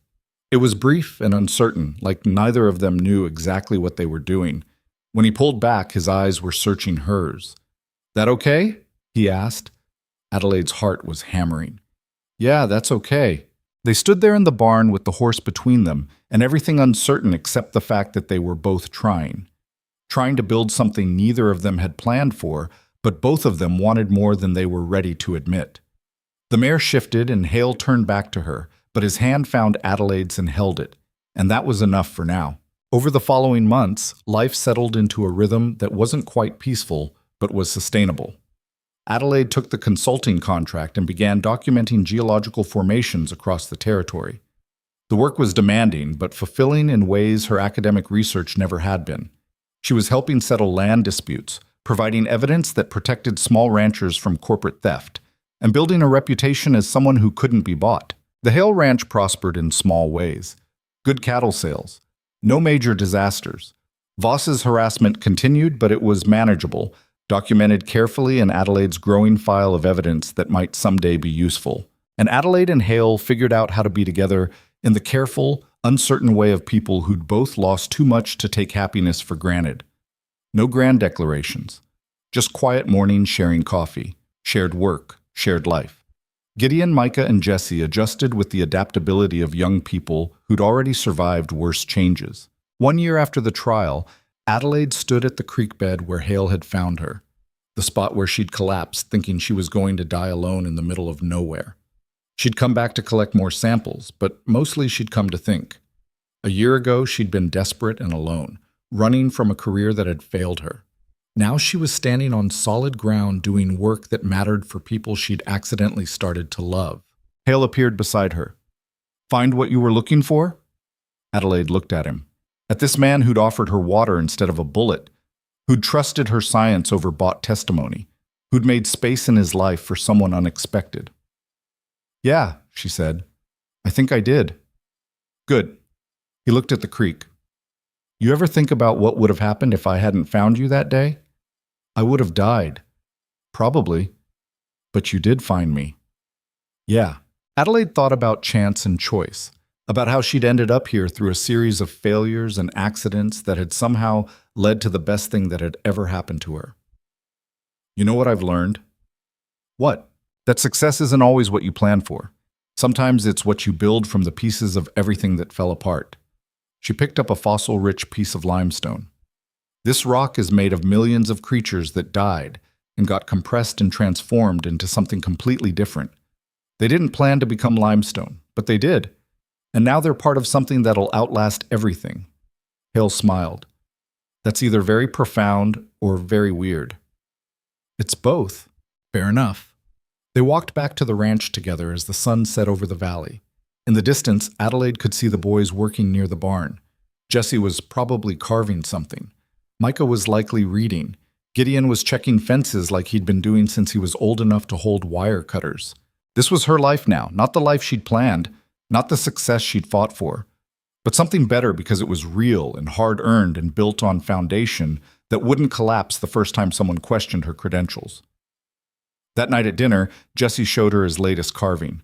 It was brief and uncertain, like neither of them knew exactly what they were doing. When he pulled back, his eyes were searching hers. "That okay?" he asked. Adelaide's heart was hammering. "Yeah, that's okay." They stood there in the barn with the horse between them, and everything uncertain except the fact that they were both trying to build something neither of them had planned for, but both of them wanted more than they were ready to admit. The mare shifted and Hale turned back to her, but his hand found Adelaide's and held it, and that was enough for now. Over the following months, life settled into a rhythm that wasn't quite peaceful, but was sustainable. Adelaide took the consulting contract and began documenting geological formations across the territory. The work was demanding, but fulfilling in ways her academic research never had been. She was helping settle land disputes, providing evidence that protected small ranchers from corporate theft, and building a reputation as someone who couldn't be bought. The Hale Ranch prospered in small ways. Good cattle sales. No major disasters. Voss's harassment continued, but it was manageable, documented carefully in Adelaide's growing file of evidence that might someday be useful. And Adelaide and Hale figured out how to be together in the careful, uncertain way of people who'd both lost too much to take happiness for granted. No grand declarations. Just quiet mornings sharing coffee, shared work, shared life. Gideon, Micah, and Jesse adjusted with the adaptability of young people who'd already survived worse changes. 1 year after the trial, Adelaide stood at the creek bed where Hale had found her, the spot where she'd collapsed thinking she was going to die alone in the middle of nowhere. She'd come back to collect more samples, but mostly she'd come to think. A year ago, she'd been desperate and alone, running from a career that had failed her. Now she was standing on solid ground doing work that mattered for people she'd accidentally started to love. Hale appeared beside her. "Find what you were looking for?" Adelaide looked at him. At this man who'd offered her water instead of a bullet, who'd trusted her science over bought testimony, who'd made space in his life for someone unexpected. "Yeah," she said. "I think I did." "Good." He looked at the creek. "You ever think about what would have happened if I hadn't found you that day? I would have died. Probably. But you did find me." "Yeah." Adelaide thought about chance and choice, about how she'd ended up here through a series of failures and accidents that had somehow led to the best thing that had ever happened to her. "You know what I've learned?" "What?" "That success isn't always what you plan for. Sometimes it's what you build from the pieces of everything that fell apart." She picked up a fossil-rich piece of limestone. "This rock is made of millions of creatures that died and got compressed and transformed into something completely different. They didn't plan to become limestone, but they did. And now they're part of something that'll outlast everything. Hale smiled. That's either very profound or very weird. It's both. Fair enough. They walked back to the ranch together as the sun set over the valley. In the distance, Adelaide could see the boys working near the barn. Jesse was probably carving something. Micah was likely reading. Gideon was checking fences like he'd been doing since he was old enough to hold wire cutters. This was her life now, not the life she'd planned, not the success she'd fought for, but something better because it was real and hard-earned and built on foundation that wouldn't collapse the first time someone questioned her credentials. That night at dinner, Jesse showed her his latest carving.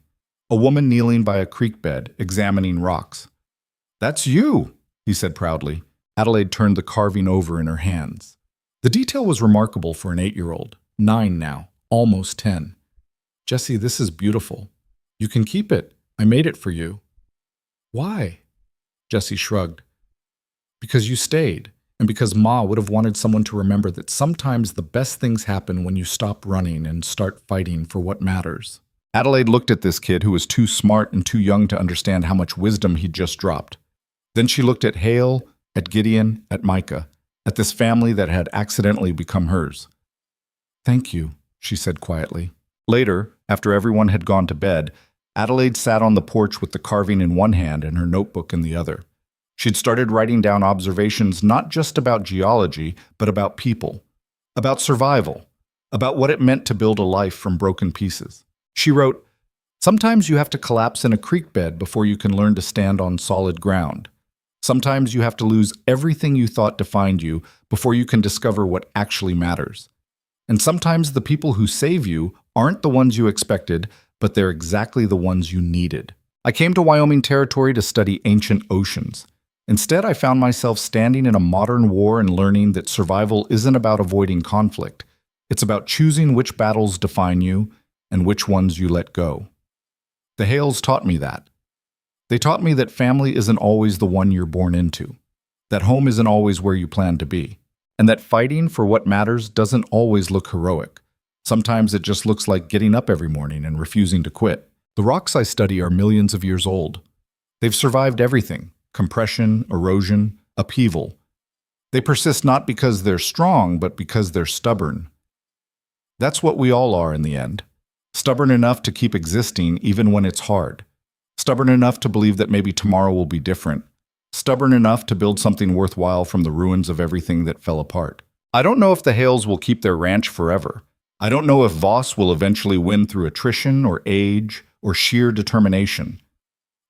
A woman kneeling by a creek bed, examining rocks. "That's you," he said proudly. Adelaide turned the carving over in her hands. The detail was remarkable for an 8-year-old, 9 now, almost 10. "Jesse, this is beautiful. You can keep it. I made it for you." "Why?" Jesse shrugged. "Because you stayed, and because Ma would have wanted someone to remember that sometimes the best things happen when you stop running and start fighting for what matters." Adelaide looked at this kid who was too smart and too young to understand how much wisdom he'd just dropped. Then she looked at Hale, at Gideon, at Micah, at this family that had accidentally become hers. "Thank you," she said quietly. Later, after everyone had gone to bed, Adelaide sat on the porch with the carving in one hand and her notebook in the other. She'd started writing down observations not just about geology, but about people, about survival, about what it meant to build a life from broken pieces. She wrote, "Sometimes you have to collapse in a creek bed before you can learn to stand on solid ground. Sometimes you have to lose everything you thought defined you before you can discover what actually matters. And sometimes the people who save you aren't the ones you expected, but they're exactly the ones you needed. I came to Wyoming Territory to study ancient oceans. Instead, I found myself standing in a modern war and learning that survival isn't about avoiding conflict. It's about choosing which battles define you and which ones you let go. The Hales taught me that. They taught me that family isn't always the one you're born into, that home isn't always where you plan to be, and that fighting for what matters doesn't always look heroic. Sometimes it just looks like getting up every morning and refusing to quit. The rocks I study are millions of years old. They've survived everything: compression, erosion, upheaval. They persist not because they're strong, but because they're stubborn. That's what we all are in the end. Stubborn enough to keep existing even when it's hard. Stubborn enough to believe that maybe tomorrow will be different. Stubborn enough to build something worthwhile from the ruins of everything that fell apart. I don't know if the Hales will keep their ranch forever. I don't know if Voss will eventually win through attrition or age or sheer determination.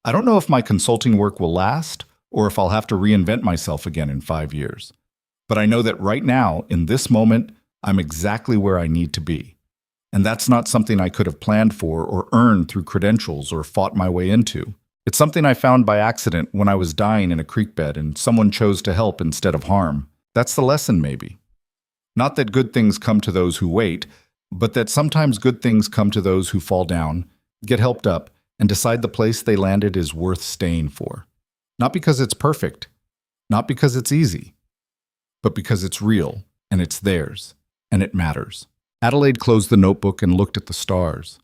I don't know if my consulting work will last or if I'll have to reinvent myself again in 5 years. But I know that right now, in this moment, I'm exactly where I need to be. And that's not something I could have planned for or earned through credentials or fought my way into. It's something I found by accident when I was dying in a creek bed and someone chose to help instead of harm. That's the lesson, maybe. Not that good things come to those who wait, but that sometimes good things come to those who fall down, get helped up, and decide the place they landed is worth staying for. Not because it's perfect, not because it's easy, but because it's real, and it's theirs, and it matters. Adelaide closed the notebook and looked at the stars.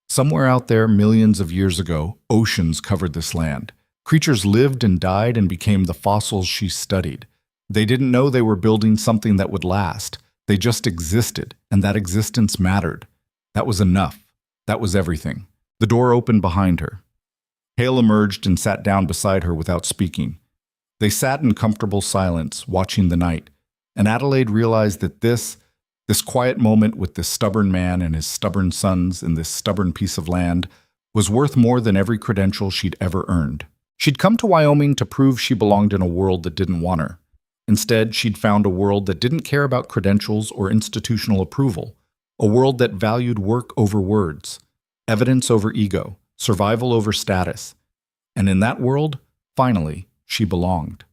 Somewhere out there, millions of years ago, oceans covered this land. Creatures lived and died and became the fossils she studied. They didn't know they were building something that would last. They just existed, and that existence mattered. That was enough. That was everything. The door opened behind her. Hale emerged and sat down beside her without speaking. They sat in comfortable silence, watching the night, and Adelaide realized that this quiet moment with this stubborn man and his stubborn sons in this stubborn piece of land was worth more than every credential she'd ever earned. She'd come to Wyoming to prove she belonged in a world that didn't want her. Instead, she'd found a world that didn't care about credentials or institutional approval, a world that valued work over words, evidence over ego, survival over status. And in that world, finally, she belonged.